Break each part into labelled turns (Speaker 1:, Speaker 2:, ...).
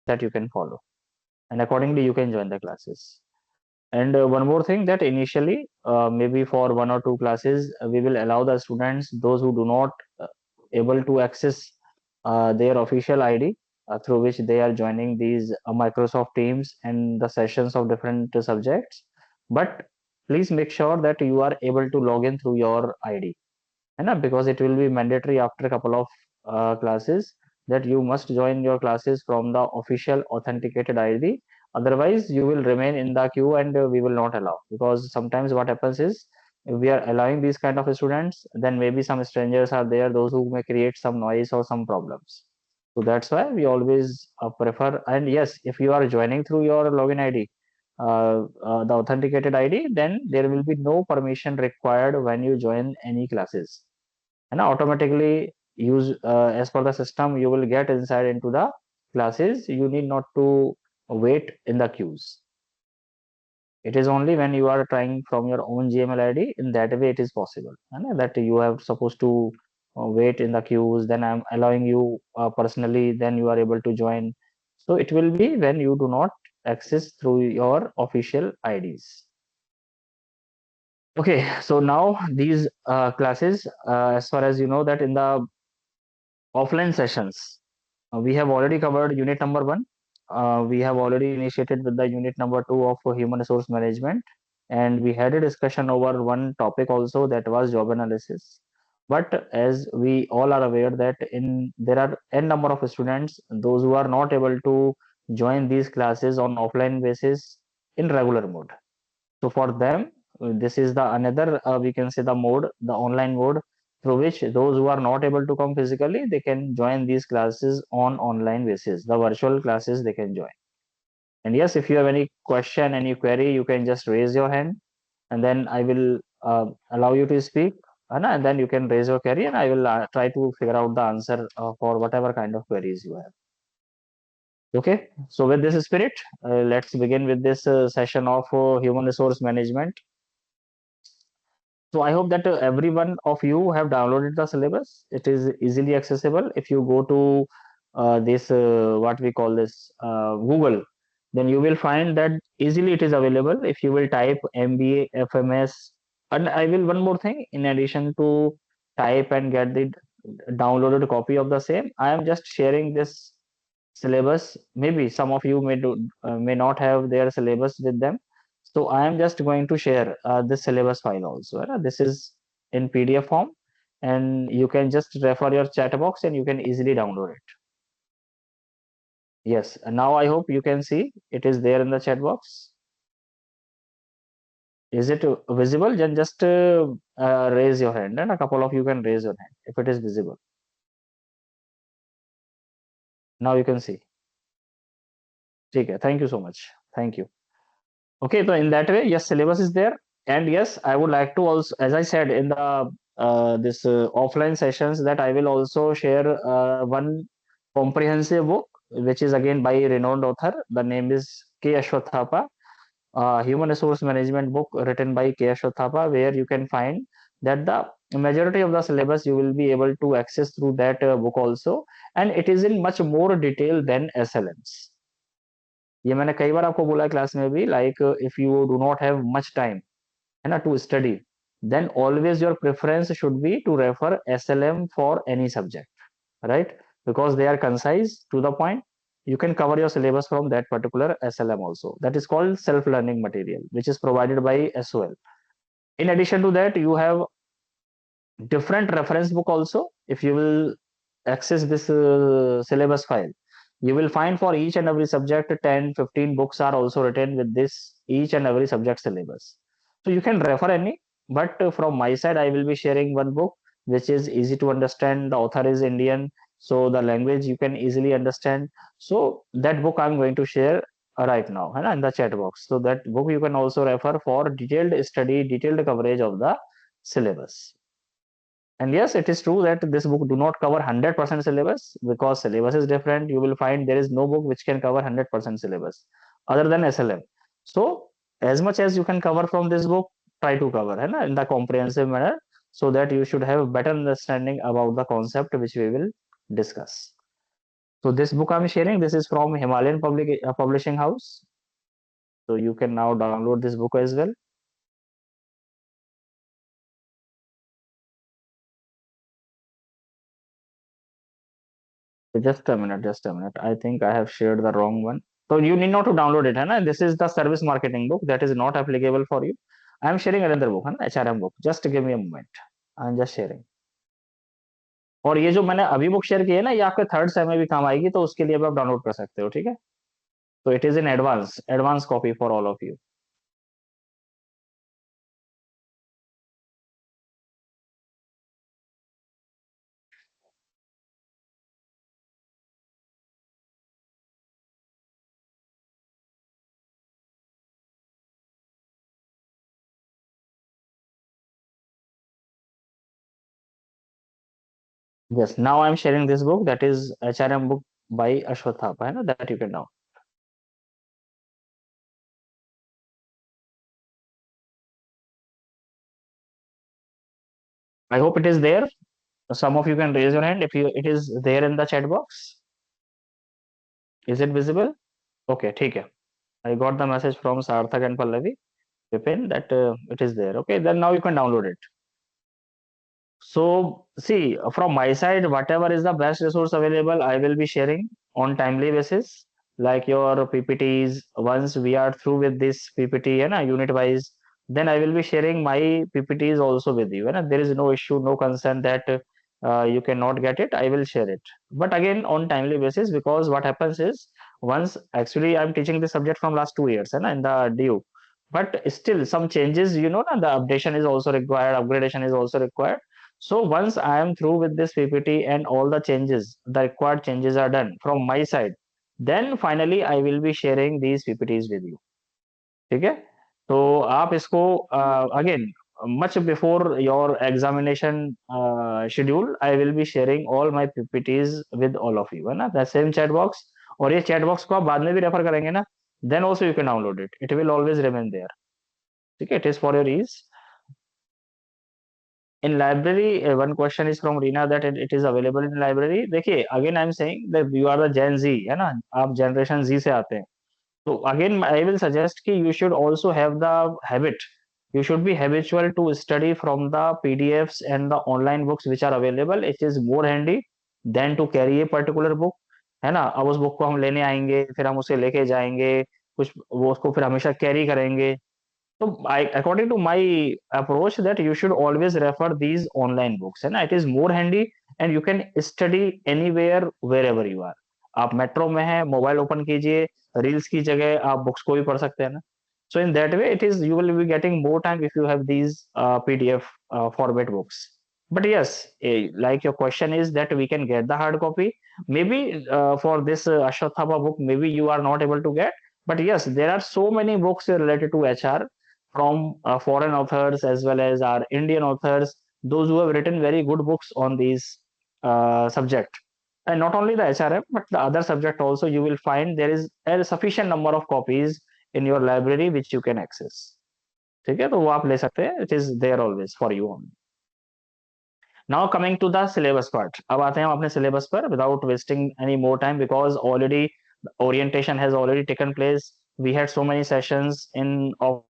Speaker 1: that you can follow, and accordingly you can join the classes. And one more thing, that initially, maybe for 1 or 2 classes, we will allow the students, those who do not able to access their official ID through which they are joining these Microsoft Teams and the sessions of different subjects. But please make sure that you are able to log in through your ID, है ना? Because it will be mandatory after a couple of classes that you must join your classes from the official authenticated ID. Otherwise, you will remain in the queue and we will not allow. Because sometimes what happens is, if we are allowing these kind of students, then maybe some strangers are there, those who may create some noise or some problems. So that's why we always prefer. And yes, if you are joining through your login ID, the authenticated ID, then there will be no permission required when you join any classes, and automatically use, as per the system, you will get inside into the classes. You need not to wait in the queues. It is only when you are trying from your own gmail id, in that way it is possible, and that you have supposed to wait in the queues, then I'm allowing you personally, then you are able to join. So it will be when you do not access through your official ids. Okay, so now these classes, as far as you know, that in the offline sessions, we have already covered unit number 1. We have already initiated with the unit number 2 of human resource management, and we had a discussion over one topic also, that was job analysis. But as we all are aware that there are n number of students, those who are not able to join these classes on offline basis in regular mode. So for them, this is the another, we can say, the mode, the online mode, through which those who are not able to come physically, they can join these classes on online basis. The virtual classes they can join. And yes, if you have any question, any query, you can just raise your hand, and then I will allow you to speak, and then you can raise your query, and I will try to figure out the answer for whatever kind of queries you have. Okay, so with this spirit, let's begin with this session of human resource management. So I hope that every one of you have downloaded the syllabus. It is easily accessible. If you go to this, what we call this, Google, then you will find that easily it is available. If you will type MBA FMS, and I will one more thing, in addition to type and get the downloaded copy of the same, I am just sharing this syllabus. Maybe some of you may not have their syllabus with them, so I am just going to share this syllabus file also. This is in PDF form, and you can just refer your chat box and you can easily download it. Yes, and now I hope you can see it is there in the chat box. Is it visible? Then just raise your hand, and a couple of you can raise your hand if it is visible. Now you can see. Okay, thank you so much. Thank you. Okay, so in that way, yes, syllabus is there, and yes, I would like to also, as I said in the this offline sessions, that I will also share one comprehensive book, which is again by renowned author. The name is K. Ashwathapa, Human Resource Management book written by K. Ashwathapa, where you can find that the majority of the syllabus you will be able to access through that book also, and it is in much more detail than SLMs. ये मैंने कई बार आपको बोला class में भी, like if you do not have much time, है ना, to study, then always your preference should be to refer SLM for any subject, right? Because they are concise to the point. You can cover your syllabus from that particular SLM also. That is called self-learning material, which is provided by SOL. In addition to that, you have different reference book also. If you will access this syllabus file, you will find for each and every subject 10-15 books are also written with this each and every subject syllabus. So you can refer any, but from my side I will be sharing one book which is easy to understand. The author is Indian, so the language you can easily understand. So that book I'm going to share right now, है ना, in the chat box. So that book you can also refer for detailed study, detailed coverage of the syllabus. And yes, it is true that this book do not cover 100% syllabus, because syllabus is different. You will find there is no book which can cover 100% syllabus other than SLM. So as much as you can cover from this book, try to cover, है ना, in the comprehensive manner, so that you should have better understanding about the concept which we will discuss. So this book I'm sharing, this is from Himalayan Publishing House. So you can now download this book as well. So just a minute, just a minute. I think I have shared the wrong one. So you need not to download it, है ना? This is the service marketing book that is not applicable for you. I am sharing another book, है ना? HRM book. Just give me a moment. I'm just sharing. और ये जो मैंने अभी book share की है ना, ये आपके थर्ड सेम में भी काम आएगी, तो उसके लिए भी आप डाउनलोड कर सकते हो, ठीक है? तो it is in advance copy for all of you. Yes, now I'm sharing this book that is HRM book by Ashwathapa, है ना? That you can now. I hope it is there. Some of you can raise your hand if you it is there in the chat box. Is it visible? Okay, ठीक है. I got the message from Sarthak and Pallavi, Vipin, that it is there. Okay, then now you can download it. So, see, from my side, whatever is the best resource available, I will be sharing on timely basis, like your PPTs. Once we are through with this PPT, and unit wise, then I will be sharing my PPTs also with you. And there is no issue, no concern that you cannot get it. I will share it, but again on timely basis, because what happens is once actually I'm teaching the subject from last 2 years, and in the DU, but still some changes, and the updation is also required, upgradation is also required. So once I am through with this PPT and all the changes, the required changes are done from my side, then finally I will be sharing these PPTs with you. ठीक है? तो आप इसको again much before your examination schedule, I will be sharing all my PPTs with all of you, है ना? The same chat box, और ये chat box को आप बाद में भी रेफर करेंगे ना, then also you can download it. It will always remain there. ठीक है? It is for your ease. In library, one question is from Reena that it is available in library. देखिए, again I am saying that you are the Gen Z, है ना? आप generation Z से आते हैं. So again, I will suggest कि you should also have the habit. You should be habitual to study from the PDFs and the online books which are available. It is more handy than to carry a particular book. है ना? अब उस book को हम लेने आएंगे, फिर हम उसे लेके जाएंगे, कुछ वो उसको फिर हमेशा कैरी करेंगे. So, according to my approach, that you should always refer these online books, and it is more handy, and you can study anywhere wherever you are. आप मेट्रो में हैं, मोबाइल ओपन कीजिए, रील्स की जगह आप books को भी पढ़ सकते हैं ना. So in that way, it is you will be getting more time if you have these PDF format books. But yes, like your question is that we can get the hard copy. Maybe for this Ashwatthama book, maybe you are not able to get. But yes, there are so many books related to HR from foreign authors as well as our Indian authors, those who have written very good books on these subject. And not only the HRM, but the other subject also, you will find there is a sufficient number of copies in your library which you can access. ठीक है, तो वो आप ले सकते हैं. It is there always for you only. Now coming to the syllabus part. अब आते हैं हम अपने syllabus पर without wasting any more time, because already orientation has already taken place. We had so many sessions in of.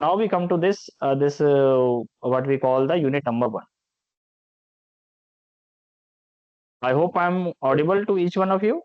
Speaker 1: Now we come to this what we call the unit number one. I hope I'm audible to each one of you.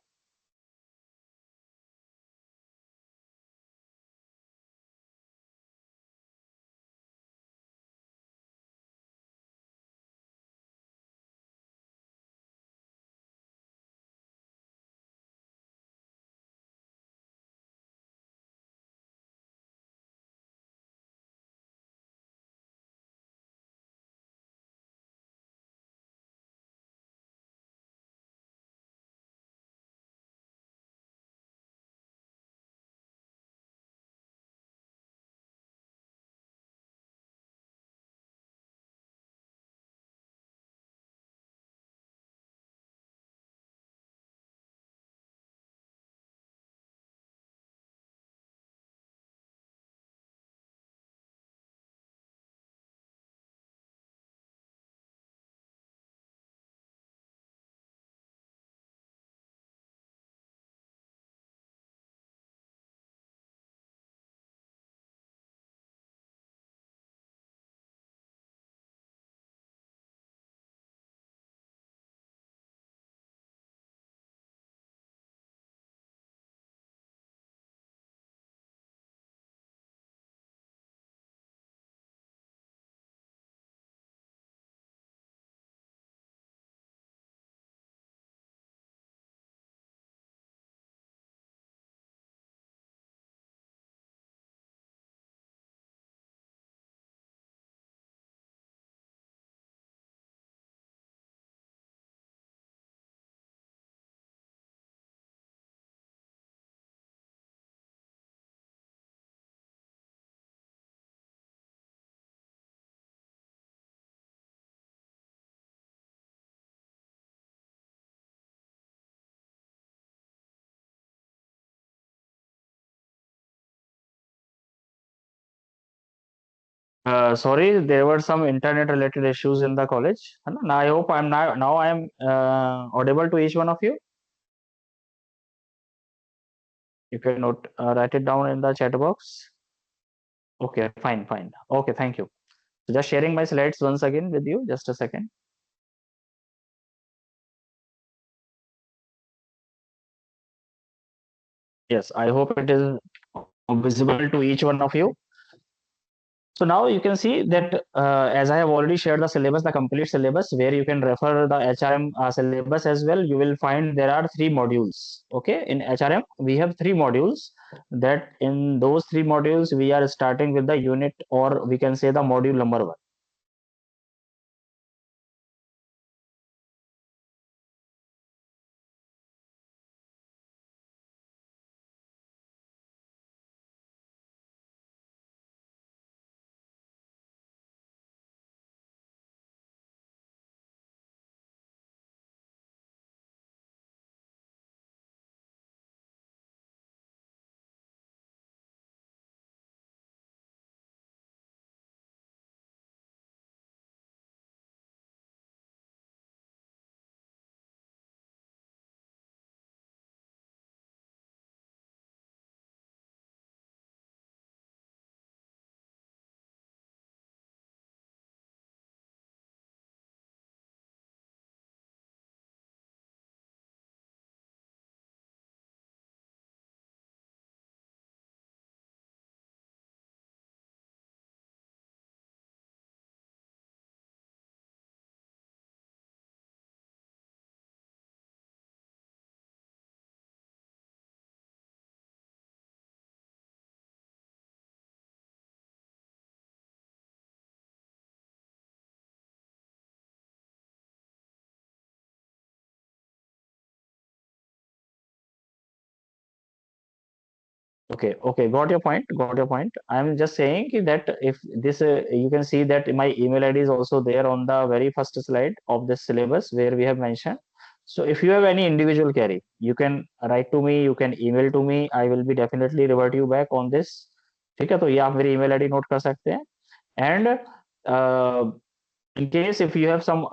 Speaker 1: Sorry, there were some internet related issues in the college. है ना? Now I hope now I am audible to each one of you. You can note write it down in the chat box. Okay, fine, fine. Okay, thank you. So just sharing my slides once again with you. Just a second. Yes, I hope it is visible to each one of you. So now you can see that as I have already shared the syllabus, the complete syllabus, where you can refer the HRM syllabus as well. You will find there are three modules. Okay, in HRM we have three modules. That in those three modules we are starting with the unit, or we can say the module number one. Okay, okay, got your point. Got your point. I'm just saying that if this, you can see that my email ID is also there on the very first slide of this syllabus where we have mentioned. So if you have any individual query, you can write to me, you can email to me. I will be definitely revert you back on this. ठीक है, तो ये आप मेरी email ID note कर सकते हैं. And in case if you have some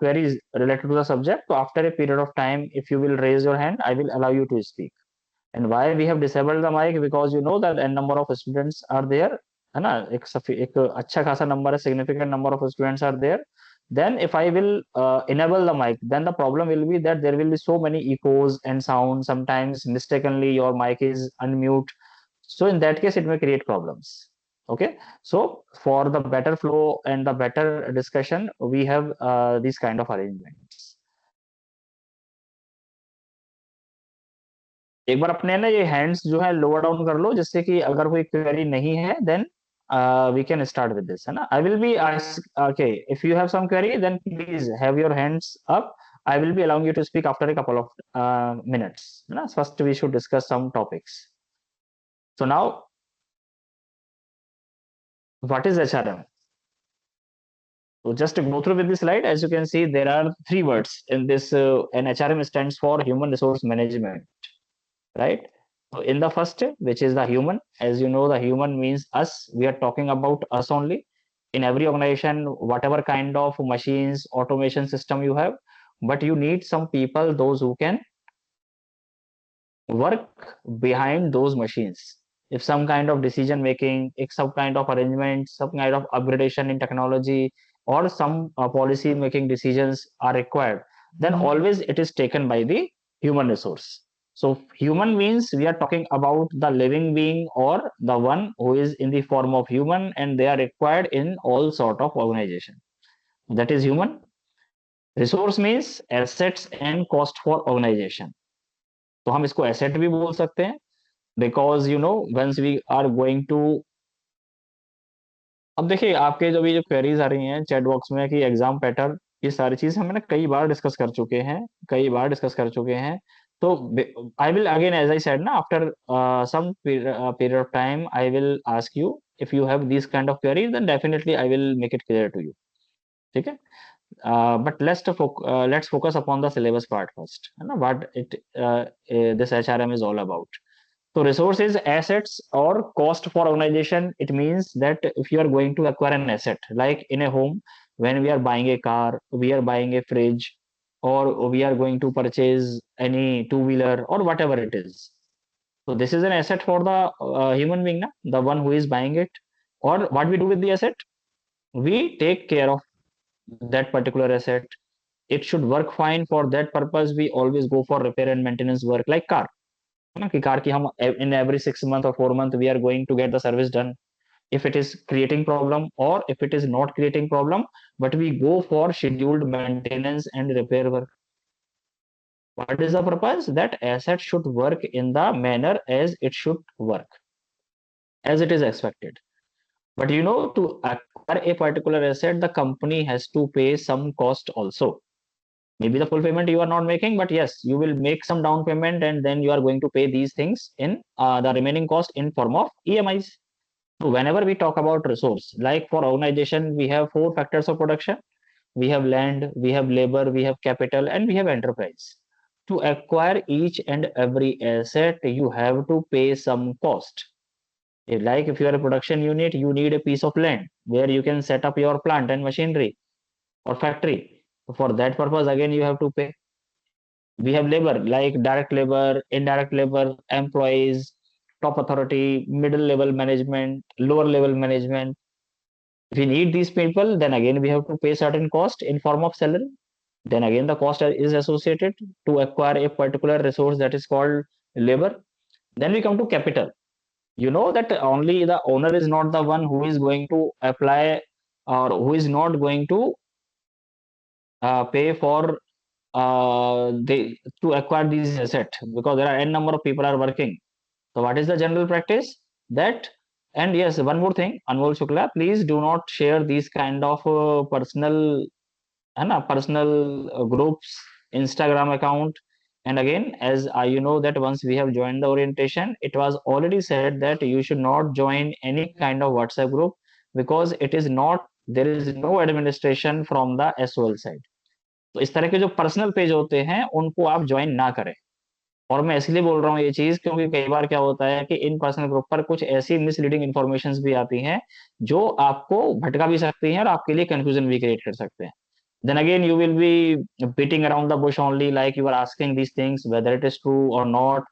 Speaker 1: queries related to the subject, so after a period of time, if you will raise your hand, I will allow you to speak. And why we have disabled the mic, because you know that n number of students are there, है ना, एक अच्छा खासा number है, significant number of students are there. Then if I will enable the mic, then the problem will be that there will be so many echoes and sound. Sometimes mistakenly your mic is unmute, so in that case it may create problems. Okay, so for the better flow and the better discussion, we have these kind of arrangements. एक बार अपने ना ये hands जो है lower down कर लो, जिससे कि अगर कोई क्वेरी नहीं है, then we can start with this, है ना. I will be okay, if you have some query then please have your hands up. I will be allowing you to speak after a couple of minutes, है ना. First we should discuss some topics. So now, what is HRM? So just to go through with this slide, as you can see, there are three words in this, and HRM stands for Human Resource Management, right? So in the first, which is the human, as you know, the human means us. We are talking about us only. In every organization, whatever kind of machines, automation system you have, but you need some people, those who can work behind those machines. If some kind of decision making, if some kind of arrangement, some kind of upgradation in technology, or some policy making decisions are required, then always it is taken by the human resource. So human means we are talking about the living being, or the one who is in the form of human, and they are required in all sort of organization. That is human. Resource means assets and cost for organization. तो हम इसको asset भी बोल सकते हैं, because you know once we are going to. अब देखिए, आपके जो भी जो क्वेरीज आ रही हैं चैट बॉक्स में कि एग्जाम पैटर्न, ये सारी चीज हम ना कई बार डिस्कस कर चुके हैं, कई बार डिस्कस कर चुके हैं. तो I will again, as I said ना, after some period of time I will ask you, if you have this kind of queries, then definitely I will make it clear to you. ठीक है, but let's focus upon the syllabus part first, है ना, what it this HRM is all about. So resource is assets or cost for organization. It means that if you are going to acquire an asset, like in a home, when we are buying a car, we are buying a fridge, or we are going to purchase any two-wheeler or whatever it is. So this is an asset for the human being, na? The one who is buying it. Or what we do with the asset? We take care of that particular asset. It should work fine. For that purpose, we always go for repair and maintenance work, like car. है ना कि car की हम in every 6 month or 4 month we are going to get the service done if it is creating problem or if it is not creating problem, but we go for scheduled maintenance and repair work. What is the purpose? That asset should work in the manner as it should work, as it is expected. But to acquire a particular asset, the company has to pay some cost also. Maybe the full payment you are not making, but yes, you will make some down payment and then you are going to pay these things in the remaining cost in form of EMIs. So whenever we talk about resource, like for organization, we have four factors of production. We have land, we have labor, we have capital, and we have enterprise. To acquire each and every asset, you have to pay some cost. Like if you are a production unit, you need a piece of land where you can set up your plant and machinery or factory. For that purpose, again, you have to pay. We have labor, like direct labor, indirect labor, employees, top authority, middle level management, lower level management. If we need these people, then again we have to pay certain cost in form of salary. Then again the cost is associated to acquire a particular resource, that is called labor. Then we come to capital. You know that only the owner is not the one who is going to apply or who is not going to pay for to acquire these assets, because there are n number of people are working. So what is the general practice? That, and yes, one more thing, Anmol Shukla, please do not share these kind of personal, personal groups, Instagram account. And again, as that once we have joined the orientation, it was already said that you should not join any kind of WhatsApp group, because it is not, there is no administration from the SOL side. तो इस तरह के जो personal page होते हैं उनको आप join ना करें। और मैं इसलिए बोल रहा हूँ ये चीज क्योंकि कई बार क्या होता है कि इन पर्सनल ग्रुप पर कुछ ऐसी मिसलीडिंग इन्फॉर्मेशन भी आती हैं जो आपको भटका भी सकती हैं और आपके लिए कंफ्यूजन भी क्रिएट कर सकते हैं। Then again, you will be beating around the bush only, like you are asking these things whether it is true or not.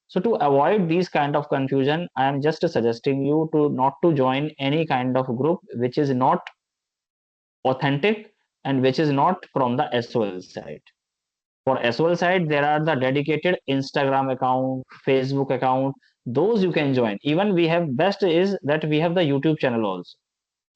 Speaker 1: So to avoid these kind of confusion, I am just suggesting you to not to join any kind of group which is not authentic and which is not from the SOL side. For SOL side, there are the dedicated Instagram account, Facebook account. Those you can join. Even we have best is that we have the YouTube channel also.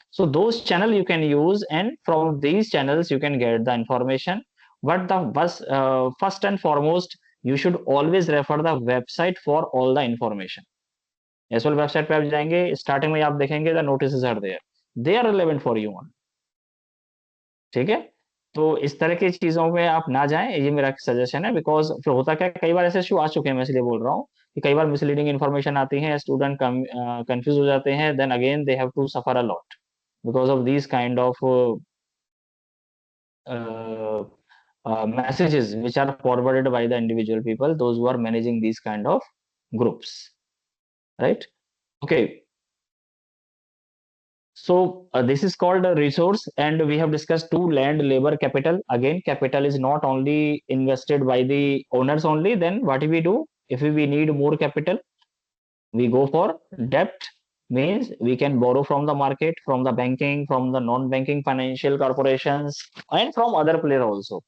Speaker 1: So those channel you can use, and from these channels you can get the information. But the first and foremost, you should always refer the website for all the information. SOL website पे आप जाएंगे, starting में आप देखेंगे the notices are there. They are relevant for you on. ठीक है, तो इस तरह की चीजों में आप ना जाएं, ये मेरा सजेशन है। बिकॉज फिर होता क्या, कई बार ऐसे इशू आ चुके हैं, मैं इसलिए बोल रहा हूँ कि कई बार मिसलीडिंग इन्फॉर्मेशन आती है, स्टूडेंट कंफ्यूज हो जाते हैं, then again they have to suffer a lot because of these kind of messages which are forwarded by the individual people, those who are managing these kind of groups, right? Okay, so this is called a resource, and we have discussed two: land, labor, capital. Again, capital is not only invested by the owners only. Then what do we do if we need more capital? We go for debt, means we can borrow from the market, from the banking, from the non-banking financial corporations, and from other player also.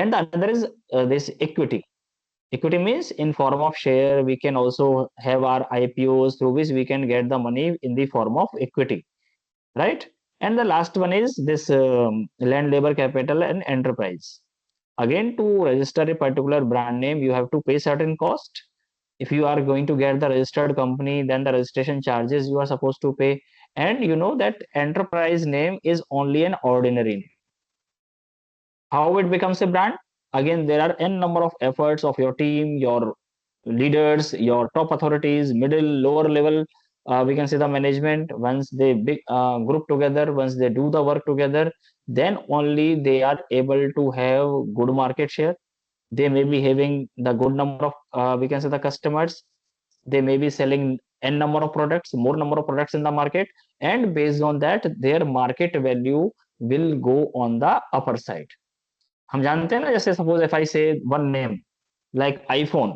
Speaker 1: And another is this equity. Equity means in form of share. We can also have our IPOs through which we can get the money in the form of equity, right? And the last one is this land, labor, capital, and enterprise. Again, to register a particular brand name, you have to pay certain cost. If you are going to get the registered company, then the registration charges you are supposed to pay. And you know that enterprise name is only an ordinary name. How it becomes a brand? Again, there are n number of efforts of your team, your leaders, your top authorities, middle, lower level. We can say the management. Once they big group together, once they do the work together, then only they are able to have good market share. They may be having the good number of we can say the customers. they may be selling n number of products, more number of products in the market, and based on that their market value will go on the upper side. हम जानते हैं ना, जैसे suppose if I से one name like iPhone,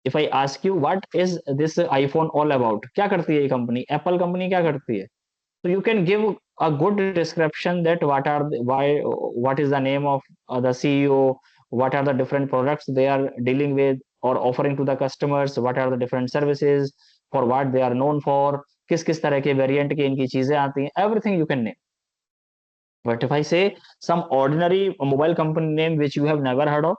Speaker 1: if I ask you what is this iPhone all about, क्या करती है ये कंपनी, एप्पल कंपनी क्या करती है, so you can give a good description that what is the name of the CEO, what are the different products they are dealing with or offering to the customers, what are the different services, for what they are known for, किस किस तरह के variant की इनकी चीजें आती हैं, everything you can name. But if I say some ordinary mobile company name which you have never heard of,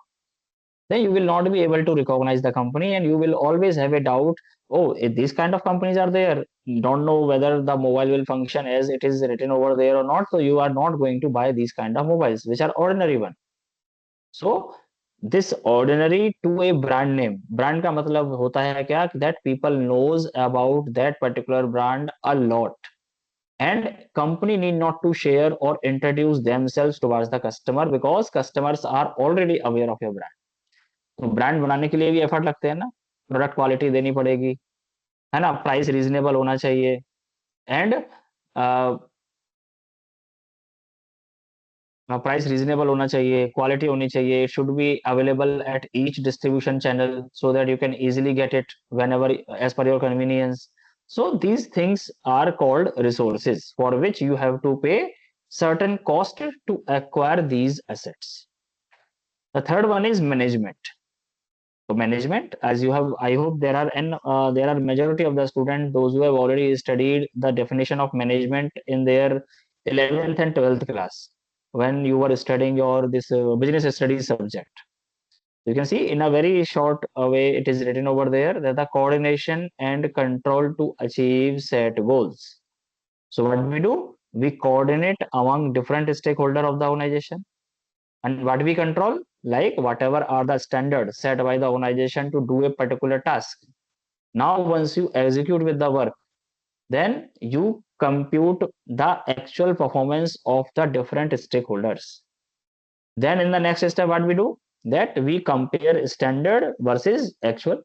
Speaker 1: then you will not be able to recognize the company and you will always have a doubt, oh, if these kind of companies are there, don't know whether the mobile will function as it is written over there or not, so you are not going to buy these kind of mobiles which are ordinary one. So this ordinary to a brand name, brand का मतलब होता है क्या, that people knows about that particular brand a lot, and company need not to share or introduce themselves towards the customer because customers are already aware of your brand. तो brand बनाने के लिए भी एफर्ट लगते हैं ना, product quality देनी पड़ेगी, है ना, प्राइस रीजनेबल होना चाहिए, एंड प्राइस रीजनेबल होना चाहिए, क्वालिटी होनी चाहिए, it should be available at each distribution channel so that you can easily get it whenever as per your convenience. So these things are called resources for which you have to pay certain cost to acquire these assets. The third one is management. So management, as you have, I hope there are majority of the students those who have already studied the definition of management in their 11th and 12th class when you were studying your this business studies subject. You can see in a very short way it is written over there that the coordination and control to achieve set goals. So what we do? We coordinate among different stakeholders of the organization. And what we control? Like whatever are the standards set by the organization to do a particular task. Now, once you execute with the work, then you compute the actual performance of the different stakeholders. Then in the next step, what we do? That we compare standard versus actual.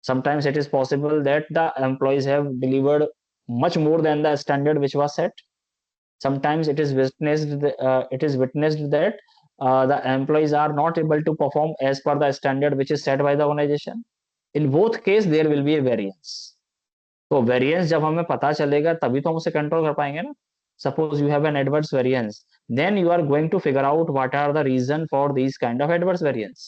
Speaker 1: Sometimes it is possible that the employees have delivered much more than the standard which was set. Sometimes it is witnessed that the employees are not able to perform as per the standard which is set by the organization. In both case there will be a variance. तो variance जब हमें पता चलेगा तभी तो हम उसे control कर पाएंगे ना. Suppose you have an adverse variance, then you are going to figure out what are the reason for these kind of adverse variance.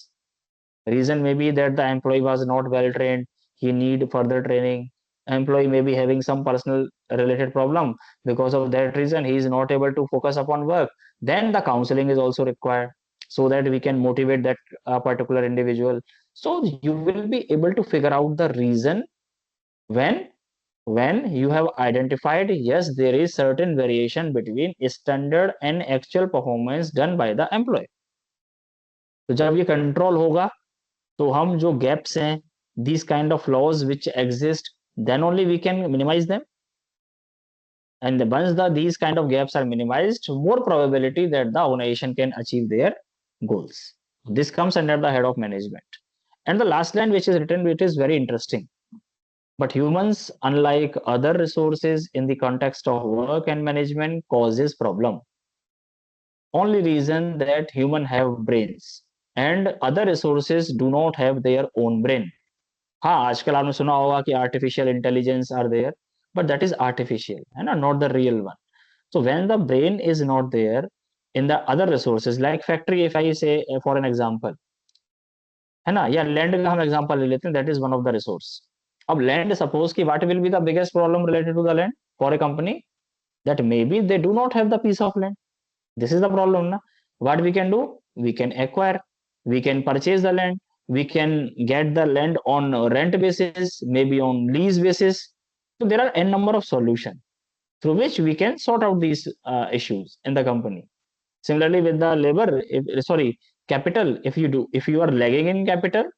Speaker 1: Reason may be that the employee was not well trained, he need further training. Employee may be having some personal related problem, because of that reason he is not able to focus upon work. Then the counseling is also required so that we can motivate that particular individual. So you will be able to figure out the reason when you have identified, yes, there is certain variation between standard and actual performance done by the employee. तो जब ये control होगा तो हम जो gaps हैं, these kind of laws which exist, then only we can minimize them. And once these kind of gaps are minimized, more probability that the organization can achieve their goals. This comes under the head of management. And the last line which is written, which is very interesting. But humans, unlike other resources in the context of work and management, causes problem. Only reason that human have brains and other resources do not have their own brain. हाँ, आजकल आपने सुना होगा कि artificial intelligence are there, but that is artificial, है ना, not the real one. So when the brain is not there in the other resources, like factory, if I say for an example, है ना, या land का हम example ले लेते हैं, that is one of the resource. अब land, suppose कि what will be the biggest problem related to the land for a company, that may be they do not have the piece of land. This is the problem ना. What we can do? We can acquire, we can purchase the land, we can get the land on rent basis, maybe on lease basis. So there are n number of solutions through which we can sort out these issues in the company. Similarly with the labor, sorry, capital, if you are lagging in capital,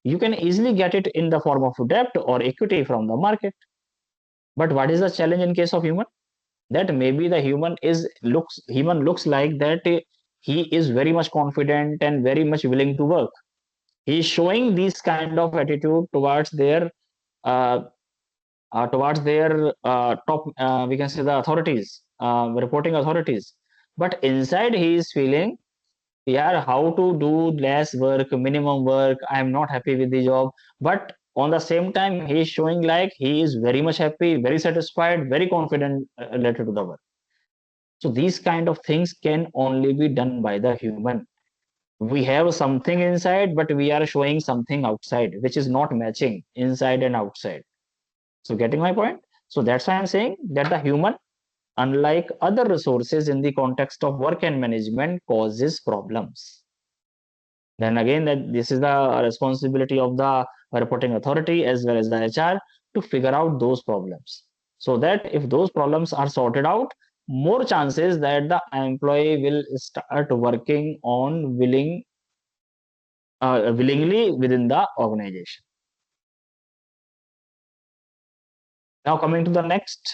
Speaker 1: you can easily get it in the form of debt or equity from the market. But what is the challenge in case of human? That maybe the human looks like that he is very much confident and very much willing to work. He is showing this kind of attitude towards their uh, towards their top, we can say the authorities, reporting authorities. But inside, he is feeling, yeah, how to do less work, minimum work. I am not happy with the job. But on the same time, he is showing like he is very much happy, very satisfied, very confident related to the work. So these kind of things can only be done by the human. We have something inside, but we are showing something outside, which is not matching inside and outside. So getting my point? So that's why I'm saying that the human, unlike other resources in the context of work and management, causes problems. Then again, that this is the responsibility of the reporting authority as well as the HR to figure out those problems. So that if those problems are sorted out, more chances that the employee will start working on willingly within the organization. Now coming to the next.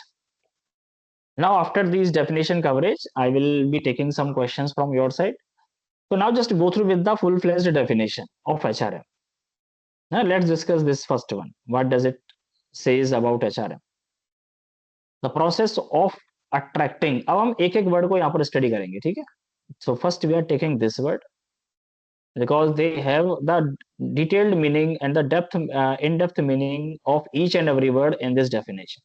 Speaker 1: Now after these definition coverage, I will be taking some questions from your side. So now just go through with the full-fledged definition of HRM. Now let's discuss this first one. What does it says about HRM? The process of attracting. अब हम एक एक word को यहाँ पर study करेंगे, ठीक है? So first we are taking this word because they have the detailed meaning and the in-depth meaning of each and every word in this definition.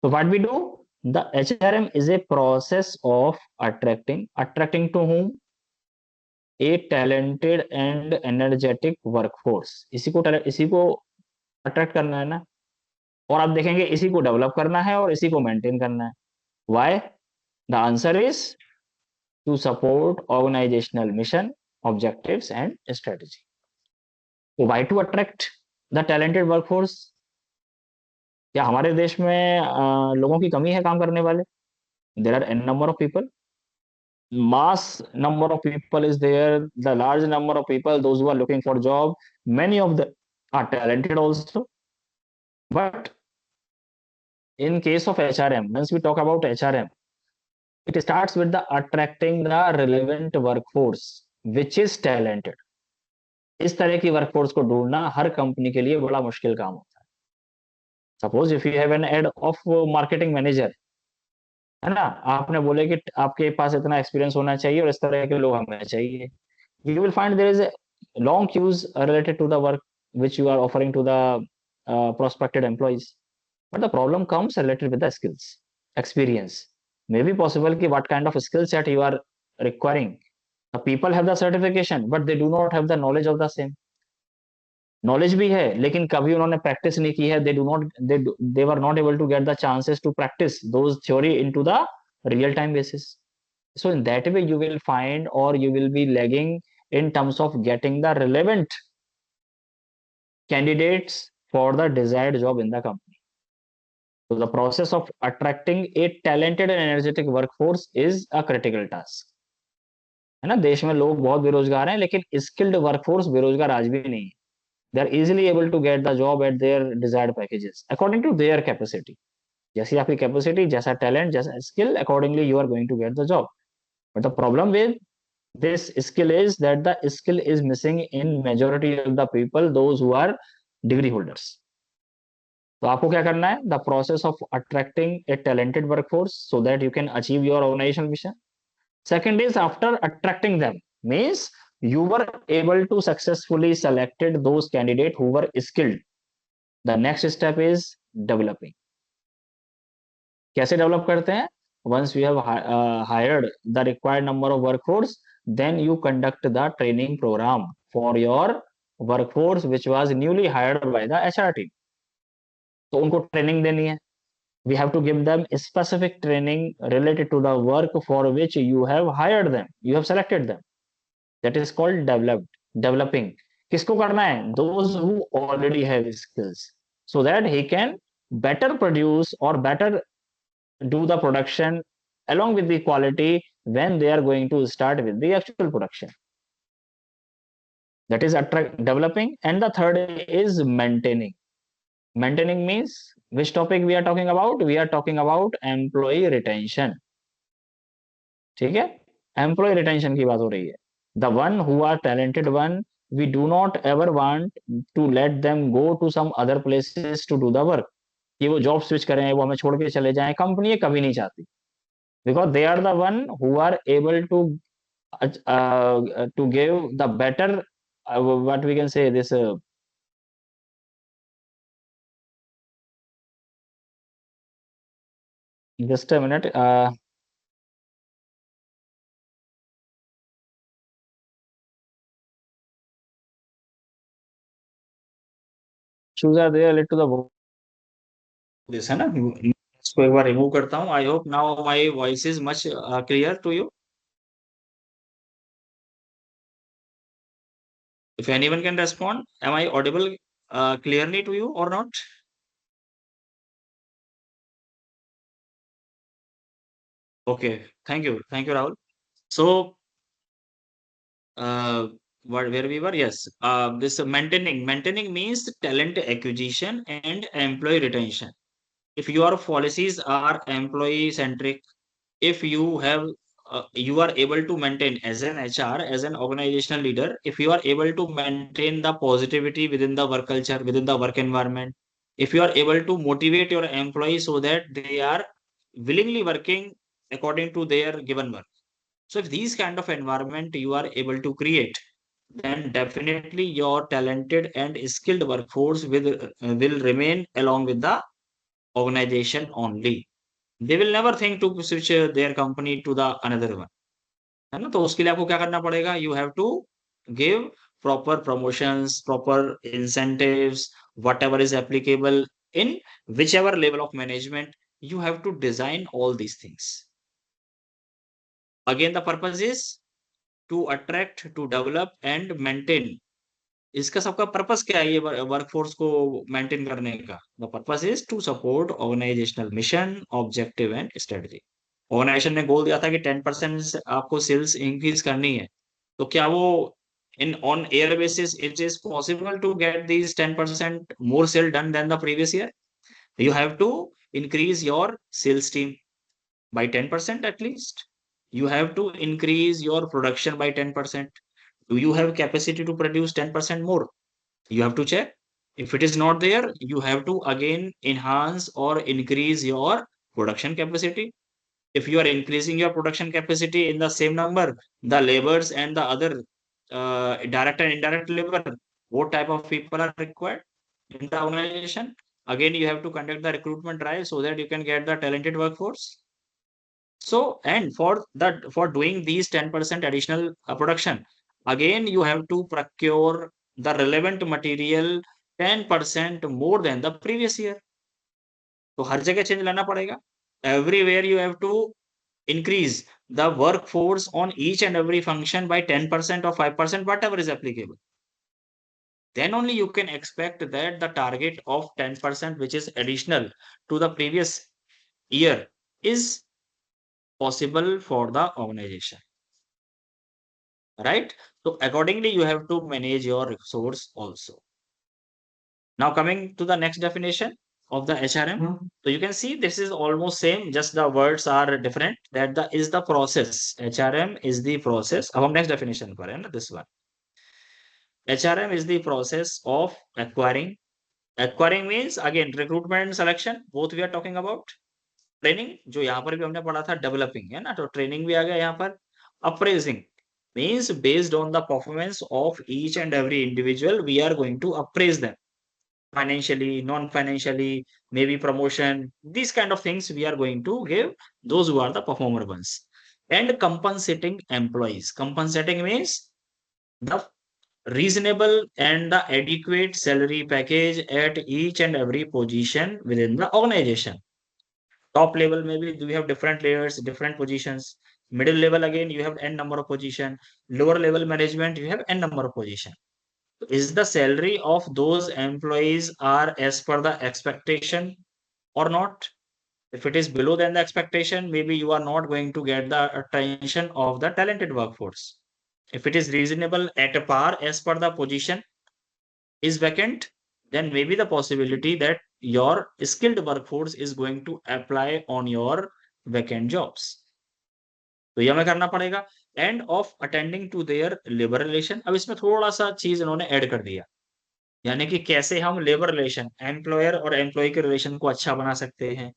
Speaker 1: So what we do, the HRM is a process of attracting to whom? A talented and energetic workforce. इसी को attract करना है ना, और आप देखेंगे इसी को डेवलप करना है और इसी को मेंटेन करना है. Why? The answer is to support organizational mission, objectives and strategy. So why to attract the talented workforce? क्या हमारे देश में लोगों की कमी है काम करने वाले? There are n number of people. Mass number of people is there. The large number of people, those who are looking for job, many of them are talented also. But in case of HRM, once we talk about HRM, it starts with the attracting the relevant workforce, which is talented. इस तरह की workforce को ढूंढना हर company के लिए बड़ा मुश्किल काम होता है. Suppose if you have an head of marketing manager, है ना, आपने बोले कि आपके पास इतना एक्सपीरियंस होना चाहिए और इस तरह के लोग हमें चाहिए. You will find there is a long queues related to the work which you are offering to the prospective employees. But the problem comes related with the skills, experience. Maybe possible कि what kind of skill set you are requiring. The people have the certification, but they do not have the knowledge of the same. Knowledge भी है लेकिन कभी उन्होंने practice नहीं की है. They were not able to get the chances to practice those theory into the real time basis. So in that way you will find or you will be lagging in terms of getting the relevant candidates for the desired job in the company. So the process of attracting a talented and energetic workforce is a critical task. है ना, देश में लोग बहुत बेरोजगार हैं लेकिन skilled workforce बेरोजगार आज भी नहीं है. They are easily able to get the job at their desired packages according to their capacity. जैसी आपकी कैपेसिटी, जैसा टैलेंट, जैसा skill, accordingly you are going to get the job. But the problem with this skill is that the skill is missing in majority of the people, those who are degree holders. तो आपको क्या करना है? The process of attracting a talented workforce so that you can achieve your organizational mission. Second is after attracting them means you were able to successfully selected those candidates who were skilled. The next step is developing. कैसे develop करते हैं? Once you have hired the required number of workforce, then you conduct the training program for your workforce which was newly hired by the HR team. तो उनको training देनी है. We have to give them a specific training related to the work for which you have hired them, you have selected them. That is called developing. किसको करना है? Those who already have skills, so that he can better produce or better do the production along with the quality when they are going to start with the actual production. That is developing. And the third is maintaining. Maintaining means which topic we are talking about? We are talking about employee retention. ठीक है, employee retention की बात हो रही है. The one who are talented one we do not ever want to let them go to some other places to do the work. कि वो job switch करें, वो हमें छोड़ के चले जाएं, कंपनी ये कभी नहीं चाहती, because they are the one who are able to give the better, what we can say this, just a minute, choose are there related to the this है ना, इसको एक बार रिमूव करता हूँ. I hope now my voice is much clear to you. If anyone can respond, am I audible clearly to you or not? Okay, thank you, Rahul. So, where we were, yes, this maintaining means talent acquisition and employee retention. If your policies are employee centric, if you have you are able to maintain as an HR, as an organizational leader, if you are able to maintain the positivity within the work culture, within the work environment, if you are able to motivate your employees so that they are willingly working according to their given work. So if these kind of environment you are able to create, then definitely your talented and skilled workforce will remain along with the organization only. They will never think to switch their company to the another one. है ना? तो उसके लिए आपको क्या करना पड़ेगा? You have to give proper promotions, proper incentives, whatever is applicable in whichever level of management. You have to design all these things. Again, the purpose is to attract, to develop and maintain. इसका सबका purpose क्या है ये workforce को maintain करने का? The purpose is to support organisational mission, objective and strategy. Organisation ने goal दिया था कि 10% आपको सेल्स इंक्रीज करनी है, तो क्या वो in on year basis it is possible to get these 10% more sale done than the previous year? You have to increase your sales team by 10% at least. You have to increase your production by 10%. Do you have capacity to produce 10% more? You have to check. If it is not there, you have to again enhance or increase your production capacity. If you are increasing your production capacity in the same number, the labors and the other direct and indirect labor, what type of people are required in the organization? Again, you have to conduct the recruitment drive so that you can get the talented workforce. So, and for doing these 10% additional production, again, you have to procure the relevant material 10% more than the previous year. तो हर जगह change लाना पड़ेगा. Everywhere you have to increase the workforce on each and every function by 10% or 5%, whatever is applicable. Then only you can expect that the target of 10%, which is additional to the previous year, is possible for the organization. Right? So accordingly, you have to manage your resource also. Now coming to the next definition of the HRM. So you can see this is almost same, just the words are different. That the is the process. HRM is the process. अब हम next definition पर है ना, this one. HRM is the process of acquiring. Acquiring means again recruitment and selection. Both we are talking about. Training जो यहाँ पर भी हमने पढ़ा था, developing है ना, तो training भी आ गया यहाँ पर. Appraising means based on the performance of each and every individual, we are going to appraise them. Financially, non-financially, maybe promotion, these kind of things we are going to give those who are the performer ones. And compensating employees. Compensating means the reasonable and the adequate salary package at each and every position within the organization. Top level, maybe we have different layers, different positions. Middle level, again, you have n number of position. Lower level management, you have n number of position. Is the salary of those employees are as per the expectation or not? If it is below than the expectation, maybe you are not going to get the attention of the talented workforce. If it is reasonable at a par as per the position is vacant, then maybe the possibility that your skilled workforce is going to apply on your vacant jobs.
Speaker 2: तो ये हमें करना पड़ेगा। And of attending to their labour relation, अब इसमें थोड़ा सा चीज इन्होंने ऐड कर दिया, यानी कि कैसे हम लेबर रिलेशन, एम्प्लॉयर और एम्प्लॉय के रिलेशन को अच्छा बना सकते हैं।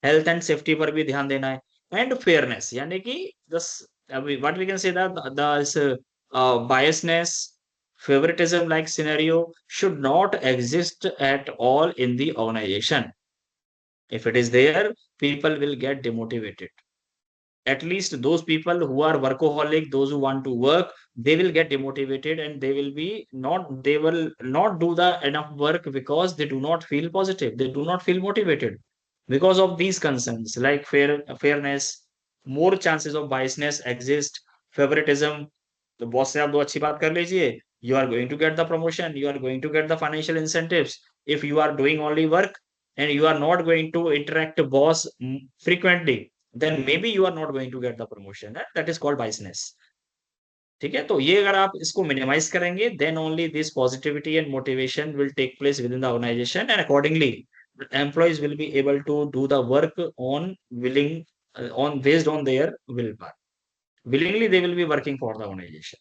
Speaker 2: हेल्थ एंड सेफ्टी पर भी ध्यान देना है। एंड फेयरनेस, यानी कि दस, अभी what we can say the biasness, favoritism like scenario should not exist at all in the organization. If it is there, people will get demotivated. At least those people who are workaholic, those who want to work, they will get demotivated, and they will not do the enough work because they do not feel positive, they do not feel motivated because of these concerns like fairness, more chances of biasness exist, favoritism, तो boss से आप दो अच्छी बात कर लीजिए, you are going to get the promotion, you are going to get the financial incentives. If you are doing only work and you are not going to interact boss frequently, then maybe you are not going to get the promotion. That is called biasness. ठीक है, तो ये अगर आप इसको minimise करेंगे, then only this positivity and motivation will take place within the organization, and accordingly employees will be able to do the work on willing, on based on their willpower. Willingly they will be working for the organization.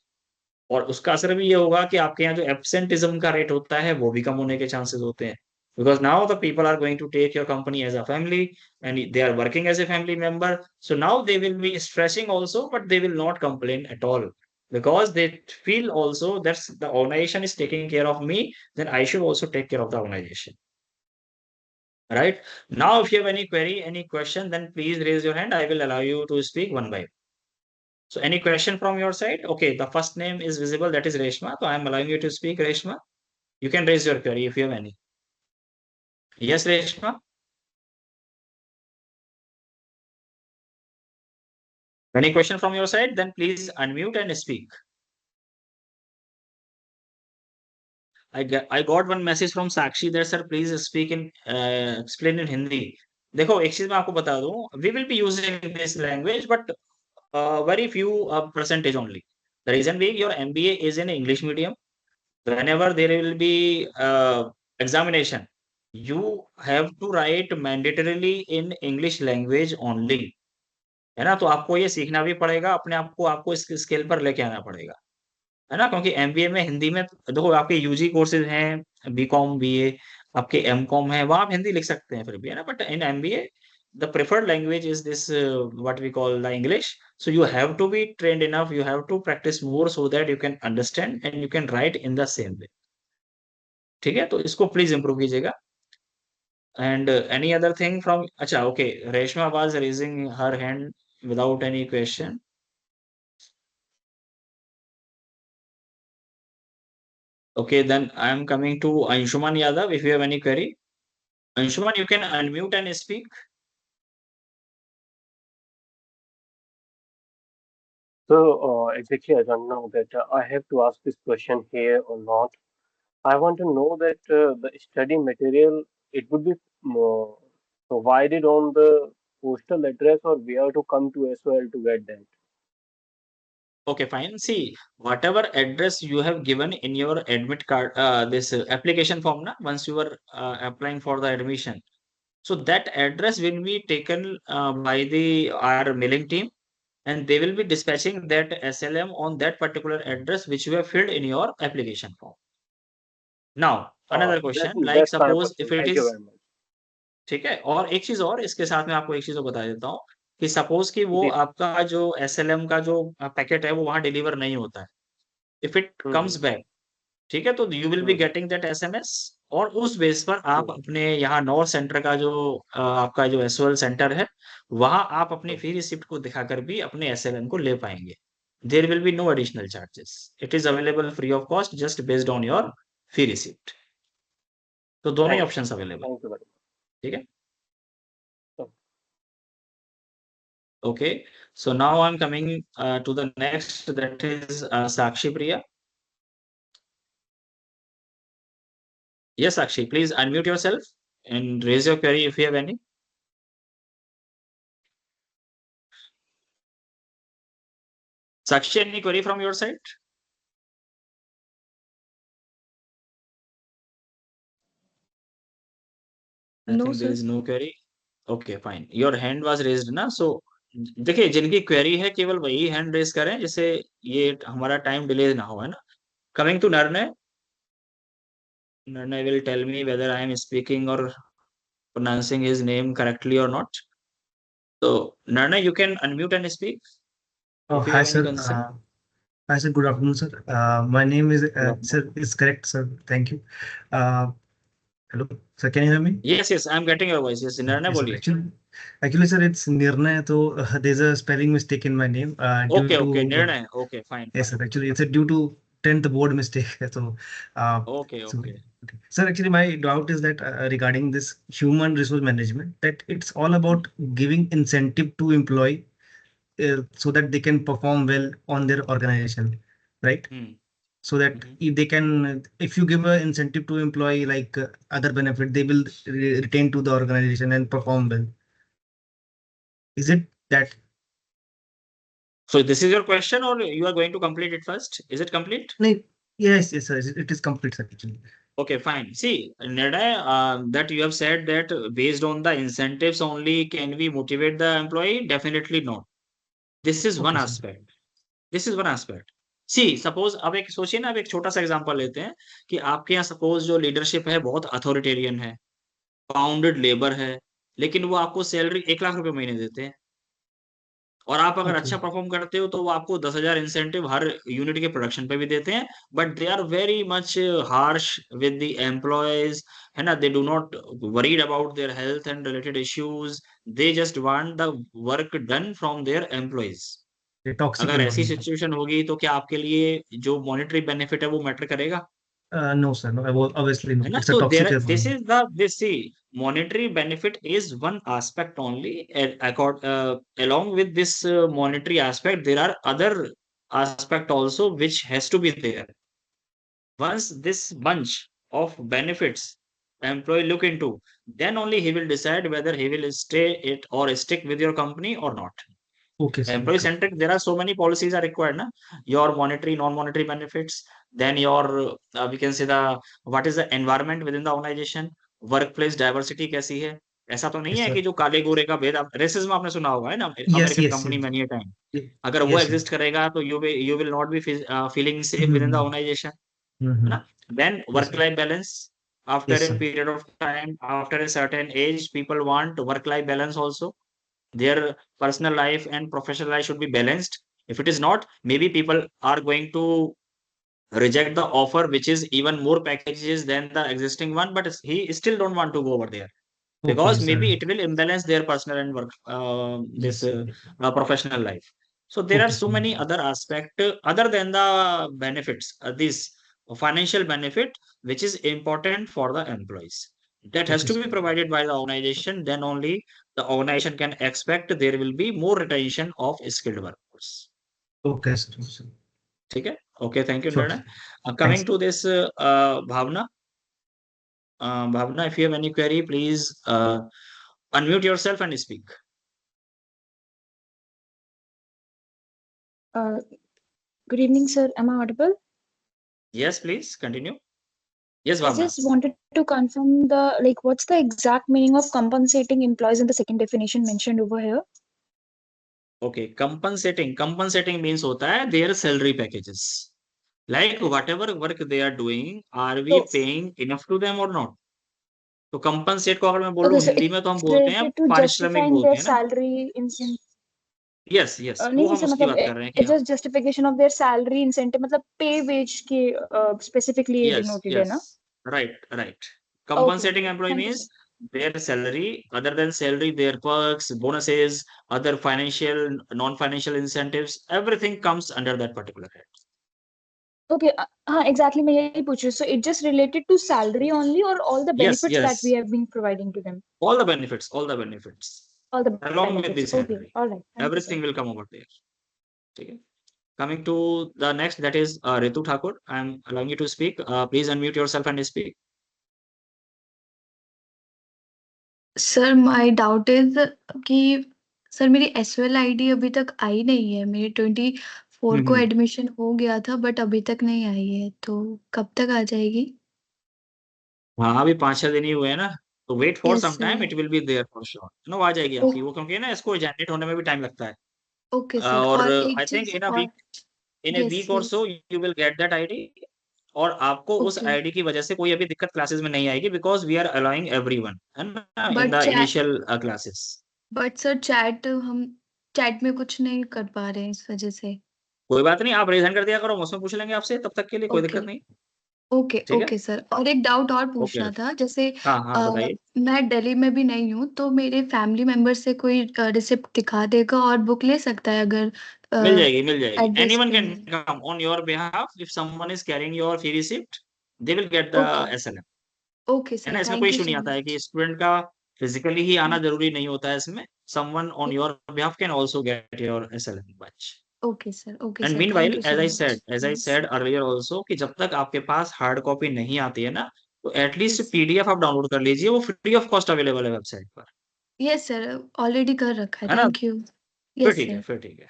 Speaker 2: और उसका असर भी ये होगा कि आपके यहाँ जो एब्सेंटिज्म का रेट होता है वो भी कम होने के चांसेस होते हैं, because now the people are going to take your company as a family and they are working as a family member. So now they will be stressing also, but they will not complain at all, because they feel also that the organization is taking care of me, then I should also take care of the organization. Right? Now if you have any query, any question, then please raise your hand, I will allow you to speak one by one. So any question from your side? Okay, the first name is visible, that is Reshma. So I am allowing you to speak, Reshma. You can raise your query if you have any. Yes, Reshma. Any question from your side? Then please unmute and speak. I got one message from Sakshi there, sir. Please speak in explain in Hindi. देखो एक चीज मैं आपको बता दूं, we will be using this language, but very few percentage only. The reason being your MBA is in English medium. Whenever there will be examination, you have to write mandatorily in English language only. है ना, तो आपको ये सीखना भी पड़ेगा, अपने आप को आपको इस स्केल पर लेके आना पड़ेगा, है ना, क्योंकि एमबीए में हिंदी में देखो आपके यूजी कोर्सेज हैं, बीकॉम बीए, आपके एमकॉम है, वहां आप हिंदी लिख सकते हैं फिर भी, है ना, but in MBA the preferred language is this what we call the English. So you have to be trained enough, you have to practice more so that you can understand and you can write in the same way. ठीक है, तो इसको please improve कीजिएगा. And any other thing from, अच्छा okay, Reshma was raising her hand without any question. Okay, then I am coming to Anshuman Yadav. If you have any query, Anshuman, you can unmute and speak.
Speaker 3: So exactly, I don't know that I have to ask this question here or not. I want to know that the study material it would be provided on the postal address or where to come to as well to get that.
Speaker 2: Okay, fine. See, whatever address you have given in your admit card, this application form, na, once you were applying for the admission, so that address will be taken by the our mailing team, and they will be dispatching that SLM on that particular address which you have filled in your application form. Now, another question, like
Speaker 3: That's my
Speaker 2: suppose if
Speaker 3: question.
Speaker 2: it
Speaker 3: Thank you
Speaker 2: is,
Speaker 3: very much.
Speaker 2: ठीक है, और एक चीज और इसके साथ में आपको एक चीज और बता देता हूँ कि सपोज कि वो
Speaker 3: This.
Speaker 2: आपका जो एसएलएम का जो पैकेट है वो वहां डिलीवर नहीं होता है, if it comes
Speaker 3: Mm-hmm.
Speaker 2: Back, ठीक है, तो you will be
Speaker 3: Mm-hmm.
Speaker 2: Getting that SMS, और उस बेस पर आप
Speaker 3: Mm-hmm.
Speaker 2: अपने यहाँ नॉर्थ सेंटर का जो आपका जो एसओएल सेंटर है, वहां आप अपनी फी रिसिप्ट को दिखाकर भी अपने एसएलएम को ले पाएंगे. There will be no additional charges, it is available free of cost just based on your fee receipt. तो दोनों ही
Speaker 3: Thank you.
Speaker 2: Option available.
Speaker 3: Thank you very
Speaker 2: ठीक है.
Speaker 3: much.
Speaker 2: Okay, so now I'm coming to the next, that is Sakshi Priya. Yes, Sakshi, please unmute yourself and raise your query if you have any. Sakshi, any query from your side? I
Speaker 4: No,
Speaker 2: think there
Speaker 4: sir.
Speaker 2: is no query. Okay, fine. Your hand was raised, na? So देखिए जिनकी query है केवल वही hand raise करें, जिससे ये हमारा time delay ना हो, है ना। Coming to Nirnay will tell me whether I am speaking or pronouncing his name correctly or not. So Nirnay, you can unmute and speak
Speaker 4: Oh,
Speaker 2: if you
Speaker 4: hi,
Speaker 2: have any
Speaker 4: sir.
Speaker 2: concern.
Speaker 4: Hi, sir. Good afternoon, sir. My name is,
Speaker 3: Good afternoon.
Speaker 4: sir, is correct, sir. Thank you. Uh, Hello, sir. Can you hear me?
Speaker 2: Yes, I'm getting your voice. Yes, Nirnay,
Speaker 4: Yes, sir.
Speaker 2: बोलिए.
Speaker 4: Actually, sir, it's Nirnay. So there's a spelling mistake in my name. Due
Speaker 2: Okay,
Speaker 4: to
Speaker 2: Nirnay. Okay, fine.
Speaker 4: yes, sir. Actually, it's a due to 10th board mistake. So, uh,
Speaker 2: Okay.
Speaker 4: okay. Sir, actually, my doubt is that regarding this human resource management, that it's all about giving incentive to employee so that they can perform well on their organization, right?
Speaker 2: Hmm.
Speaker 4: So that if they can, if you give an incentive to employee like other benefit, they will retain to the organization and perform well. Is it that?
Speaker 2: So this is your question, or you are going to complete it first? Is it complete?
Speaker 4: Like, yes, sir. It is complete, sir, actually.
Speaker 2: Okay, fine. See, Nirnay, that you have said that based on the incentives only can we motivate the employee? Definitely not. This is one
Speaker 4: Okay, sir.
Speaker 2: aspect. This is one aspect. See suppose अब एक सोचिए ना, अब एक छोटा सा example लेते हैं कि आपके यहाँ सपोज जो लीडरशिप है बहुत अथॉरिटेरियन है, बाउंडेड लेबर है, लेकिन वो आपको सैलरी 1 लाख रुपए महीने देते हैं, और आप अगर
Speaker 4: Okay.
Speaker 2: अच्छा परफॉर्म करते हो तो वो आपको 10,000 इंसेंटिव हर यूनिट के प्रोडक्शन पे भी देते हैं। But they are very much harsh with the employees, है ना। They do not worried about their health and related issues, they just want the work done from their employees.
Speaker 4: A toxic
Speaker 2: अगर ऐसी
Speaker 4: environment.
Speaker 2: Situation होगी तो क्या आपके लिए जो मॉनेटरी बेनिफिट है वो मैटर करेगा?
Speaker 4: No, sir. No, obviously
Speaker 2: है
Speaker 4: no.
Speaker 2: ना।
Speaker 4: It's a
Speaker 2: तो
Speaker 4: toxic
Speaker 2: there this
Speaker 4: environment.
Speaker 2: Is the this see monetary benefit is one aspect only, along with this monetary aspect there are other aspect also which has to be there. Once this bunch of benefits employee look into, then only he will decide whether he will stay it or stick with your company or not.
Speaker 4: Okay, sir.
Speaker 2: Employee
Speaker 4: Okay.
Speaker 2: centric, there are so many policies are required, na. Your monetary, non-monetary benefits, then your we can say the what is the environment within the organization, workplace diversity कैसी है। ऐसा तो नहीं
Speaker 4: Yes,
Speaker 2: है
Speaker 4: sir.
Speaker 2: कि जो काले गोरे का भेद, रेसिज्म आपने सुना होगा, है ना,
Speaker 4: Yes,
Speaker 2: American
Speaker 4: yes,
Speaker 2: company
Speaker 4: yes.
Speaker 2: Many time.
Speaker 4: Ye-
Speaker 2: अगर वो
Speaker 4: Yes, sir.
Speaker 2: एग्जिस्ट करेगा तो you will not be feeling safe within the
Speaker 4: Mm-hmm.
Speaker 2: Organisation, है
Speaker 4: Mm-hmm.
Speaker 2: ना। Then
Speaker 4: Yes,
Speaker 2: work
Speaker 4: sir.
Speaker 2: Life balance,
Speaker 4: Yes,
Speaker 2: after a
Speaker 4: sir.
Speaker 2: Period of time, after a certain age, people want work life balance also. Their personal life and professional life should be balanced. If it is not, maybe people are going to reject the offer which is even more packages than the existing one, but he still don't want to go over there
Speaker 4: Okay,
Speaker 2: because
Speaker 4: sir.
Speaker 2: maybe it will imbalance their personal and work this
Speaker 4: Yes.
Speaker 2: professional life. So there are
Speaker 4: Okay,
Speaker 2: so
Speaker 4: sir.
Speaker 2: many other aspect other than the benefits, this financial benefit which is important for the employees, that has
Speaker 4: Okay,
Speaker 2: to
Speaker 4: sir.
Speaker 2: be provided by the organization. Then only the organization can expect there will be more retention of skilled workers.
Speaker 4: Okay, sir. Sir.
Speaker 2: ठीक है। Okay, thank you
Speaker 4: Sure.
Speaker 2: Nirnay.
Speaker 4: Thanks.
Speaker 2: Coming to this Bhavna, Bhavna, if you have any query, please unmute yourself and speak.
Speaker 5: Uh, Good evening, sir. Am I audible?
Speaker 2: Yes, please continue. Yes,
Speaker 5: I
Speaker 2: Bhavna.
Speaker 5: just wanted to confirm what's the exact meaning of compensating employees in the second definition mentioned over here?
Speaker 2: Okay, compensating means होता है their salary packages, like whatever work they are doing, are we
Speaker 5: So,
Speaker 2: paying enough to them or not? तो compensate को अगर मैं बोलूँ
Speaker 5: okay, so
Speaker 2: Hindi में तो हम
Speaker 5: it's
Speaker 2: बोलते हैं
Speaker 5: related to
Speaker 2: पारिश्रमिक
Speaker 5: justifying
Speaker 2: बोलते
Speaker 5: their
Speaker 2: हैं ना।
Speaker 5: salary incentive.
Speaker 2: यस यस,
Speaker 5: नहीं
Speaker 2: वो
Speaker 5: नहीं
Speaker 2: हम
Speaker 5: सर,
Speaker 2: उसकी
Speaker 5: मतलब
Speaker 2: बात कर रहे हैं कि
Speaker 5: it's just justification of their salary incentive, मतलब pay wage के specifically
Speaker 2: yes
Speaker 5: denoted है
Speaker 2: yes,
Speaker 5: ना?
Speaker 2: right,
Speaker 5: Okay,
Speaker 2: compensating
Speaker 5: okay.
Speaker 2: employee
Speaker 5: Thank you,
Speaker 2: means
Speaker 5: sir.
Speaker 2: their salary, other than salary their perks, bonuses, other financial non-financial incentives, everything comes under that particular head.
Speaker 5: Okay, हाँ, exactly. मैं यही पूछ रही हूँ. So it just related to salary only, or all the
Speaker 2: Yes
Speaker 5: benefits that we
Speaker 2: yes,
Speaker 5: have been providing to them?
Speaker 2: all the benefits,
Speaker 5: All the
Speaker 2: along with the
Speaker 5: benefits. Okay,
Speaker 2: salary,
Speaker 5: all right. Thank you, sir.
Speaker 2: everything will come over there. Okay. Coming to the next, that is Ritu Thakur. I am allowing you to speak. Please unmute yourself and speak.
Speaker 6: Sir my doubt is कि sir मेरी SL ID अभी तक आई नहीं है। मेरी 24 को admission हो गया था बट अभी तक नहीं आई है, तो कब तक आ जाएगी?
Speaker 2: हाँ, अभी 5-6 दिन ही हुए हैं ना। तो wait for
Speaker 6: Yes,
Speaker 2: some
Speaker 6: sir.
Speaker 2: Time, it will be there for sure. No, आ जाएगी
Speaker 6: ओ,
Speaker 2: आपकी वो, क्योंकि ना इसको जनरेट होने में भी टाइम लगता है।
Speaker 6: Okay sir.
Speaker 2: और
Speaker 6: और एक
Speaker 2: आई थिंक
Speaker 6: चीज
Speaker 2: इन अ
Speaker 6: और,
Speaker 2: वीक, इन ए
Speaker 6: यस
Speaker 2: वीक और
Speaker 6: yes,
Speaker 2: so you will get that ID. और आपको उस
Speaker 6: ओके।
Speaker 2: आईडी की वजह से कोई अभी दिक्कत क्लासेस में नहीं आएगी, because we are allowing everyone, है ना, in
Speaker 6: but
Speaker 2: the
Speaker 6: chat
Speaker 2: initial classes.
Speaker 6: But sir chat हम चैट में कुछ नहीं कर पा रहे हैं इस वजह से।
Speaker 2: कोई बात नहीं, आप रेज हैंड कर दिया करो, हम उसमें पूछ लेंगे आपसे, तब तक के लिए कोई
Speaker 6: ओके
Speaker 2: दिक्कत नहीं।
Speaker 6: ओके
Speaker 2: ठीक है,
Speaker 6: ओके सर। और एक डाउट और
Speaker 2: ओके।
Speaker 6: पूछना था, जैसे
Speaker 2: हाँ हाँ, बताइए।
Speaker 6: मैं दिल्ली में भी नहीं हूँ, तो मेरे फैमिली मेंबर से कोई रिसिप्ट दिखा देगा और बुक ले सकता है अगर
Speaker 2: मिल जाएगी, मिल जाएगी।
Speaker 6: एड्रेस
Speaker 2: एनीवन
Speaker 6: पे
Speaker 2: कैन
Speaker 6: नहीं?
Speaker 2: Come on your behalf if someone is carrying your fee receipt, they will get the
Speaker 6: okay
Speaker 2: SLM.
Speaker 6: Okay
Speaker 2: है
Speaker 6: सर,
Speaker 2: ना, इसमें कोई
Speaker 6: थैंक यू
Speaker 2: इशू नहीं
Speaker 6: सो
Speaker 2: आता है कि
Speaker 6: मच।
Speaker 2: स्टूडेंट का फिजिकली ही आना जरूरी नहीं होता है इसमें। Someone on your behalf can also get your SLM batch.
Speaker 6: Okay
Speaker 2: and
Speaker 6: sir,
Speaker 2: meanwhile,
Speaker 6: thank you so much.
Speaker 2: As I
Speaker 6: yes
Speaker 2: said earlier also, कि जब तक आपके पास हार्ड कॉपी नहीं आती है ना, तो एटलीस्ट
Speaker 6: यस
Speaker 2: पीडीएफ आप डाउनलोड कर लीजिए, वो फ्री ऑफ कॉस्ट अवेलेबल है वेबसाइट पर।
Speaker 6: यस सर, ऑलरेडी कर रखा है,
Speaker 2: है ना,
Speaker 6: थैंक यू।
Speaker 2: फिर
Speaker 6: यस
Speaker 2: ठीक है,
Speaker 6: सर।
Speaker 2: फिर ठीक है।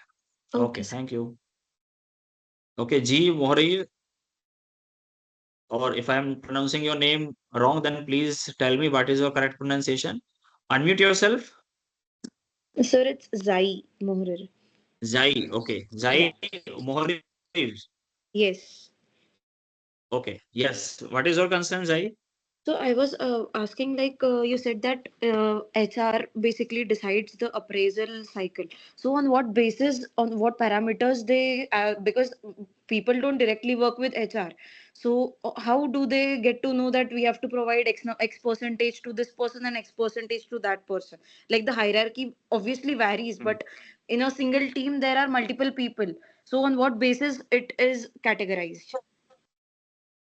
Speaker 6: ओके
Speaker 2: ओके,
Speaker 6: सर।
Speaker 2: Thank you. ओके जी Mohri, or if I am pronouncing your name wrong, then please tell me what is your correct pronunciation. Unmute yourself.
Speaker 7: Sir, it's Zai Mohrer.
Speaker 2: Zai. Okay.
Speaker 7: Yeah.
Speaker 2: Zai Mohri.
Speaker 7: Yes.
Speaker 2: Okay. Yes. What is your concern, Zai?
Speaker 7: So I was asking, like you said that HR basically decides the appraisal cycle. So on what basis, on what parameters they, because people don't directly work with HR. So how do they get to know that we have to provide X percentage to this person and X percentage to that person? Like the hierarchy obviously varies, but in a single team there are multiple people. So on what basis it is categorized?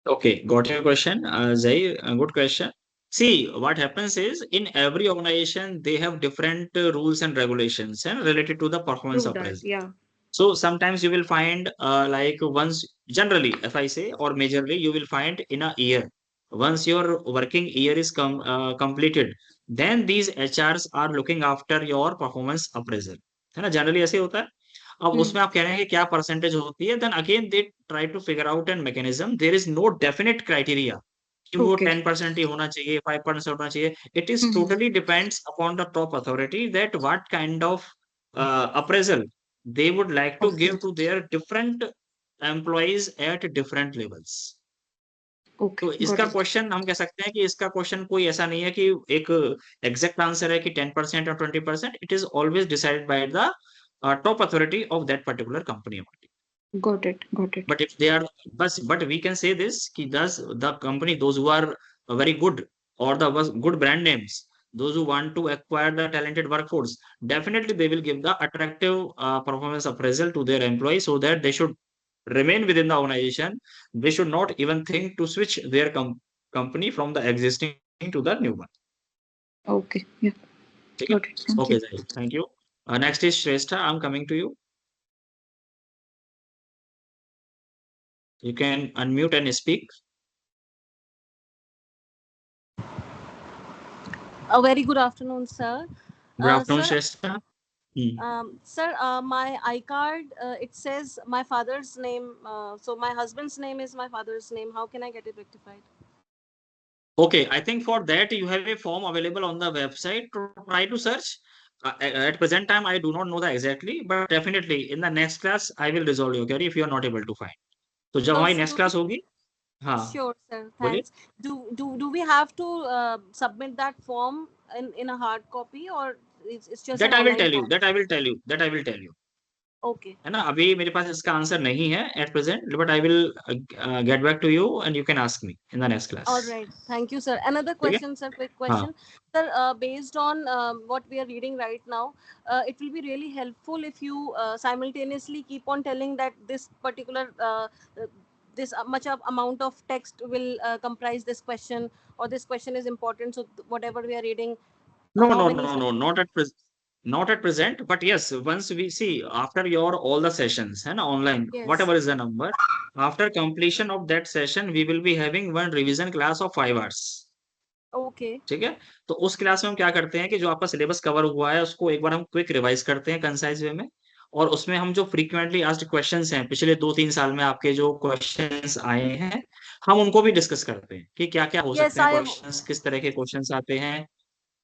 Speaker 2: Okay, got your question, Zai. Good question. See, what happens is in every organization they have different rules and regulations and related to the performance
Speaker 7: True that.
Speaker 2: appraisal.
Speaker 7: Yeah.
Speaker 2: So sometimes you will find like once generally, if I say, or majorly, you will find in a year. Once your working year is completed, then these HRs are looking after your performance appraisal. है ना, generally ऐसे होता है। अब
Speaker 7: Hmm.
Speaker 2: उसमें आप कह रहे हैं कि क्या परसेंटेज होती है, then again they try to figure out an mechanism. There is no definite criteria कि वो
Speaker 7: Okay.
Speaker 2: 10% ही होना चाहिए, 5% होना चाहिए। It is
Speaker 7: Mhm.
Speaker 2: Totally depends upon the top authority that what kind of appraisal they would like to
Speaker 7: Okay.
Speaker 2: give to their different employees at different levels.
Speaker 7: Okay.
Speaker 2: तो
Speaker 7: Got
Speaker 2: इसका
Speaker 7: it.
Speaker 2: Question हम कह सकते हैं कि इसका question कोई ऐसा नहीं है कि एक एग्जैक्ट आंसर है कि 10% और 20%। It is always decided by the top authority of that particular company only.
Speaker 7: Got it. Got it.
Speaker 2: But if they are, but we can say this, ki does the company, those who are very good or the good brand names, those who want to acquire the talented workforce, definitely they will give the attractive performance appraisal to their employees so that they should remain within the organization. They should not even think to switch their company from the existing to the new one.
Speaker 7: Okay. Yeah.
Speaker 2: Okay,
Speaker 7: Got it. Thank
Speaker 2: okay,
Speaker 7: you.
Speaker 2: Zahid, thank you. Next is Shrestha. I'm coming to you. You can unmute and speak.
Speaker 8: A very good afternoon, sir.
Speaker 2: Good afternoon,
Speaker 8: Sir,
Speaker 2: Shrestha. Hmm.
Speaker 8: sir, my iCard, it says my father's name. So my husband's name is my father's name. How can I get it rectified?
Speaker 2: Okay, I think for that you have a form available on the website. Try to search. At present time, I do not know that exactly, but definitely in the next class I will resolve your query if you are not able to find. तो जब
Speaker 8: So
Speaker 2: हमारी
Speaker 8: should
Speaker 2: next
Speaker 8: we?
Speaker 2: Class होगी, हाँ
Speaker 8: Sure, sir.
Speaker 2: बोलिए।
Speaker 8: Thanks. Do we have to submit that form in a hard copy, or it's just an
Speaker 2: That I will
Speaker 8: online
Speaker 2: tell you.
Speaker 8: form?
Speaker 2: That I will tell you. That I will tell you.
Speaker 8: Okay.
Speaker 2: है ना, अभी मेरे पास इसका answer नहीं है at present, but I will get back to you and you can ask me in the next class.
Speaker 8: All right. Thank you, sir. Another
Speaker 2: ठीक है,
Speaker 8: question, sir. Quick
Speaker 2: हाँ।
Speaker 8: question. Sir, based on what we are reading right now, it will be really helpful if you simultaneously keep on telling that this particular this much of amount of text will comprise this question, or this question is important. So whatever we are reading,
Speaker 2: No,
Speaker 8: how
Speaker 2: no,
Speaker 8: many?
Speaker 2: no, no, not at present. Not at present, but yes, once we see after your all the sessions and online,
Speaker 8: Yes.
Speaker 2: whatever is the number, after completion of that session, we will be having one revision class of 5 hours.
Speaker 8: Okay.
Speaker 2: ठीक है, तो उस class में हम क्या करते हैं कि जो आपका सिलेबस कवर हुआ है उसको एक बार हम क्विक रिवाइज करते हैं कंसाइज वे में, और उसमें हम जो फ्रीक्वेंटली आस्क्ड क्वेश्चंस हैं पिछले 2-3 साल में आपके जो क्वेश्चंस आए हैं, हम उनको भी डिस्कस करते हैं कि क्या-क्या हो
Speaker 8: Yes,
Speaker 2: सकते हैं
Speaker 8: I have.
Speaker 2: क्वेश्चंस, किस तरह के क्वेश्चंस आते हैं,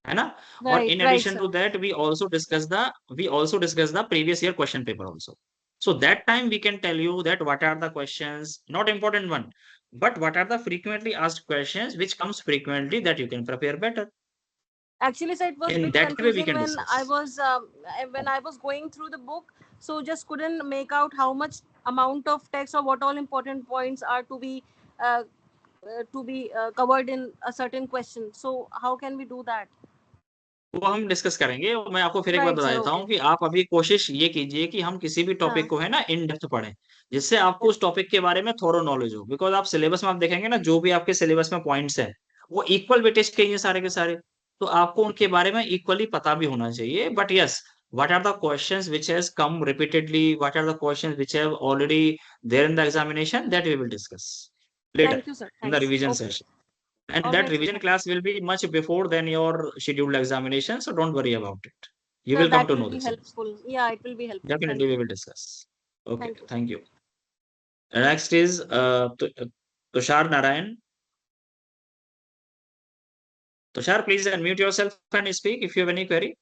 Speaker 2: है ना? और
Speaker 8: Right,
Speaker 2: in
Speaker 8: right,
Speaker 2: addition
Speaker 8: sir.
Speaker 2: to that, we also discuss the previous year question paper also. So that time we can tell you that what are the questions, not important one, but what are the frequently asked questions which comes frequently that you can prepare better.
Speaker 8: Actually, sir, it was a
Speaker 2: In
Speaker 8: bit
Speaker 2: that way we
Speaker 8: confusing
Speaker 2: can
Speaker 8: when
Speaker 2: discuss.
Speaker 8: I was going through the book, so just couldn't make out how much amount of text or what all important points are uh, to be covered in a certain question. So how can we do that?
Speaker 2: वो हम discuss करेंगे और मैं आपको फिर एक बार
Speaker 8: Right,
Speaker 2: बता
Speaker 8: sir.
Speaker 2: देता
Speaker 8: Okay.
Speaker 2: हूँ कि आप अभी कोशिश ये कीजिए कि हम किसी भी
Speaker 8: हाँ.
Speaker 2: टॉपिक को है ना इन डेप्थ पढ़ें, जिससे आपको उस टॉपिक के बारे में थोड़ा नॉलेज हो। बिकॉज़ आप सिलेबस में आप देखेंगे ना जो भी आपके सिलेबस में पॉइंट्स हैं, वो इक्वल वेटेज के ही हैं सारे के सारे। तो आपको उनके बारे में इक्वली पता भी होना चाहिए। But yes, what are the questions which has come repeatedly, what are the questions which have already there in the examination that we will discuss later
Speaker 8: Thank you, sir.
Speaker 2: in the
Speaker 8: Thanks.
Speaker 2: revision
Speaker 8: Okay.
Speaker 2: session. And
Speaker 8: All
Speaker 2: that
Speaker 8: right, sir.
Speaker 2: revision class will be much before than your scheduled examination, so don't worry about it. You
Speaker 8: Sir,
Speaker 2: will come
Speaker 8: that
Speaker 2: to
Speaker 8: will
Speaker 2: know
Speaker 8: be
Speaker 2: this also.
Speaker 8: helpful. Yeah, it will be helpful.
Speaker 2: Definitely,
Speaker 8: Thank
Speaker 2: we
Speaker 8: you.
Speaker 2: will discuss. Okay,
Speaker 8: Thank you, sir.
Speaker 2: thank you. Next is Tushar Narayan. Tushar, please unmute yourself and speak if you have any query.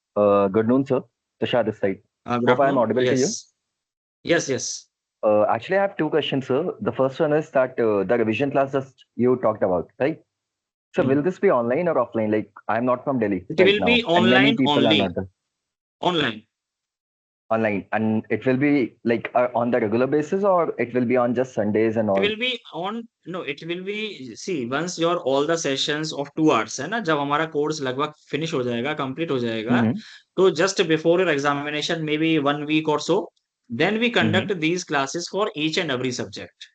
Speaker 9: Good noon, sir. Tushar this side.
Speaker 2: Good
Speaker 9: Hope I am
Speaker 2: afternoon.
Speaker 9: audible to you.
Speaker 2: Yes. Yes, yes.
Speaker 9: Actually, I have two questions, sir. The first one is that the revision class just you talked about, right? So
Speaker 2: Hmm.
Speaker 9: will this be online or offline? Like, I'm not from Delhi
Speaker 2: It
Speaker 9: right
Speaker 2: will
Speaker 9: now,
Speaker 2: be
Speaker 9: and many
Speaker 2: online
Speaker 9: people are
Speaker 2: only.
Speaker 9: not there.
Speaker 2: Online.
Speaker 9: Online, and it will be like on the regular basis, or it will be on just Sundays and
Speaker 2: It
Speaker 9: all.
Speaker 2: will be on, no, it will be, see, once your all the sessions of 2 hours है ना, जब हमारा course लगभग finish हो जाएगा, complete हो जाएगा,
Speaker 9: Mm-hmm.
Speaker 2: तो just before your examination, maybe 1 week or so, then we
Speaker 9: Mm-hmm.
Speaker 2: conduct these classes for each and every subject.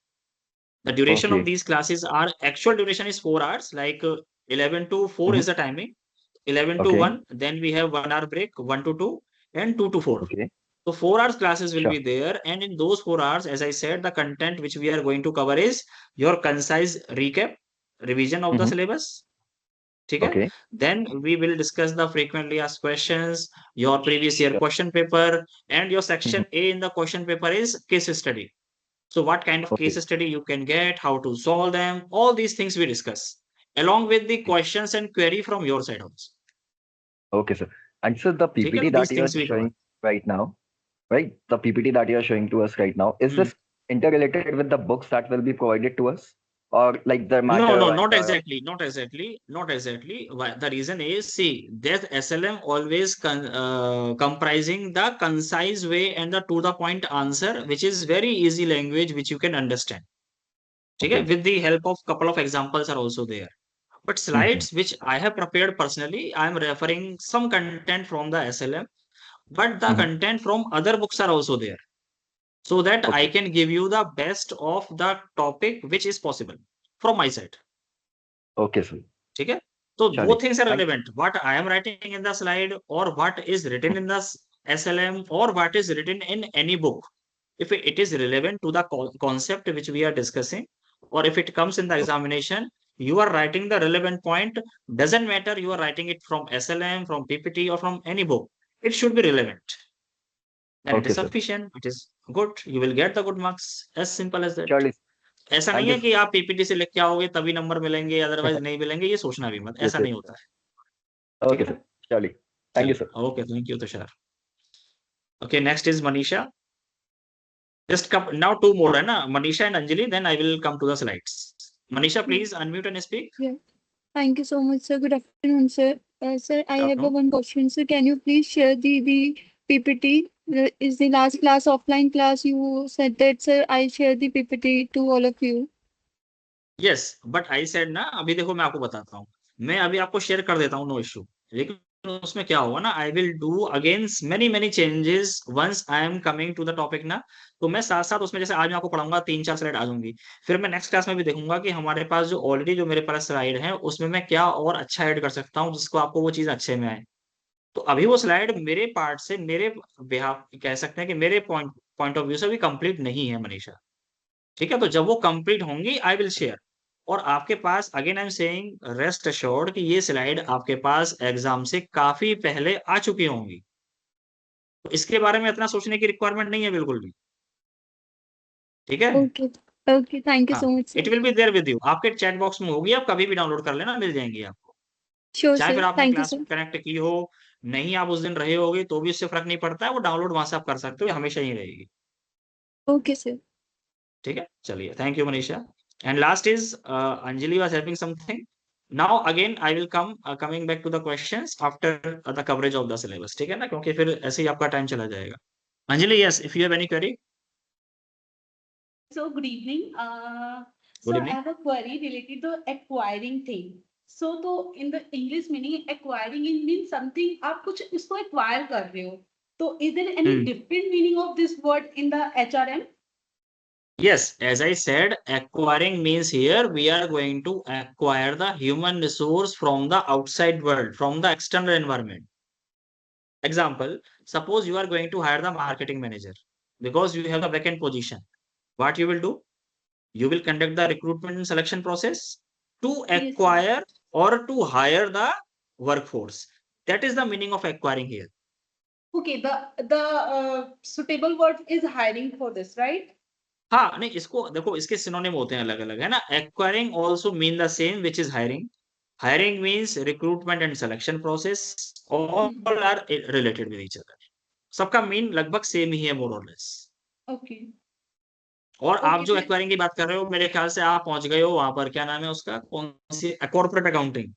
Speaker 2: The duration of
Speaker 9: Okay.
Speaker 2: these classes are, actual duration is 4 hours, like 11 to 4
Speaker 9: Mm-hmm.
Speaker 2: is the timing, 11 to
Speaker 9: Okay.
Speaker 2: 1, then we have 1 hour break, 1 to 2, and 2 to 4.
Speaker 9: Okay.
Speaker 2: So 4 hours classes will
Speaker 9: Sure.
Speaker 2: be there, and in those 4 hours, as I said, the content which we are going to cover is your concise recap, revision of the
Speaker 9: Mm-hmm.
Speaker 2: syllabus. ठीक है?
Speaker 9: Okay.
Speaker 2: Then we will discuss the frequently asked questions, your previous year
Speaker 9: Sure.
Speaker 2: question paper, and your
Speaker 9: Mm-hmm.
Speaker 2: section A in the question paper is case study. So what kind of
Speaker 9: Okay.
Speaker 2: case study you can get, how to solve them, all these things we discuss, along with the questions and query from your side also.
Speaker 9: Okay, sir. And so the
Speaker 2: ठीक है?
Speaker 9: PPT that
Speaker 2: These
Speaker 9: you are
Speaker 2: things we cover.
Speaker 9: showing right now, right? The PPT that you are showing to us right now, is
Speaker 2: Hmm.
Speaker 9: this interrelated with the books that will be provided to us? Or like the
Speaker 2: No,
Speaker 9: matter
Speaker 2: no,
Speaker 9: and
Speaker 2: not
Speaker 9: the
Speaker 2: exactly, not exactly, not exactly. Why? The reason is, see, that SLM always comprising the concise way and the to the point answer, which is very easy language, which you can understand. ठीक है?
Speaker 9: okay.
Speaker 2: With the help of couple of examples are also there. But
Speaker 9: Mm-hmm.
Speaker 2: slides which I have prepared personally, I am referring some content from the SLM, but the
Speaker 9: Mm-hmm.
Speaker 2: content from other books are also there, so that I
Speaker 9: Okay.
Speaker 2: can give you the best of the topic which is possible from my side.
Speaker 9: Okay, sir.
Speaker 2: ठीक है? तो
Speaker 9: Surely.
Speaker 2: both things are
Speaker 9: Thank
Speaker 2: relevant. What I am writing in the slide, or what is written in the SLM, or what is written in any book. If it is relevant to the concept which we are discussing, or if it comes in the
Speaker 9: okay.
Speaker 2: examination, you are writing the relevant point. Doesn't matter you are writing it from SLM, from PPT, or from any book. It should be relevant. Then it is
Speaker 9: Okay, sir.
Speaker 2: sufficient. It is good. You will get the good marks. As simple as that.
Speaker 9: Surely.
Speaker 2: ऐसा नहीं
Speaker 9: Thank you,
Speaker 2: है
Speaker 9: sir.
Speaker 2: कि आप PPT से लिख के आओगे तभी नंबर मिलेंगे, अदरवाइज नहीं मिलेंगे, ये सोचना भी मत,
Speaker 9: Yes,
Speaker 2: ऐसा
Speaker 9: yes.
Speaker 2: नहीं होता है। ठीक
Speaker 9: Okay,
Speaker 2: है ना?
Speaker 9: sir. Surely. Thank you,
Speaker 2: चलिए,
Speaker 9: sir.
Speaker 2: Okay, thank you Tushar. Okay, next is Manisha. Just come now, two more है ना, Manisha and Anjali, then I will come to the slides. Manisha, please unmute and speak.
Speaker 6: Yeah. Thank you so much, sir. Good afternoon, sir. Sir, I
Speaker 2: good
Speaker 6: have
Speaker 2: afternoon.
Speaker 6: one question. Sir, can you please share the PPT? Is the last class offline class? You said that, sir. I share the PPT to all of you.
Speaker 2: Yes, but I said ना, अभी देखो मैं आपको बताता हूँ, मैं अभी आपको शेयर कर देता हूँ, नो इश्यू। लेकिन उसमें क्या होगा ना, I will do again many many changes once I am coming to the topic ना। तो मैं साथ साथ उसमें, जैसे आज मैं आपको पढ़ाऊंगा, 3-4 स्लाइड आ जाऊंगी, फिर मैं नेक्स्ट क्लास में भी देखूंगा कि हमारे पास जो ऑलरेडी जो मेरे पास स्लाइड है उसमें मैं क्या और अच्छा ऐड कर सकता हूँ जिसको आपको वो चीज अच्छे में आए। तो अभी वो स्लाइड मेरे पार्ट से, मेरे बिहाफ कह सकते हैं कि मेरे पॉइंट पॉइंट ऑफ व्यू से भी कंप्लीट नहीं है मनीषा। ठीक है? तो जब वो कंप्लीट होंगी आई विल शेयर। और आपके पास, again I am saying, rest assured कि ये स्लाइड आपके पास एग्जाम से काफी पहले आ चुकी होंगी। तो इसके बारे में इतना सोचने की रिक्वायरमेंट नहीं है बिल्कुल भी, ठीक है।
Speaker 6: ओके ओके, थैंक यू
Speaker 2: हाँ,
Speaker 6: so much
Speaker 2: it
Speaker 6: sir.
Speaker 2: Will be there with you, आपके चैट बॉक्स में होगी, आप कभी भी डाउनलोड कर लेना, मिल जाएंगी आपको।
Speaker 6: श्योर
Speaker 2: चाहे
Speaker 6: सर,
Speaker 2: फिर आपने
Speaker 6: थैंक यू
Speaker 2: क्लास
Speaker 6: सर।
Speaker 2: में कनेक्ट की हो, नहीं आप उस दिन रहे होगे तो भी उससे फर्क नहीं पड़ता है, वो डाउनलोड वहां से आप कर सकते हो, हमेशा ही रहेगी।
Speaker 6: Okay sir.
Speaker 2: ठीक है, चलिए, thank you Manisha. And last is Anjali was having something. Now again I will coming back to the questions after the coverage of the syllabus, ठीक है ना, क्योंकि फिर ऐसे ही आपका टाइम चला जाएगा। Anjali, yes, if you have any query.
Speaker 10: So good evening.
Speaker 2: Good
Speaker 10: So I
Speaker 2: evening.
Speaker 10: have a query related to acquiring thing. So in the English meaning acquiring it means something आप कुछ इसको acquire कर रहे हो. So is there any different meaning of this word in the HRM?
Speaker 2: Yes, as I said, acquiring means here we are going to acquire the human resource from the outside world, from the external environment. Example, suppose you are going to hire the marketing manager because you have the vacant position. What you will do? You will conduct the recruitment and selection process to
Speaker 10: Yes, sir.
Speaker 2: acquire or to hire the workforce. That is the meaning of acquiring here.
Speaker 10: Okay, the suitable word is hiring for this, right?
Speaker 2: हाँ, नहीं, इसको देखो, इसके synonym होते हैं अलग अलग, है ना। Acquiring also mean the same which is hiring. Hiring means recruitment and selection process, all are related with each other. सबका मीन लगभग सेम ही है, मोर और लेस।
Speaker 10: Okay.
Speaker 2: और आप
Speaker 10: Okay,
Speaker 2: जो
Speaker 10: sir.
Speaker 2: एक्वायरिंग की बात कर रहे हो, मेरे ख्याल से आप पहुंच गए हो वहां पर, क्या नाम है उसका, कौन सी, कॉर्पोरेट अकाउंटिंग।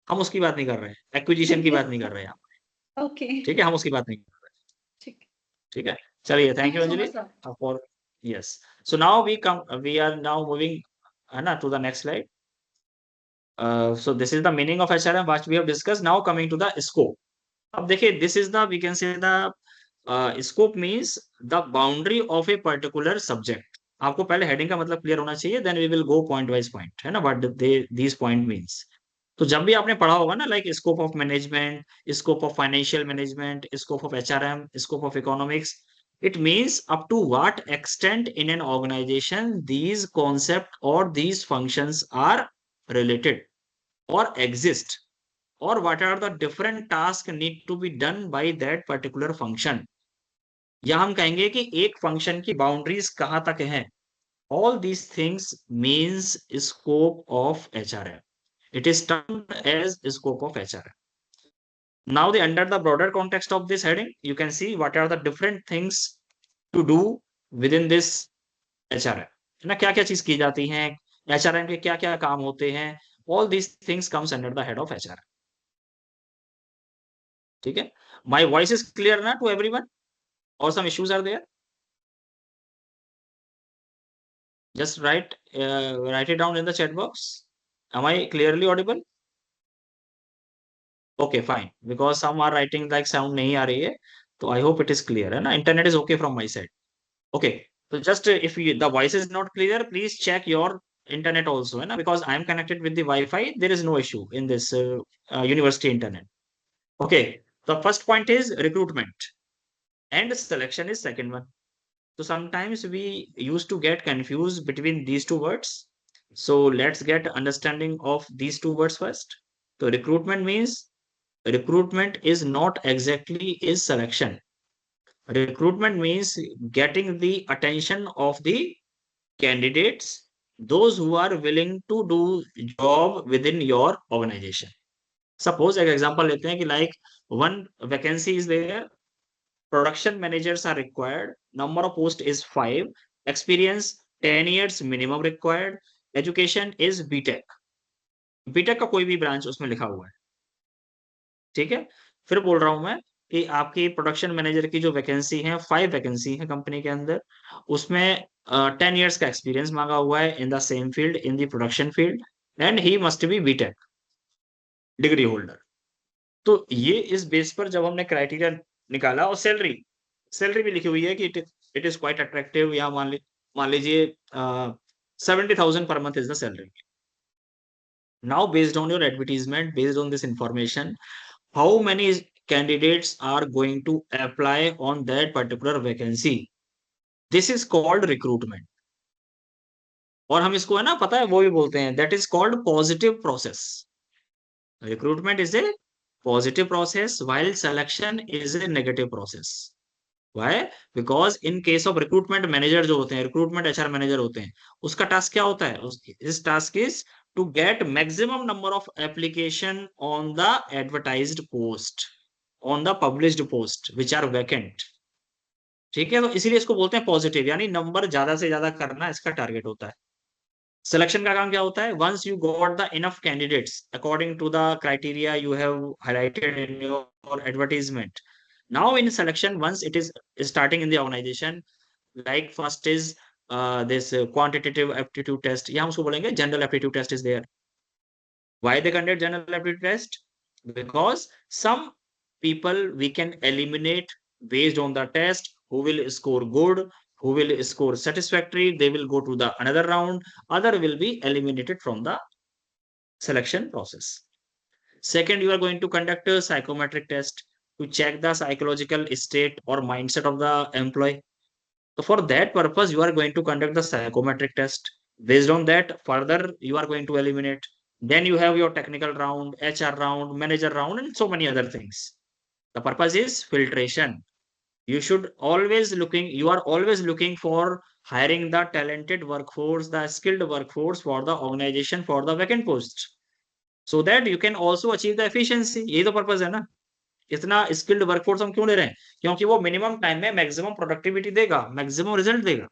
Speaker 2: हम उसकी बात नहीं कर रहे हैं, एक्विजिशन की बात नहीं कर रहे हैं आप।
Speaker 10: Okay.
Speaker 2: ठीक है, हम उसकी बात नहीं कर रहे हैं।
Speaker 10: ठीक.
Speaker 2: ठीक है, चलिए, thank
Speaker 10: Thank
Speaker 2: you
Speaker 10: you so
Speaker 2: Anjali
Speaker 10: much, sir.
Speaker 2: For, yes. So now we are now moving, है ना, to the next slide. So this is the meaning of HRM which we have discussed. Now coming to the scope. अब देखिए, this is the, we can say the scope means the boundary of a particular subject. आपको पहले heading का मतलब clear होना चाहिए, then we will go point wise point, है ना, what these point means. तो जब भी आपने पढ़ा होगा ना, like scope of management, scope of financial management, scope of HRM, scope of economics, it means up to what extent in an organization these concept or these functions are related or exist, or what are the different tasks need to be done by that particular function. या हम कहेंगे कि एक function की boundaries कहां तक हैं। All these things means scope of HRM, it is termed as scope of HRM. Now the under the broader context of this heading, you can see what are the different things to do within this HRM, है ना, क्या क्या चीज की जाती हैं, HRM के क्या क्या काम होते हैं, all these things comes under the head of HRM. ठीक है, माई वॉइस इज क्लियर ना टू एवरीवन, और some issues are there, just write it down in the chat box. am I clearly audible? Okay, fine, because some are writing like sound नहीं आ रही है, तो I hope it is clear, है ना, internet is okay from my side. Okay, so just if the voice is not clear, please check your internet also, है ना, because I am connected with the Wi-Fi, there is no issue in this university internet. Okay, the first point is recruitment and selection is second one. So sometimes we used to get confused between these two words. So let's get understanding of these two words first. So recruitment means, recruitment is not exactly is selection. Recruitment means getting the attention of the candidates, those who are willing to do job within your organization. Suppose एक example लेते हैं कि like one vacancy is there, production managers are required, number of post is 5, experience 10 years minimum required, education is BTech, BTech का कोई भी branch उसमें लिखा हुआ है। ठीक है, फिर बोल रहा हूं मैं कि आपकी प्रोडक्शन मैनेजर की जो वैकेंसी है, 5 वैकेंसी है कंपनी के अंदर, उसमें 10 इयर्स का एक्सपीरियंस मांगा हुआ है in the same field, in the production field, and he must be BTech degree holder. तो ये इस बेस पर जब हमने क्राइटेरिया निकाला, और सैलरी, सैलरी भी लिखी हुई है कि इट इज क्वाइट अट्रैक्टिव, या मान लीजिए 70,000 per month is the salary. Now based on your advertisement, based on this information, how many candidates are going to apply on that particular vacancy, this is called recruitment. और हम इसको, है ना, पता है, वो भी बोलते हैं, that is called positive process. Recruitment is a positive process while selection is a negative process. Why? Because in case of recruitment manager जो होते हैं, रिक्रूटमेंट एचआर मैनेजर होते हैं, उसका टास्क क्या होता है? इस task is to get maximum number of application on the advertised post, on the published post which are vacant. ठीक है, तो इसीलिए इसको बोलते हैं पॉजिटिव, यानी नंबर ज्यादा से ज्यादा करना इसका टारगेट होता है। सिलेक्शन का काम क्या होता है? Once you got the enough candidates according to the criteria you have highlighted in your advertisement, now in selection once it is starting in the organization, like first is this quantitative aptitude test, या हम उसको बोलेंगे general aptitude test is there. Why they conduct general aptitude test? Because some people we can eliminate based on the test, who will score good, who will score satisfactory, they will go to the another round, other will be eliminated from the selection process. Second, you are going to conduct a psychometric test to check the psychological state or mindset of the employee. So for that purpose, you are going to conduct the psychometric test. Based on that, further you are going to eliminate. Then you have your technical round, HR round, manager round, and so many other things. The purpose is filtration. You are always looking for hiring the talented workforce, the skilled workforce for the organization for the vacant posts, so that you can also achieve the efficiency. यही तो purpose है ना। इतना skilled workforce हम क्यों ले रहे हैं? क्योंकि वो मिनिमम टाइम में मैक्सिमम प्रोडक्टिविटी देगा, मैक्सिमम रिजल्ट देगा।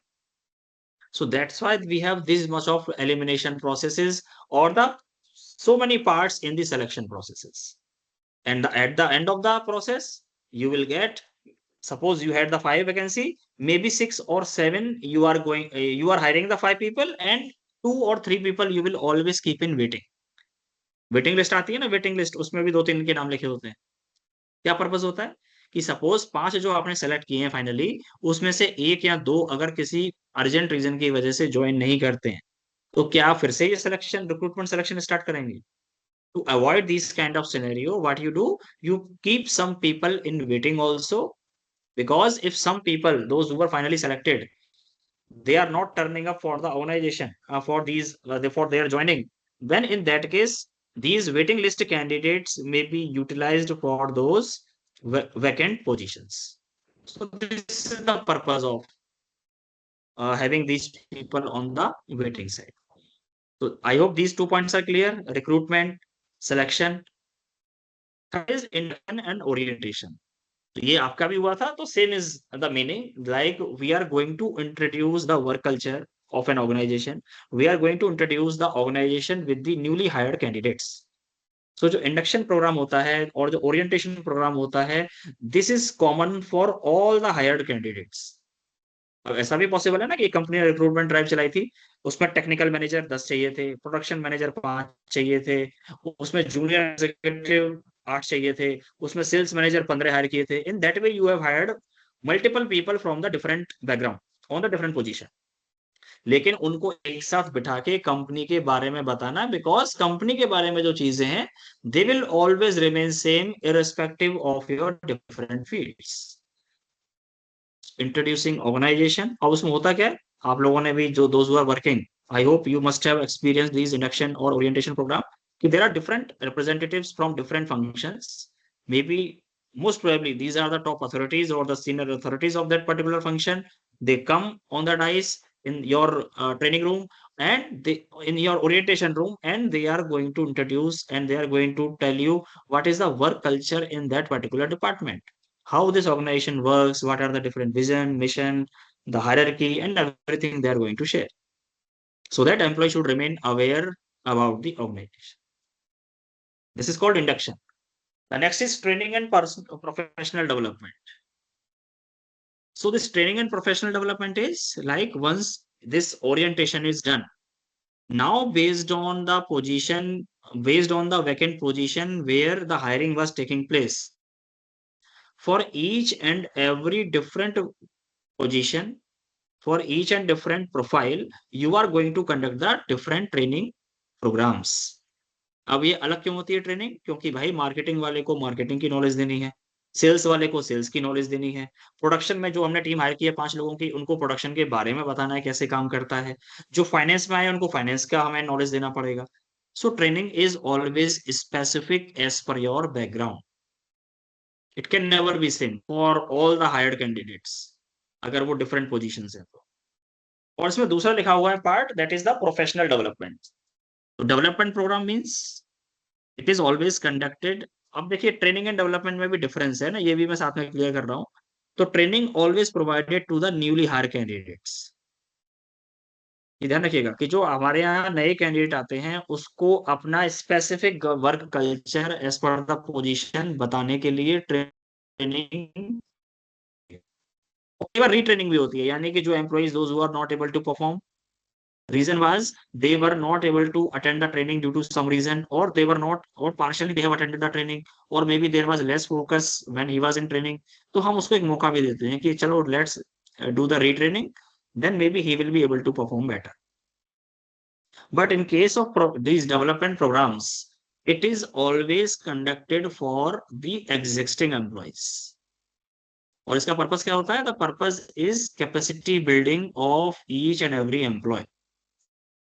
Speaker 2: So that's why we have this much of elimination processes or the so many parts in the selection processes. And at the end of the process, you will get, suppose you had the 5 vacancy, maybe 6 or 7 you are going, you are hiring the 5 people, and 2 or 3 people you will always keep in waiting. Waiting list आती है ना, waiting list, उसमें भी 2-3 के नाम लिखे होते हैं। क्या पर्पस होता है कि सपोज 5 जो आपने सेलेक्ट किए हैं फाइनली, उसमें से 1 या 2 अगर किसी अर्जेंट रीजन की वजह से ज्वाइन नहीं करते हैं, तो क्या फिर से ये सिलेक्शन, रिक्रूटमेंट सिलेक्शन स्टार्ट करेंगे? To avoid this kind of scenario, what you do, you keep some people in waiting also, because if some people, those who were finally selected, they are not turning up for the organization for these for their joining, then in that case these waiting list candidates may be utilized for those vacant positions. So this is the purpose of having these people on the waiting side. So I hope these 2 points are clear: recruitment, selection. Third is induction and orientation. तो ये आपका भी हुआ था, तो same is the meaning, like we are going to introduce the work culture of an organisation, we are going to introduce the organisation with the newly hired candidates. So जो induction programme होता है और जो orientation programme होता है, this is common for all the hired candidates. अब ऐसा भी पॉसिबल है ना कि कंपनी ने रिक्रूटमेंट ड्राइव चलाई थी, उसमें टेक्निकल मैनेजर 10 चाहिए थे, प्रोडक्शन मैनेजर 5 चाहिए थे, उसमें जूनियर एग्जीक्यूटिव 8 चाहिए थे, उसमें सेल्स मैनेजर 15 हायर किए थे। इन that way you have hired multiple people from the different background on the different position, लेकिन उनको एक साथ बिठा के कंपनी के बारे में बताना, बिकॉज कंपनी के बारे में जो चीजें हैं, they will always remain same irrespective of your different fields. Introducing organisation, और उसमें होता क्या है, आप लोगों ने भी जो those who are working, I hope you must have experience this induction और ओरिएंटेशन प्रोग्राम, कि there are different representatives from different functions, may be most probably these are the top authorities or the senior authorities of that particular function. They come on the dais in your training room, and they in your orientation room, and they are going to introduce and they are going to tell you what is the work culture in that particular department, how this organization works, what are the different vision, mission, the hierarchy, and everything they are going to share, so that employee should remain aware about the organization. This is called induction. The next is training and professional development. So this training and professional development is like once this orientation is done, now based on the position, based on the vacant position where the hiring was taking place, for each and every different position, for each and different profile, you are going to conduct the different training programs. अब ये अलग क्यों होती है training? क्योंकि भाई marketing वाले को मार्केटिंग की नॉलेज देनी है, सेल्स वाले को सेल्स की नॉलेज देनी है, प्रोडक्शन में जो हमने टीम हायर की है 5 लोगों की, उनको प्रोडक्शन के बारे में बताना है कैसे काम करता है, जो फाइनेंस में आए उनको फाइनेंस का हमें नॉलेज देना पड़ेगा। So training is always specific as per your background. It can never be same for all the hired candidates, अगर वो डिफरेंट पोजीशंस हैं तो। और इसमें दूसरा लिखा हुआ है part, that is the professional development. तो development programme means it is always conducted. अब देखिए ट्रेनिंग एंड डेवलपमेंट में भी डिफरेंस है ना, ये भी मैं साथ में क्लियर कर रहा हूँ। तो training always provided to the newly hire candidates. ये ध्यान रखिएगा कि जो हमारे यहाँ नए कैंडिडेट आते हैं उसको अपना specific work culture as per the position बताने के लिए ट्रेनिंग, कई बार रीट्रेनिंग भी होती है, यानी कि जो employees those who are not able to perform, reason was they were not able to attend the training due to some reason, or they were not, or partially they have attended the training, or maybe there was less focus when he was in training। तो हम उसको एक मौका भी देते हैं कि चलो let's do the retraining, then maybe he will be able to perform better। But in case of these development programs, it is always conducted for the existing employees। और इसका पर्पस क्या होता है? The purpose is capacity building of each and every employee।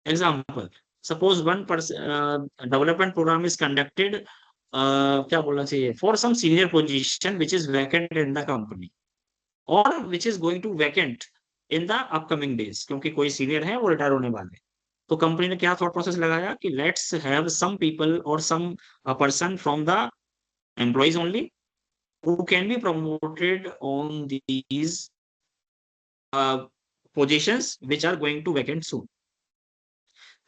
Speaker 2: Example, suppose one person development program is conducted, क्या बोलना चाहिए, for some senior position which is vacant in the company, or which is going to vacant in the upcoming days, क्योंकि कोई senior है वो retire होने वाले। तो कंपनी ने क्या थॉट प्रोसेस लगाया कि लेट्स हैव सम पीपल और some person from the employees only who can be promoted on these positions which are going to vacant soon।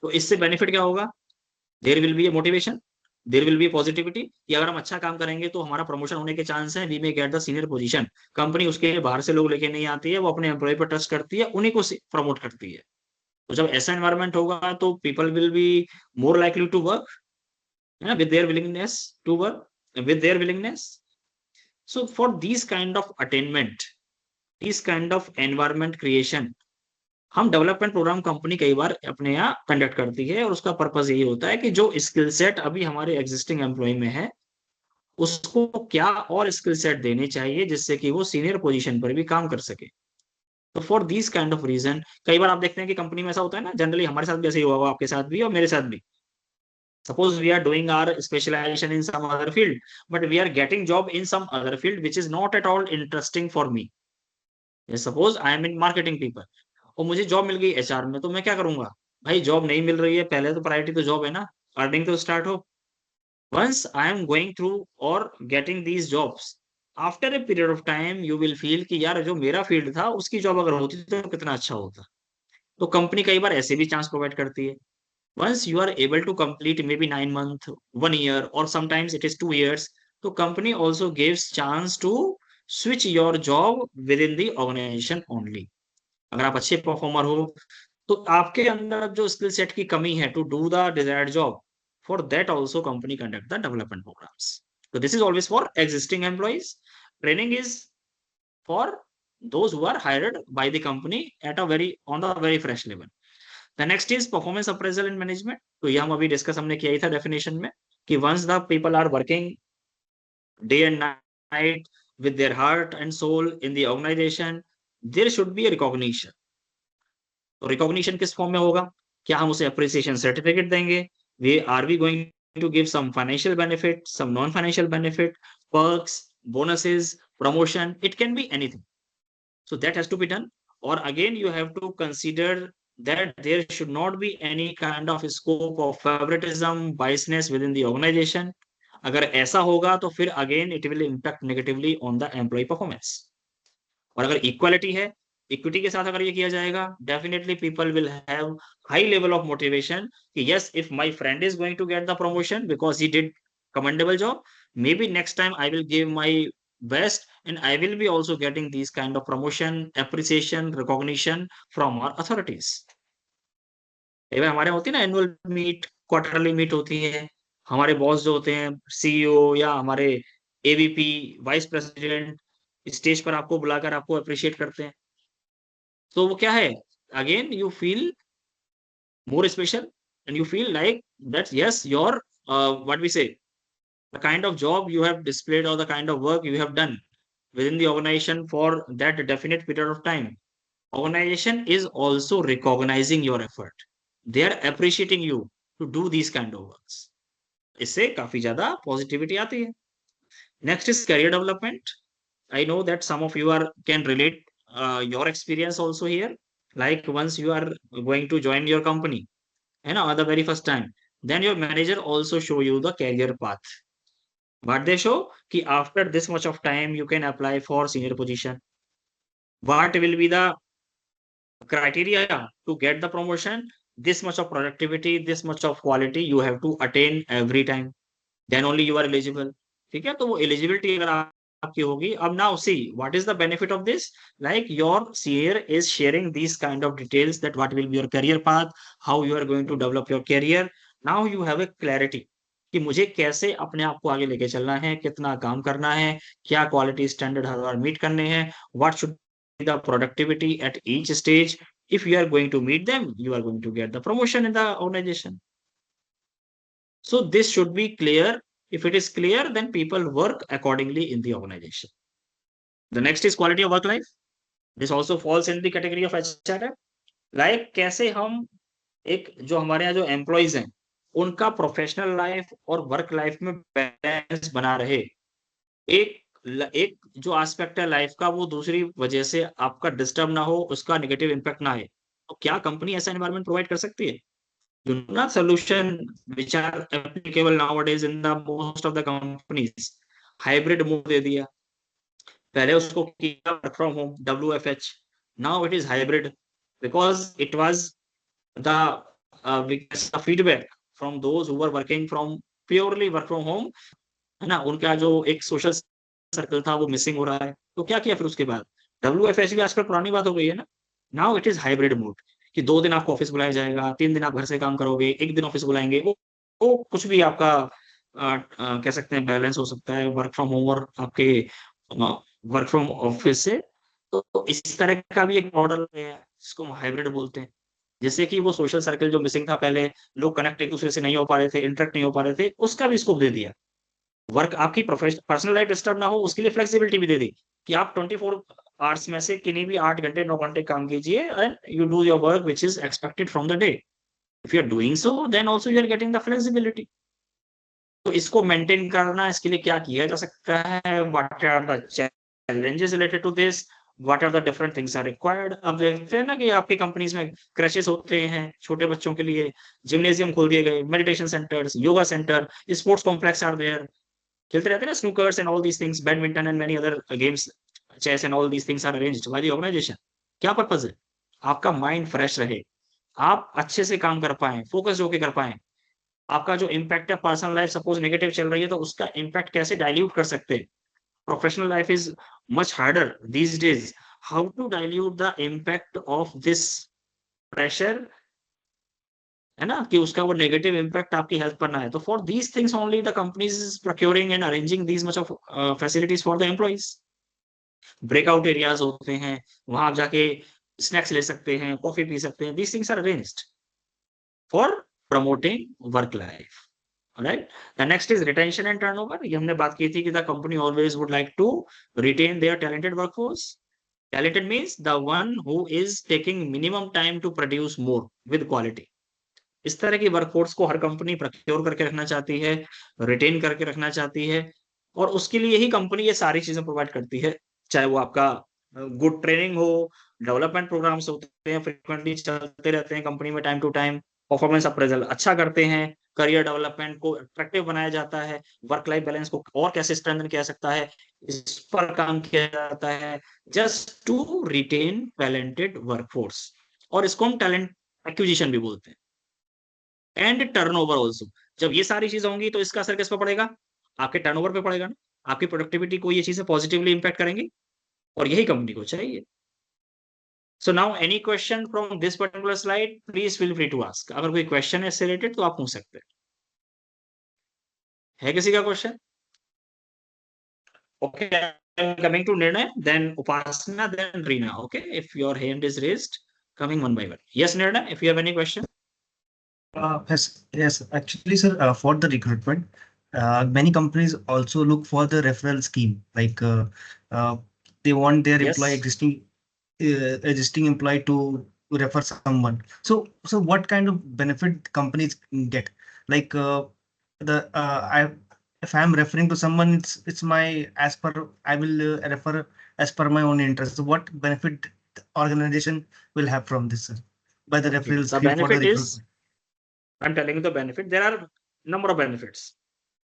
Speaker 2: तो इससे बेनिफिट क्या होगा? There will be a motivation, there will be positivity कि अगर हम अच्छा काम करेंगे तो हमारा प्रमोशन होने के चांस है, we may get the senior position. Company उसके लिए बाहर से लोग लेके नहीं आती है, वो अपने एम्प्लॉय पर ट्रस्ट करती है, उन्हीं को प्रमोट करती है। तो जब ऐसा एनवायरनमेंट होगा तो people will be more likely to work with their willingness to work with their willingness. So for this kind of attainment, this kind of environment creation, हम डेवलपमेंट प्रोग्राम कंपनी कई बार अपने यहाँ कंडक्ट करती है, और उसका पर्पस यही होता है कि जो स्किल सेट अभी हमारे एग्जिस्टिंग एम्प्लॉय में है उसको क्या और स्किल सेट देने चाहिए जिससे कि वो सीनियर पोजीशन पर भी काम कर सके। तो for this kind of reason कई बार आप देखते हैं कि कंपनी में ऐसा होता है ना, जनरली हमारे साथ भी ऐसे ही हुआ होगा, आपके साथ भी और मेरे साथ भी। Suppose we are doing our specialisation in some other field, but we are getting job in some other field which is not at all interesting for me. Suppose I am in marketing people और मुझे job मिल गई HR में, तो मैं क्या करूंगा? भाई job नहीं मिल रही है, पहले तो प्रायोरिटी तो जॉब है ना, अर्निंग तो स्टार्ट हो। Once I am going through और getting these jobs, after a period of time you will feel कि यार जो मेरा फील्ड था उसकी जॉब अगर होती तो कितना अच्छा होता। तो कंपनी कई बार ऐसे भी चांस प्रोवाइड करती है। Once you are able to complete may be 9 month, 1 year, और समटाइम्स इट इज 2 years, तो company also gives chance to switch your job within the organisation only. अगर आप अच्छे परफॉर्मर हो तो आपके अंदर जो स्किल सेट की कमी है to do the desired job, for that also company conduct the development programmes. तो this is always for existing employees, training is for those who are hired by the company at a very on the very fresh level. The next is performance appraisal and management. तो ये हम अभी discuss हमने किया ही था definition में कि once the people are working day and night with their heart and soul in the organization, there should be a recognition। तो रिकॉग्निशन किस फॉर्म में होगा? क्या हम उसे अप्रिसिएशन सर्टिफिकेट देंगे? We are we going to give some financial benefit, some non financial benefit, perks, bonuses, promotion, it can be anything. So that has to be done। or again you have to consider that there should not be any kind of scope of favoritism, biasness within the organization। अगर ऐसा होगा तो फिर again it will impact negatively on the employee performance। और अगर equality है, equity के साथ अगर ये किया जाएगा, definitely people will have high level of motivation कि yes, if my friend is going to get the promotion because he did commendable job, maybe next time I will give my best and I will be also getting these kind of promotion, appreciation, recognition from our authorities। एवं हमारे होती है ना annual meet, quarterly meet होती है, हमारे boss जो होते हैं सीईओ या हमारे एवीपी, वाइस प्रेसिडेंट, स्टेज पर आपको बुलाकर आपको अप्रिशिएट करते हैं। तो वो क्या है? Again you feel more special and you feel like that yes your what we say the kind of job you have displayed or the kind of work you have done within the organization for that definite period of time, organization is also recognizing your effort, they are appreciating you to do these kind of works। इससे काफी ज्यादा positivity आती है। Next is career development. I know that some of you can relate your experience also here. Like once you are going to join your company, the very first time, then your manager also show you the career path. What they show, कि after this much of time you can apply for senior position. What will be the criteria to get the promotion? This much of productivity, this much of quality you have to attain every time. Then only you are eligible. ठीक है, तो वो eligibility अगर आपकी होगी. अब now see what is the benefit of this. Like your senior is sharing these kind of details, that what will be your career path, how you are going to develop your career. Now you have a clarity कि मुझे कैसे अपने आप को आगे लेके चलना है, कितना काम करना है, क्या क्वालिटी स्टैंडर्ड हर बार मीट करने हैं, what should be the productivity at each stage. If you are going to meet them, you are going to get the promotion in the organization. So this should be clear. If it is clear, then people work accordingly in the organization. The next is quality of work life. This also falls in the category of HRM. Like कैसे हम एक जो हमारे यहाँ जो employees हैं उनका professional life और वर्क लाइफ में बैलेंस बना रहे. एक जो एस्पेक्ट है लाइफ का वो दूसरी वजह से आपका डिस्टर्ब ना हो, उसका नेगेटिव इम्पैक्ट ना आए. तो क्या कंपनी ऐसा एनवायरनमेंट प्रोवाइड कर सकती है? Do not solution which are applicable nowadays in the most of the companies. Hybrid mode दे दिया. पहले उसको किया work from home, WFH. Now it is hybrid because it was the feedback from those who were working from purely work from home. है ना, उनका जो एक social circle था वो मिसिंग हो रहा है. तो क्या किया फिर उसके बाद? WFH भी आजकल पुरानी बात हो गई है ना. Now it is hybrid mode कि 2 दिन आपको ऑफिस बुलाया जाएगा, 3 दिन आप घर से काम करोगे, 1 दिन ऑफिस बुलाएंगे. वो कुछ भी आपका कह सकते हैं बैलेंस हो सकता है वर्क फ्रॉम होम और आपके वर्क फ्रॉम ऑफिस से. तो इस तरह का भी एक मॉडल है जिसको हम हाइब्रिड बोलते हैं. जैसे कि वो सोशल सर्कल जो मिसिंग था, पहले लोग कनेक्ट एक दूसरे से नहीं हो पा रहे थे, इंटरेक्ट नहीं हो पा रहे थे, उसका भी स्कोप दे दिया. वर्क आपकी पर्सनल लाइफ डिस्टर्ब ना हो उसके लिए फ्लेक्सिबिलिटी भी दे दी कि आप 24 आवर्स में से किन्हीं भी 8 घंटे 9 घंटे काम कीजिए and you do your work which is expected from the day. If you are doing so then also you are getting the flexibility. तो इसको मेंटेन करना, इसके लिए क्या किया जा सकता है, what are the challenges related to this, what are the different things are required. अब देखते हैं ना कि आपकी कंपनीज में क्रैशेस होते हैं छोटे बच्चों के लिए, जिम्नेजियम खोल दिए गए, meditation centres, yoga centre, sports complex are there. खेलते रहते हैं ना snookers and all these things, badminton and many other games, chess and all these things are arranged by the organisation. क्या पर्पस है? आपका माइंड फ्रेश रहे, आप अच्छे से काम कर पाए, फोकस होके कर पाए. आपका जो इम्पैक्ट है पर्सनल लाइफ सपोज नेगेटिव चल रही है तो उसका इम्पैक्ट कैसे डाइल्यूट कर सकते हैं. Professional life is much harder these days. How to dilute the impact of this pressure, है ना, कि उसका वो नेगेटिव इम्पैक्ट आपकी हेल्थ पर ना है. तो for these things only the companies is procuring and arranging these much of facilities for the employees. Breakout areas होते हैं, वहां आप जाके स्नैक्स ले सकते हैं, कॉफी पी सकते हैं. These things are arranged for promoting work life. Right. The next is retention and turnover. ये हमने बात की थी कि the company always would like to retain their talented workforce. Talented means the one who is taking minimum time to produce more with quality. इस तरह की workforce को हर कंपनी प्रोक्योर करके रखना चाहती है, रिटेन करके रखना चाहती है, और उसके लिए ही कंपनी ये सारी चीजें प्रोवाइड करती है. चाहे वो आपका गुड ट्रेनिंग हो, डेवलपमेंट प्रोग्राम्स होते हैं फ्रिक्वेंटली चलते रहते हैं कंपनी में, time to time performance appraisal अच्छा करते हैं, करियर डेवलपमेंट को अट्रैक्टिव बनाया जाता है, वर्क लाइफ बैलेंस को और कैसे स्ट्रेंथन किया सकता है इस पर काम किया जाता है, just to retain talented workforce. और इसको हम टैलेंट एक्विजिशन भी बोलते हैं. And turnover also. जब ये सारी चीजें होंगी तो इसका असर किस पर पड़ेगा? आपके टर्नओवर पे पड़ेगा ना, आपकी प्रोडक्टिविटी को ये चीजें पॉजिटिवली इंपैक्ट करेंगी, और यही कंपनी को चाहिए. So now any question from this particular slide, please feel free to ask. अगर कोई क्वेश्चन है इससे रिलेटेड तो आप पूछ सकते हैं. है किसी का question? Okay, coming to Nirnay, then Upasana, then Reena. Okay, if your hand is raised, coming one by one. Yes Nirnay, if you have any question.
Speaker 4: Yes. Actually, sir, for the recruitment, many companies also look for the referral scheme. Like they want their
Speaker 2: Yes.
Speaker 4: existing employee to refer someone. So what kind of benefit companies get? Like if I am referring to someone, it's my as per I will refer as per my own interest. So what benefit the organization will have from this, sir, by the
Speaker 2: Okay.
Speaker 4: referral
Speaker 2: The
Speaker 4: scheme for the
Speaker 2: benefit is,
Speaker 4: recruitment?
Speaker 2: I'm telling you the benefit. There are number of benefits.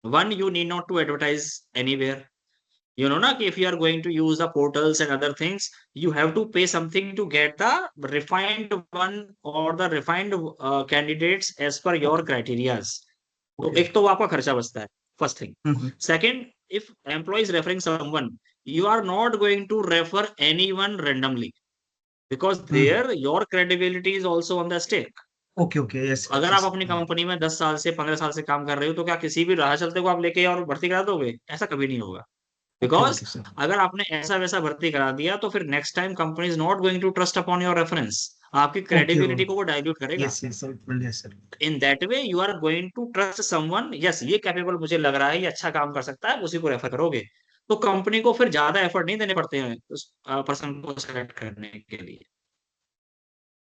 Speaker 2: One, you need not to advertise anywhere. You know, na, if you are going to use the portals and other things, you have to pay something to get the refined one or the refined candidates as per your criterias. तो
Speaker 4: Okay.
Speaker 2: एक तो वो आपका खर्चा बचता है, first thing.
Speaker 4: Mhm.
Speaker 2: Second, if employ is referring someone, you are not going to refer anyone randomly, because there your credibility is also on the stake.
Speaker 4: Okay, okay, yes,
Speaker 2: अगर आप
Speaker 4: yes.
Speaker 2: अपनी कंपनी में 10 साल से 15 साल से काम कर रहे हो, तो क्या किसी भी राह चलते को आप लेके और भर्ती करा दोगे? ऐसा कभी नहीं होगा.
Speaker 4: Okay,
Speaker 2: because
Speaker 4: okay, sir.
Speaker 2: अगर आपने ऐसा वैसा भर्ती करा दिया, तो फिर next time company is not going to trust upon your reference. आपकी
Speaker 4: Okay,
Speaker 2: क्रेडिबिलिटी को वो डाइल्यूट करेगा.
Speaker 4: yes, yes, sir. Well, yes, sir.
Speaker 2: In that way you are going to trust someone. Yes, ये कैपेबल मुझे लग रहा है, ये अच्छा काम कर सकता है, उसी को रेफर करोगे. तो कंपनी को फिर ज्यादा एफर्ट नहीं देने पड़ते हैं उस पर्सन को सेलेक्ट करने के लिए.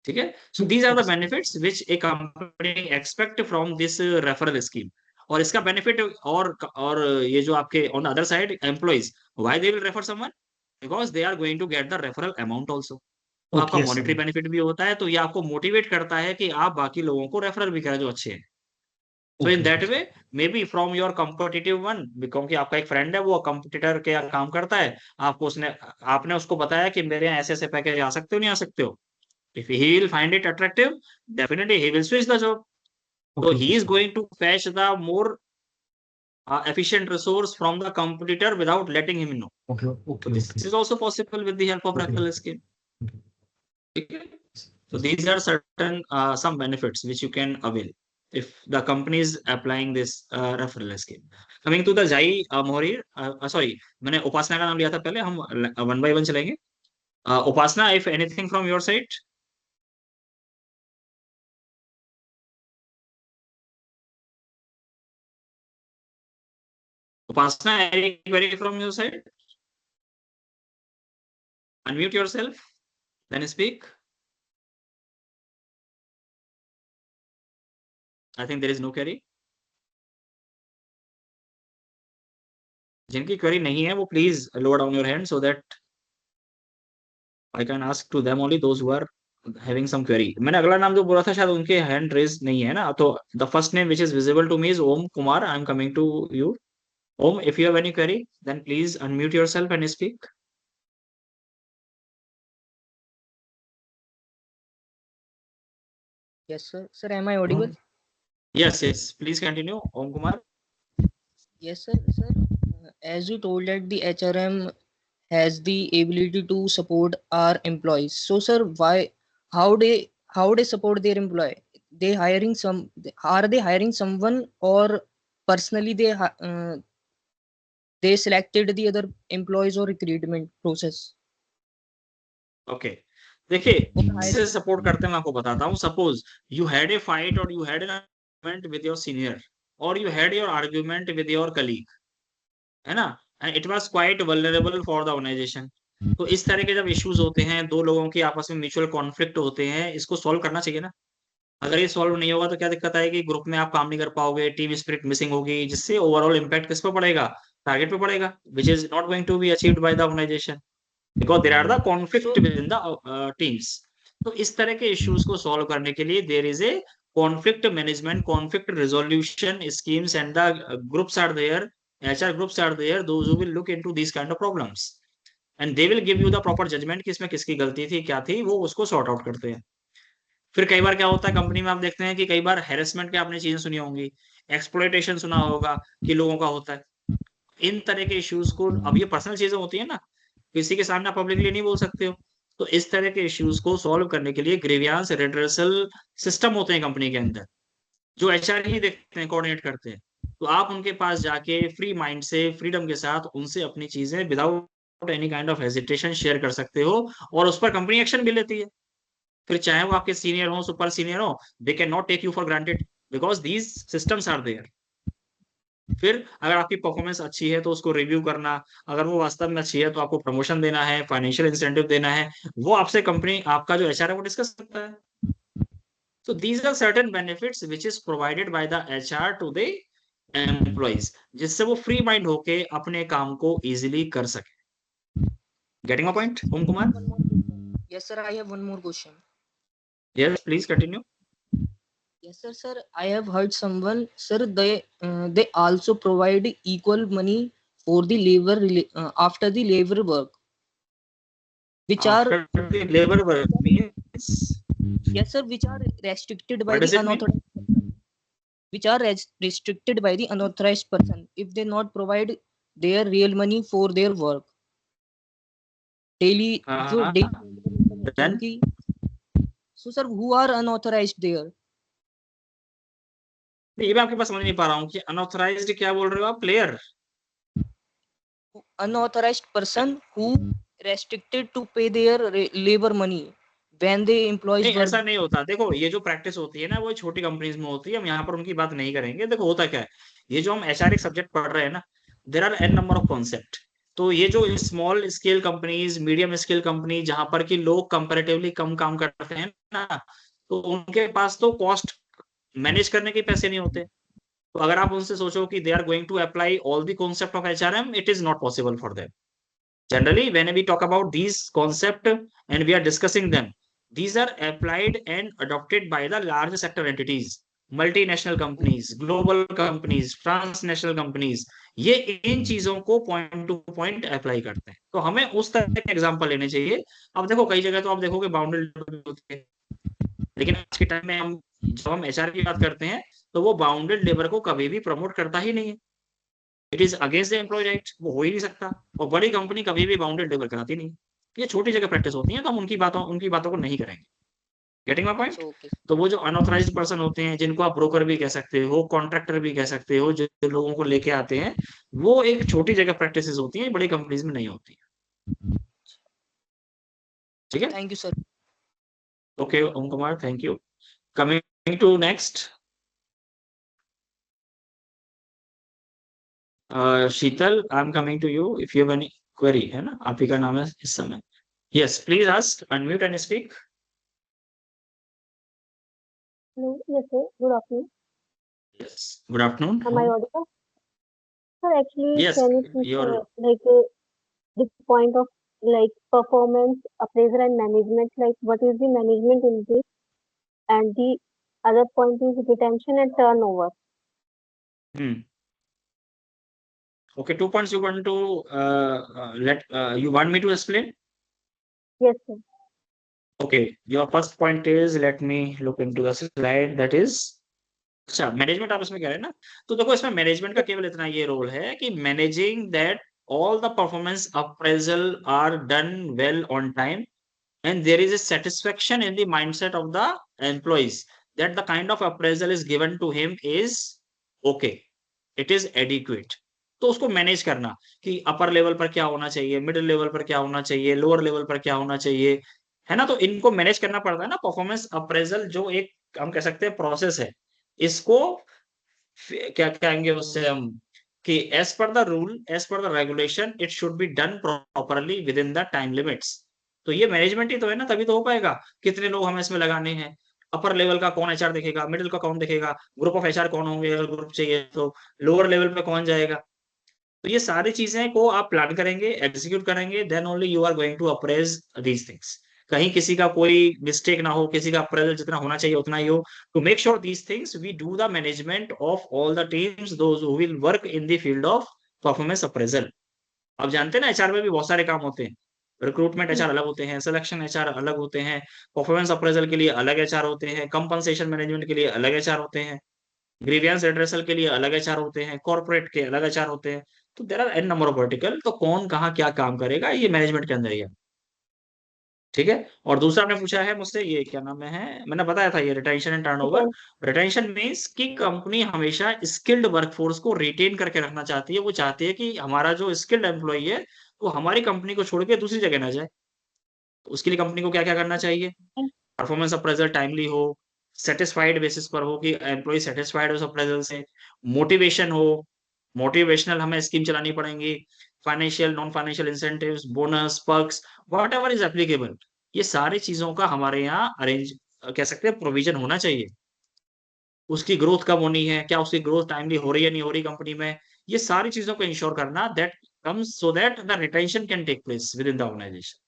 Speaker 2: ठीक है. So these are the benefits which a company expect from this referral scheme. और इसका बेनिफिट, और ये जो आपके on the other side employees, why they will refer someone? Because they are going to get the referral amount also. तो आपका
Speaker 4: Okay, yes,
Speaker 2: monetary
Speaker 4: sir.
Speaker 2: Benefit भी होता है, तो ये आपको मोटिवेट करता है कि आप बाकी लोगों को रेफरल भी करें जो अच्छे हैं. तो इन
Speaker 4: Okay,
Speaker 2: that
Speaker 4: okay,
Speaker 2: way,
Speaker 4: sir.
Speaker 2: May be from your competitive one, क्योंकि आपका एक फ्रेंड है वो कंपटीटर के काम करता है, आपको उसने आपने उसको बताया कि मेरे यहाँ ऐसे ऐसे पैकेज आ सकते हो, नहीं आ सकते हो. If he will find it attractive, definitely he will switch the job. So
Speaker 4: Okay,
Speaker 2: he
Speaker 4: okay,
Speaker 2: is
Speaker 4: sir.
Speaker 2: going to fetch the more efficient resource from the competitor without letting him know.
Speaker 4: Okay,
Speaker 2: So
Speaker 4: okay,
Speaker 2: this
Speaker 4: okay,
Speaker 2: is also possible with the help of
Speaker 4: okay,
Speaker 2: referral scheme.
Speaker 4: okay.
Speaker 2: Okay? So
Speaker 4: Yes.
Speaker 2: these are certain some benefits which you can avail if the company is applying this referral scheme. Coming to the Jai Mohri, sorry, मैंने उपासना का नाम लिया था पहले, हम one by one चलेंगे. Upasna, if anything from your side. Upasna, any query from your side? Unmute yourself, then speak. I think there is no query. जिनकी query नहीं है, वो please lower down your hand so that I can ask to them only those who are having some query. मैंने अगला नाम जो बोला था शायद उनके hand raise नहीं है ना, तो the first name which is visible to me is Om Kumar. I am coming to you. Om, if you have any query, then please unmute yourself and speak.
Speaker 11: Yes, sir. Sir, am I audible?
Speaker 2: Yes, yes. Please continue, Om Kumar.
Speaker 11: Yes, sir. Sir, as you told that the HRM has the ability to support our employees. So, sir, how they support their employee? They hiring some Are they hiring someone, or personally they selected the other employees or recruitment process?
Speaker 2: Okay, देखिए
Speaker 11: Or
Speaker 2: कैसे
Speaker 11: hiring?
Speaker 2: Support करते हैं मैं आपको बताता हूँ. Suppose you had a fight और you had an argument with your senior, और you had your argument with your colleague, है ना, and it was quite vulnerable for the organisation. तो इस तरह के जब इश्यूज होते हैं, दो लोगों की आपस में म्यूचुअल कॉन्फ्लिक्ट होते हैं, इसको सॉल्व करना चाहिए ना. अगर ये सॉल्व नहीं होगा तो क्या दिक्कत आएगी, ग्रुप में आप काम नहीं कर पाओगे, टीम स्पिरिट मिसिंग होगी, जिससे ओवरऑल इम्पैक्ट किस पे पड़ेगा, टारगेट पे पड़ेगा, which is not going to be achieved by the organisation, because there are the conflict
Speaker 11: So,
Speaker 2: within the teams. तो इस तरह के इश्यूज को सॉल्व करने के लिए there is a conflict management, conflict resolution schemes, and the groups are there, HR groups are there, those who will look into these kind of problems, and they will give you the proper judgment कि इसमें किसकी गलती थी, क्या थी, वो उसको sort out करते हैं. फिर कई बार क्या होता है कंपनी में, आप देखते हैं कि कई बार हैरेसमेंट की आपने चीजें सुनी होंगी, एक्सप्लॉयटेशन सुना होगा कि लोगों का होता है. इन तरह के इश्यूज को, अब ये पर्सनल चीजें होती है ना, किसी के सामने आप पब्लिकली नहीं बोल सकते हो, तो इस तरह के इश्यूज को सॉल्व करने के लिए ग्रीवियांस रिड्रेसल सिस्टम होते हैं कंपनी के अंदर, जो HR ही देखते हैं, कोऑर्डिनेट करते हैं. तो आप उनके पास जाके फ्री माइंड से, फ्रीडम के साथ उनसे अपनी चीजें without any kind of hesitation share कर सकते हो, और उस पर कंपनी एक्शन भी लेती है. फिर चाहे वो आपके सीनियर हो, सुपर सीनियर हो, they can not take you for granted, because these systems are there. फिर अगर आपकी परफॉर्मेंस अच्छी है तो उसको रिव्यू करना, अगर वो वास्तव में अच्छी है तो आपको प्रमोशन देना है, फाइनेंशियल इंसेंटिव देना है, वो आपसे कंपनी, आपका जो HR है वो डिस्कस करता है. So these are certain benefits which is provided by the HR to the employees, जिससे वो फ्री माइंड होके अपने काम को इजीली कर सके। Getting a point Om Kumar?
Speaker 11: Yes, sir. I have one more question.
Speaker 2: Yes please continue.
Speaker 11: Yes, sir. Sir, I have heard someone, sir, they also provide equal money for the after the labor work, which are
Speaker 2: after the labour work means
Speaker 11: yes, sir, which are restricted by
Speaker 2: what
Speaker 11: the
Speaker 2: does it mean?
Speaker 11: unauthorized person, which are restricted by the unauthorized person if they not provide their real money for their work daily, जो
Speaker 2: हाँ
Speaker 11: daily labor होते हैं
Speaker 2: then
Speaker 11: उनकी। So, sir, who are unauthorized there?
Speaker 2: ये मैं आपके पास समझ नहीं पा रहा हूँ कि अनऑथराइज्ड क्या बोल रहे हो आप? Player?
Speaker 11: Unauthorized person who restricted to pay their labor money when the employees
Speaker 2: नहीं
Speaker 11: were
Speaker 2: ऐसा नहीं होता। देखो ये जो प्रैक्टिस होती है ना वो छोटी कंपनीज में होती है, हम यहाँ पर उनकी बात नहीं करेंगे। देखो होता क्या है, ये जो हम एचआर एक सब्जेक्ट पढ़ रहे हैं ना, there are an number of concept. तो ये जो small scale companies, medium scale company, जहां पर कि लोग कंपैरेटिवली कम काम करते हैं ना, तो उनके पास तो कॉस्ट मैनेज करने के पैसे नहीं होते। तो अगर आप उनसे सोचो कि they are going to apply all the concept of HRM, it is not possible for them. Generally, when we talk about these concept and we are discussing them, these are applied and adopted by the large sector entities, multinational companies, global companies, transnational companies। ये इन चीजों को point two point apply करते हैं, तो हमें उस तरह के एग्जांपल लेने चाहिए। अब देखो कई जगह तो आप देखोगे बाउंडेड होती है, लेकिन आज के टाइम में हम जब हम एचआर की बात करते हैं तो वो बाउंडेड लेबर को कभी भी प्रमोट करता ही नहीं है। It is against the employ right, वो हो ही नहीं सकता। और बड़ी कंपनी कभी भी बाउंडेड लेबर कराती नहीं। ये छोटी जगह प्रैक्टिस होती है, तो हम उनकी बातों को नहीं करेंगे। Getting my point?
Speaker 11: so okay.
Speaker 2: तो वो जो अनऑथराइज्ड पर्सन होते हैं, जिनको आप ब्रोकर भी कह सकते हो, कॉन्ट्रैक्टर भी कह सकते हो, जो लोगों को लेके आते हैं, वो एक छोटी जगह प्रैक्टिस होती है, बड़ी कंपनीज में नहीं होती। ठीक है,
Speaker 11: Thank you, sir.
Speaker 2: Okay Om Kumar, thank you. Coming to next, Sheetal, I am coming to you if you have any query, है ना? आप ही का नाम है इस समय। Yes please ask, unmute and speak.
Speaker 12: Hello, yes, sir. Good afternoon.
Speaker 2: Yes, good afternoon.
Speaker 12: Am I audible? Sir, actually,
Speaker 2: Yes,
Speaker 12: can you please,
Speaker 2: you're
Speaker 12: the point of performance appraisal and management, like what is the management in this, and the other point is retention and turnover.
Speaker 2: hmm. Okay, 2 points you want to let you want me to explain?
Speaker 12: Yes, sir.
Speaker 2: Okay, your first point is, let me look into the slide, that is, अच्छा management आप इसमें कह रहे हैं ना, तो देखो इसमें मैनेजमेंट का केवल इतना ये रोल है कि managing that all the performance appraisal are done well on time and there is a satisfaction in the mindset of the employees that the kind of appraisal is given to him is okay, it is adequate। तो उसको manage करना कि upper level पर क्या होना चाहिए, middle level पर क्या होना चाहिए, लोअर लेवल पर क्या होना चाहिए, है ना? तो इनको मैनेज करना पड़ता है ना। परफॉर्मेंस अप्रेजल जो एक हम कह सकते हैं प्रोसेस है, इसको क्या कहेंगे उससे हम, कि as per the rule, as per the regulation, it should be done properly within the time limits. तो ये मैनेजमेंट ही तो है ना, तभी तो हो पाएगा। कितने लोग हमें इसमें लगाने हैं, अपर लेवल का कौन एचआर देखेगा, मिडिल का कौन देखेगा, ग्रुप ऑफ एचआर कौन होंगे अगर ग्रुप चाहिए तो, लोअर लेवल पे कौन जाएगा। तो ये सारी चीजें को आप प्लान करेंगे, एग्जीक्यूट करेंगे, then only you are going to appraise these things. कहीं किसी का कोई मिस्टेक ना हो, किसी का अप्रेजल जितना होना चाहिए उतना ही हो। To make sure these things we do the management of all the teams those who will work in the field of performance appraisal. आप जानते हैं ना एचआर में भी बहुत सारे काम होते हैं। रिक्रूटमेंट एचआर अलग होते हैं, सिलेक्शन एचआर अलग होते हैं, परफॉर्मेंस अप्रेजल के लिए अलग एचआर होते हैं, कंपनसेशन मैनेजमेंट के लिए अलग एचआर होते हैं, ग्रीवियंस एड्रेसल के लिए अलग एचआर होते हैं, कॉर्पोरेट के अलग एचआर होते हैं। तो there are an number of vertical, तो कौन कहाँ क्या काम करेगा ये मैनेजमेंट के अंदर ही है। ठीक है। और दूसरा आपने पूछा है मुझसे, ये क्या नाम है, मैंने बताया था ये retention and turnover.
Speaker 12: Retention.
Speaker 2: Retention means कि कंपनी हमेशा स्किल्ड वर्कफोर्स को रिटेन करके रखना चाहती है। वो चाहती है कि हमारा जो स्किल्ड एम्प्लॉई है वो हमारी कंपनी को छोड़ के दूसरी जगह ना जाए। तो उसके लिए कंपनी को क्या क्या करना चाहिए? परफॉर्मेंस अप्रेजल टाइमली हो, सेटिस्फाइड बेसिस पर हो कि एम्प्लॉय सेटिस्फाइड हो उस अप्रेजल से, मोटिवेशन हो, मोटिवेशनल हमें स्कीम चलानी पड़ेंगी, financial non financial incentives, bonus, perks, what ever is applicable, ये सारी चीजों का हमारे यहाँ अरेंज कह सकते हैं प्रोविजन होना चाहिए। उसकी ग्रोथ कब होनी है, क्या उसकी ग्रोथ टाइमली हो रही है नहीं हो रही कंपनी में, ये सारी चीजों को इंश्योर करना that comes so that the retention can take place within the organization.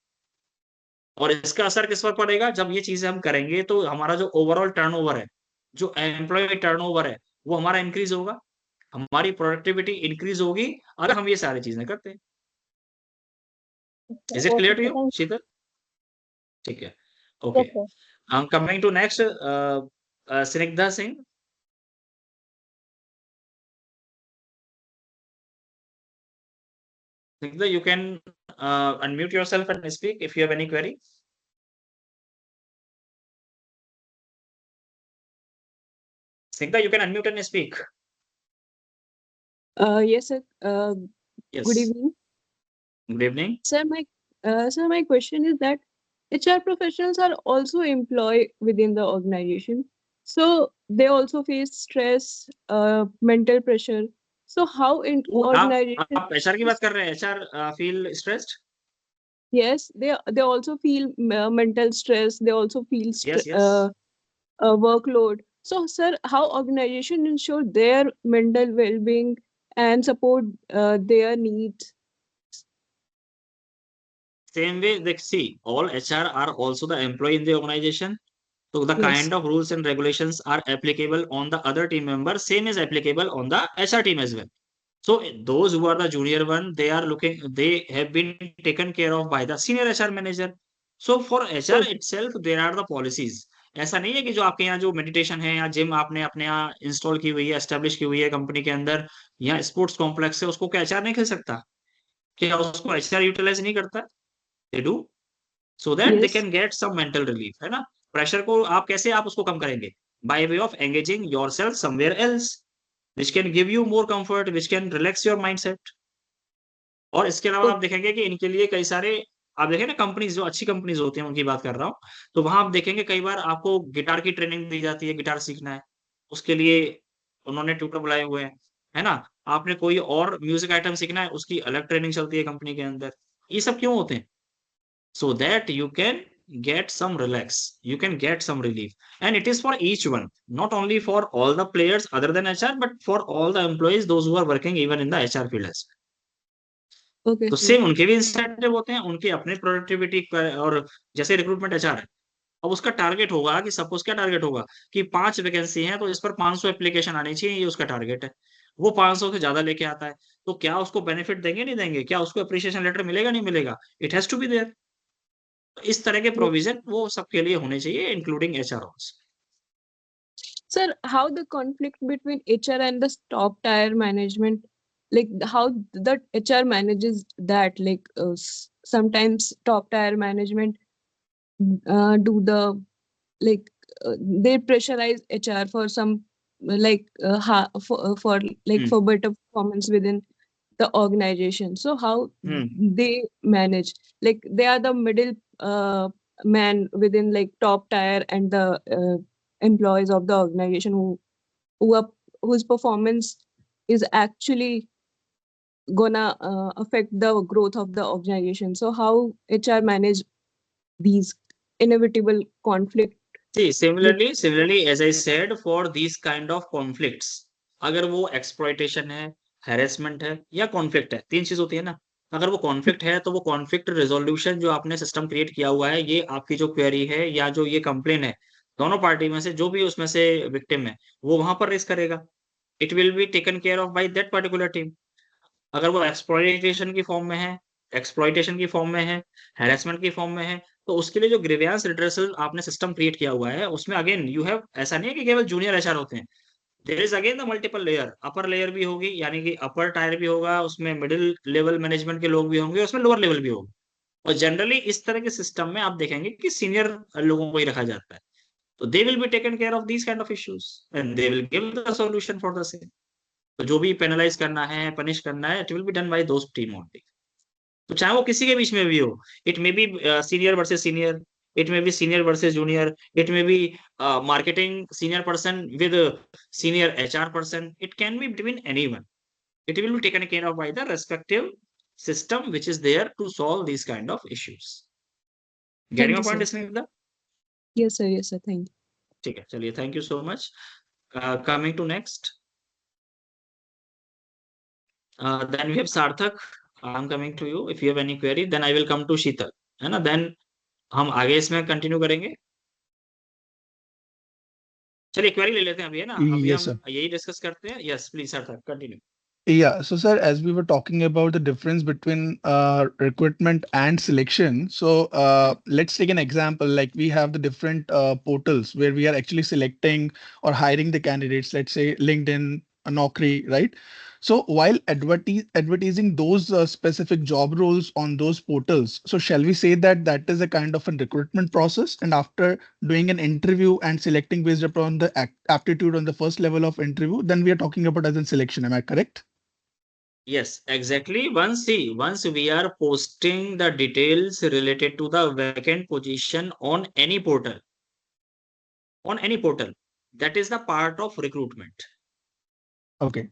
Speaker 2: और इसका असर किस पर पड़ेगा, जब ये चीजें हम करेंगे तो हमारा जो ओवरऑल टर्नओवर है, जो एम्प्लॉय टर्नओवर है, वो हमारा इंक्रीज होगा, हमारी प्रोडक्टिविटी इंक्रीज होगी अगर हम ये सारी चीजें करते हैं। Is it clear
Speaker 12: Okay,
Speaker 2: to
Speaker 12: sir.
Speaker 2: You
Speaker 12: Thank
Speaker 2: Sheetal? ठीक है,
Speaker 12: you.
Speaker 2: Okay.
Speaker 12: Yes, sir.
Speaker 2: Coming to next, Snigdha Singh. Snigdha, you can unmute yourself and speak if you have any query. Snigdha, you can unmute and speak.
Speaker 13: Yes, sir.
Speaker 2: Yes.
Speaker 13: Good evening.
Speaker 2: Good evening.
Speaker 13: Sir, my question is that HR professionals are also employed within the organization. So they also face stress, mental pressure. So how in organization,
Speaker 2: आप HR की बात कर रहे हैं? HR feel stressed?
Speaker 13: yes, they also feel mental stress. They also feel
Speaker 2: Yes, yes.
Speaker 13: workload. So, sir, how organization ensure their mental well-being and support their needs?
Speaker 2: Same way, like, see, all HR are also the employee in the organization. So the
Speaker 13: Yes.
Speaker 2: kind of rules and regulations are applicable on the other team members. Same is applicable on the HR team as well. So those who are the junior one, they have been taken care of by the senior HR manager. So for HR
Speaker 13: Okay.
Speaker 2: itself, there are the policies. ऐसा नहीं है कि जो आपके यहाँ जो meditation है या जिम आपने अपने यहाँ इंस्टॉल की हुई है, एस्टेब्लिश की हुई है कंपनी के अंदर, या स्पोर्ट्स कॉम्प्लेक्स है, उसको क्या एचआर नहीं खेल सकता? क्या उसको एचआर यूटिलाइज नहीं करता? They do, so that they
Speaker 13: Yes.
Speaker 2: Can get some mental relief, है ना? प्रेशर को आप कैसे आप उसको कम करेंगे? Bye way of engaging yourself somewhere else which can give you more comfort, which can relax your mindset. और इसके अलावा आप
Speaker 13: Okay.
Speaker 2: देखेंगे कि इनके लिए कई सारे, आप देखें ना, कंपनीज जो अच्छी कंपनीज होती हैं उनकी बात कर रहा हूँ, तो वहां आप देखेंगे कई बार आपको गिटार की ट्रेनिंग दी जाती है, गिटार सीखना है, उसके लिए उन्होंने ट्यूटर बुलाए हुए हैं, है ना? आपने कोई और म्यूजिक आइटम सीखना है, उसकी अलग ट्रेनिंग चलती है कंपनी के अंदर। ये सब क्यों होते हैं? so that you can get some relax, you can get some relief, and it is for each one, not only for all the players other than HR, but for all the employees, those who are working even in the HR field as well.
Speaker 13: Okay,
Speaker 2: तो
Speaker 13: sir.
Speaker 2: Same उनके भी incentive होते हैं, उनके अपने productivity और जैसे recruitment HR है, अब उसका टारगेट होगा कि सपोज क्या टारगेट होगा कि 5 वैकेंसी है तो इस पर 500 एप्लीकेशन आनी चाहिए, ये उसका टारगेट है। वो 500 से ज्यादा लेके आता है, तो क्या उसको बेनिफिट देंगे नहीं देंगे, क्या उसको अप्रिसिएशन लेटर मिलेगा नहीं मिलेगा? It has to be there. इस तरह के प्रोविजन वो सबके लिए होने चाहिए, including HR also.
Speaker 13: Sir, how the conflict between HR and the top tier management, like how the HR manages that, like sometimes top tier management do the like they pressurize HR for some for like for better performance within the organization. So how they manage, like they are the middle man within like top tier and the employees of the organization who are, whose performance is actually gonna affect the growth of the organization. So how HR manage these inevitable conflict?
Speaker 2: See, similarly, as I said, for these kind of conflicts, अगर वो exploitation है, harassment है या conflict है, तीन चीज होती है ना। अगर वो conflict है तो वो conflict resolution जो आपने system create किया हुआ है, ये आपकी जो query है या जो ये complaint है, दोनों पार्टी में से जो भी उसमें से victim है, वो वहां पर raise करेगा। It will be taken care of by that particular team. अगर वो एक्सप्लॉइटेशन की फॉर्म में है, हैरेसमेंट की फॉर्म में है, तो उसके लिए जो ग्रीवियंस रिड्रेसल आपने सिस्टम क्रिएट किया हुआ है, उसमें अगेन यू हैव, ऐसा नहीं है कि केवल जूनियर एचआर होते हैं, there is again the multiple layer, upper layer भी होगी, यानी कि अपर टायर भी होगा, उसमें मिडिल लेवल मैनेजमेंट के लोग भी होंगे, उसमें लोअर लेवल भी होगा। और जनरली इस तरह के सिस्टम में आप देखेंगे कि सीनियर लोगों को ही रखा जाता है, तो they will be taken care of these kind of issues and they will give the solution for the same. तो जो भी पेनलाइज करना है, पनिश करना है, it will be done by those team only. तो चाहे वो किसी के बीच में भी हो, it may be senior versus senior, it may be senior versus junior, it may be marketing senior person with senior HR person, it can be between anyone, it will be taken care of by the respective system which is there to solve these kind of issues. Getting
Speaker 13: Thank
Speaker 2: a
Speaker 13: you,
Speaker 2: point,
Speaker 13: sir.
Speaker 2: Smita?
Speaker 13: Yes, sir. Yes, sir. Thank you.
Speaker 2: ठीक है, चलिए, thank you so much. Coming to next, then we have Sarthak. I'm coming to you. If you have any query, then I will come to Sheetal. है ना? Then हम आगे इसमें continue करेंगे. चलिए क्वेरी ले लेते हैं अभी, है ना? अभी
Speaker 14: Yes,
Speaker 2: हम
Speaker 14: sir.
Speaker 2: यही डिस्कस करते हैं. Yes, please, Sarthak, continue.
Speaker 14: Yeah, so sir, as we were talking about the difference between recruitment and selection, so let's take an example. Like we have the different portals where we are actually selecting or hiring the candidates. Let's say LinkedIn, Naukri, right? So while advertising those specific job roles on those portals, so shall we say that that is a kind of a recruitment process? And after doing an interview and selecting based upon the aptitude on the first level of interview, then we are talking about as in selection. Am I correct?
Speaker 2: Yes, exactly. Once we are posting the details related to the vacant position on any portal, that is the part of recruitment.
Speaker 14: Okay.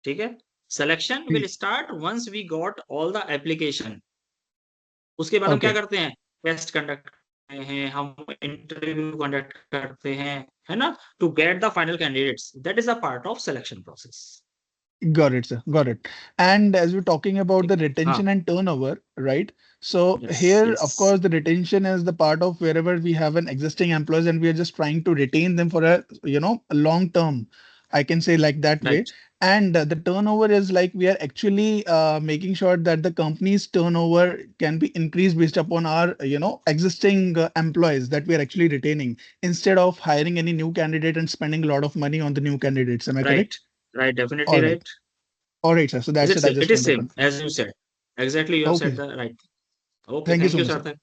Speaker 2: ठीक है? Selection will start once we got all the application. उसके बाद हम क्या
Speaker 14: Okay.
Speaker 2: करते हैं? Test conduct करते हैं, हम इंटरव्यू कंडक्ट करते हैं, है ना? To get the final candidates. That is a part of selection process.
Speaker 14: Got it, sir. Got it. And as we're talking about the retention and turnover, right? So
Speaker 2: Yes,
Speaker 14: here, of
Speaker 2: yes.
Speaker 14: course, the retention is the part of wherever we have an existing employees and we are just trying to retain them for a, a long term. I can say like that way.
Speaker 2: Right.
Speaker 14: And the turnover is like we are actually making sure that the company's turnover can be increased based upon our, existing employees that we are actually retaining instead of hiring any new candidate and spending a lot of money on the new candidates. Am I
Speaker 2: Right.
Speaker 14: correct?
Speaker 2: Right. Definitely
Speaker 14: All right.
Speaker 2: right.
Speaker 14: All right, sir. So that's it. I
Speaker 2: It
Speaker 14: just
Speaker 2: is
Speaker 14: want to
Speaker 2: same
Speaker 14: confirm.
Speaker 2: as you said. Exactly, you have
Speaker 14: Okay.
Speaker 2: said the right. Okay,
Speaker 14: Thank you
Speaker 2: thank
Speaker 14: so
Speaker 2: you,
Speaker 14: much, sir.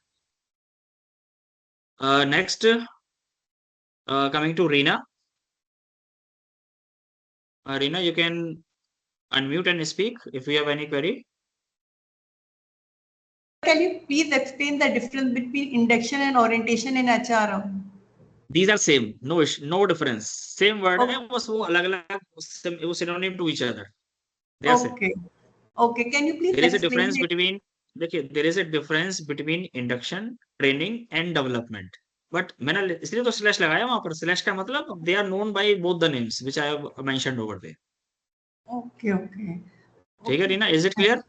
Speaker 2: Sarthak. Next, coming to Reena. Reena, you can unmute and speak if you have any query.
Speaker 15: Can you please explain the difference between induction and orientation in HR?
Speaker 2: These are same, no difference. Same word है, बस वो अलग-अलग वो synonym to each other. They are same.
Speaker 15: Okay. Okay. Can you please
Speaker 2: There is a
Speaker 15: explain
Speaker 2: difference
Speaker 15: it?
Speaker 2: between, देखिए, there is a difference between induction, training and development. But मैंने इसलिए तो slash लगाया वहां पर. Slash का मतलब they are known by both the names which I have mentioned over there.
Speaker 15: Okay. Okay.
Speaker 2: ठीक है Reena, is it clear?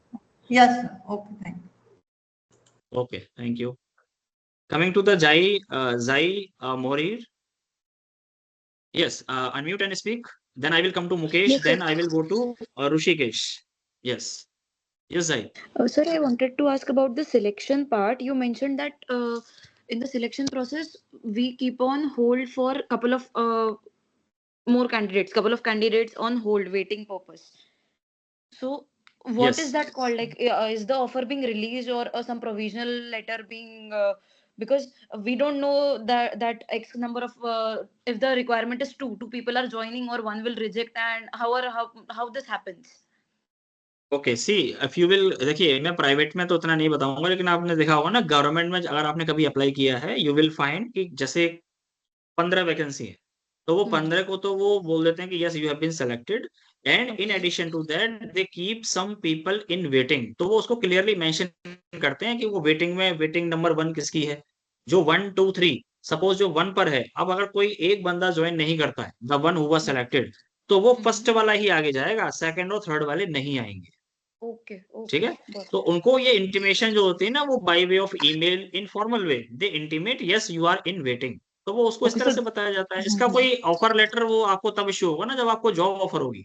Speaker 15: Yes. Sir. Okay. Thank you.
Speaker 2: Okay, thank you. Coming to the Zai Morir. Yes, unmute and speak. Then I will come to Mukesh.
Speaker 7: Yes,
Speaker 2: Then
Speaker 7: sir.
Speaker 2: I will go to Rushikesh. Yes. Yes, Zai.
Speaker 7: Sir, I wanted to ask about the selection part. You mentioned that in the selection process, we keep on hold for a couple of couple of candidates on hold, waiting purpose. So, what is
Speaker 2: Yes.
Speaker 7: that called? Like, is the offer being released or some provisional letter being? Because we don't know that X number of if the requirement is two people are joining or one will reject, and how this happens.
Speaker 2: Okay see if you will, देखिए मैं private में तो उतना नहीं बताऊंगा, लेकिन आपने देखा होगा ना गवर्नमेंट में अगर आपने कभी अप्लाई किया है, यू विल फाइंड कि जैसे 15 वैकेंसी है, तो वो 15 को तो वो बोल देते हैं कि yes you have been selected, and in addition to that they keep some people in waiting. तो वो उसको क्लियरली मेंशन करते हैं कि वो वेटिंग में, वेटिंग नंबर 1 किसकी है, जो 1 2 3, सपोज जो 1 पर है. अब अगर कोई एक बंदा ज्वाइन नहीं करता है, the one who was selected, तो वो फर्स्ट वाला ही आगे जाएगा, सेकंड और थर्ड वाले नहीं आएंगे.
Speaker 7: Okay.
Speaker 2: ठीक है? तो उनको ये इंटीमेशन जो होती है ना, वो by way of email, in formal way they intimate yes you are in waiting. तो वो उसको इस तरह से बताया जाता है. इसका कोई ऑफर लेटर वो आपको तब इश्यू होगा ना जब आपको जॉब ऑफर होगी.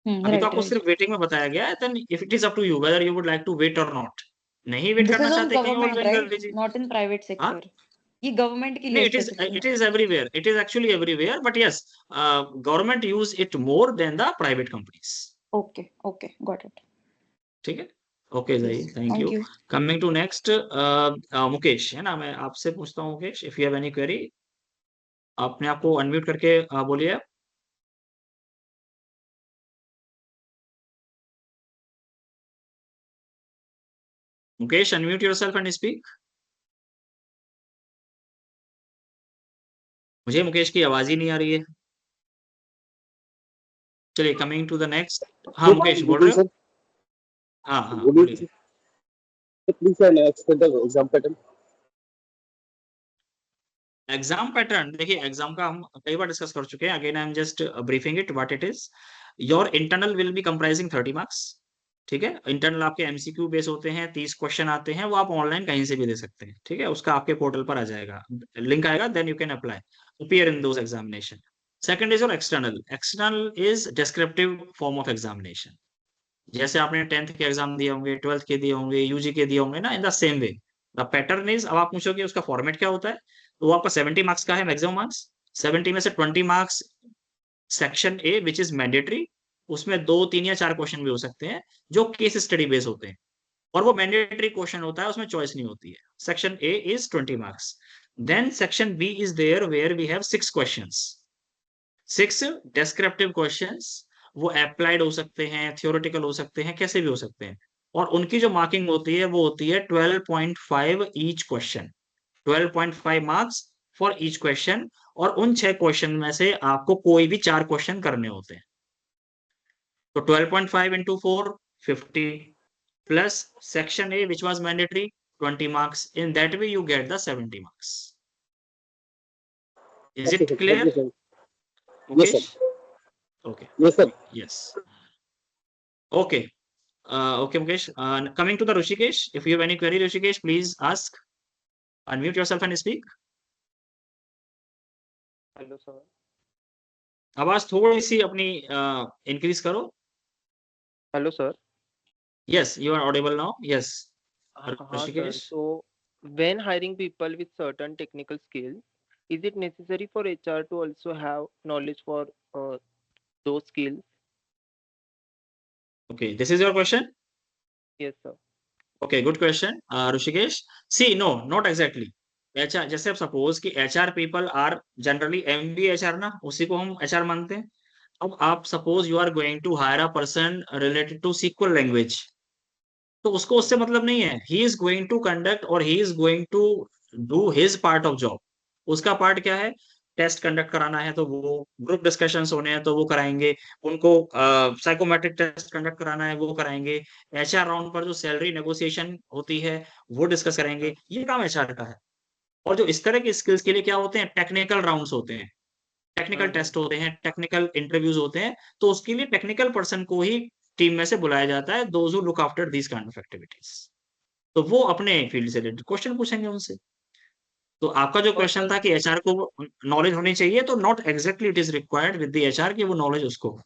Speaker 2: अभी तो आपको सिर्फ वेटिंग में बताया गया है. Then if it is up to you whether you would like to wait और नॉट. नहीं वेट
Speaker 7: This
Speaker 2: करना
Speaker 7: is on
Speaker 2: चाहते कहीं और
Speaker 7: government,
Speaker 2: ज्वाइन कर
Speaker 7: right?
Speaker 2: लीजिए.
Speaker 7: Not in private
Speaker 2: हाँ?
Speaker 7: sector. ये गवर्नमेंट के
Speaker 2: नहीं,
Speaker 7: लिए
Speaker 2: it is everywhere. It is actually everywhere, but yes government use it more then the private companies.
Speaker 7: Okay. Okay. Got it.
Speaker 2: ठीक है? ओके जी, thank
Speaker 7: Thank
Speaker 2: you.
Speaker 7: you.
Speaker 2: Coming to next Mukesh, है ना? मैं आपसे पूछता हूँ Mukesh, if you have any query, अपने आप को अनम्यूट करके बोलिए. Mukesh, unmute yourself and speak. मुझे मुकेश की आवाज ही नहीं आ रही है. चलिए, कमिंग टू द नेक्स्ट. हाँ मुकेश बोल रहे हो? हाँ हाँ बोलिए.
Speaker 3: Please explain the exam pattern.
Speaker 2: Exam pattern देखिए, एग्जाम का हम कई बार डिस्कस कर चुके हैं, again I am just briefing it what it is. Your internal will be comprising 30 marks, ठीक है। इंटरनल आपके एमसीक्यू बेस होते हैं, 30 क्वेश्चन आते हैं, वो आप ऑनलाइन कहीं से भी दे सकते हैं, ठीक है। उसका आपके पोर्टल पर आ जाएगा, लिंक आएगा, then you can apply appear in those examination. Second is your external. External is descriptive form of examination. जैसे आपने 10th के एग्जाम दिए होंगे, 12th के दिए होंगे, यूजी के दिए होंगे ना, इन the same way the pattern is. अब आप पूछोगे उसका फॉर्मेट क्या होता है, तो वो आपका 70 मार्क्स का है मैक्सिमम मार्क्स। 70 में से 20 marks section A which is mandatory, उसमें 2 3 या 4 क्वेश्चन भी हो सकते हैं जो केस स्टडी बेस होते हैं, और वो मैंडेटरी क्वेश्चन होता है, उसमें चॉइस नहीं होती है। Section A is 20 marks. Then section B is there where we have 6 questions, 6 descriptive questions. वो अप्लाइड हो सकते हैं, थियोरेटिकल हो सकते हैं, कैसे भी हो सकते हैं, और उनकी जो मार्किंग होती है वो होती है 12.5 each question, 12.5 marks for each question. और उन 6 क्वेश्चन में से आपको कोई भी 4 क्वेश्चन करने होते हैं। तो 12.5 into 4 50 plus section A which was mandatory 20 marks. In that way you get the 70 marks. Is
Speaker 16: Okay,
Speaker 2: it
Speaker 16: sir. Thank
Speaker 2: clear
Speaker 16: you, sir. Yes,
Speaker 2: Mukesh?
Speaker 16: sir.
Speaker 2: Okay,
Speaker 16: Yes, sir.
Speaker 2: Yes, okay, okay, Mukesh. Coming to the Rishikesh, if you have any query, Rishikesh, please ask. Unmute yourself and speak.
Speaker 17: Hello sir.
Speaker 2: आवाज थोड़ी सी अपनी increase करो।
Speaker 17: Hello sir.
Speaker 2: Yes, you are audible now. Yes,
Speaker 17: हाँ sir,
Speaker 2: Rishikesh.
Speaker 17: so when hiring people with certain technical skills, is it necessary for HR to also have knowledge for those skills?
Speaker 2: Okay, this is your question.
Speaker 17: Yes, sir.
Speaker 2: Okay, good question, Rishikesh. See, no, not exactly. HR, जैसे आप suppose कि HR people are generally MBA HR ना, उसी को हम HR मानते हैं। अब आप suppose you are going to hire a person related to SQL language, तो उसको उससे मतलब नहीं है। He is going to conduct और he is going to do his part of job. उसका पार्ट क्या है, टेस्ट कंडक्ट कराना है तो वो, ग्रुप डिस्कशंस होने हैं तो वो कराएंगे, उनको साइकोमेट्रिक टेस्ट कंडक्ट कराना है वो कराएंगे, एचआर राउंड पर जो सैलरी नेगोशिएशन होती है वो डिस्कस करेंगे, ये काम एचआर का है। और जो इस तरह के स्किल्स के लिए क्या होते हैं, टेक्निकल राउंड्स होते हैं, टेक्निकल टेस्ट होते हैं, टेक्निकल इंटरव्यूज होते हैं, तो उसके लिए टेक्निकल पर्सन को ही टीम में से बुलाया जाता है, those who look after these kind of activities. तो वो अपने फील्ड से रिलेटेड क्वेश्चन पूछेंगे उनसे। तो आपका जो
Speaker 17: और
Speaker 2: क्वेश्चन
Speaker 17: सर,
Speaker 2: था कि एचआर को नॉलेज होनी चाहिए, तो not exactly it is required with the HR की वो नॉलेज उसको हो।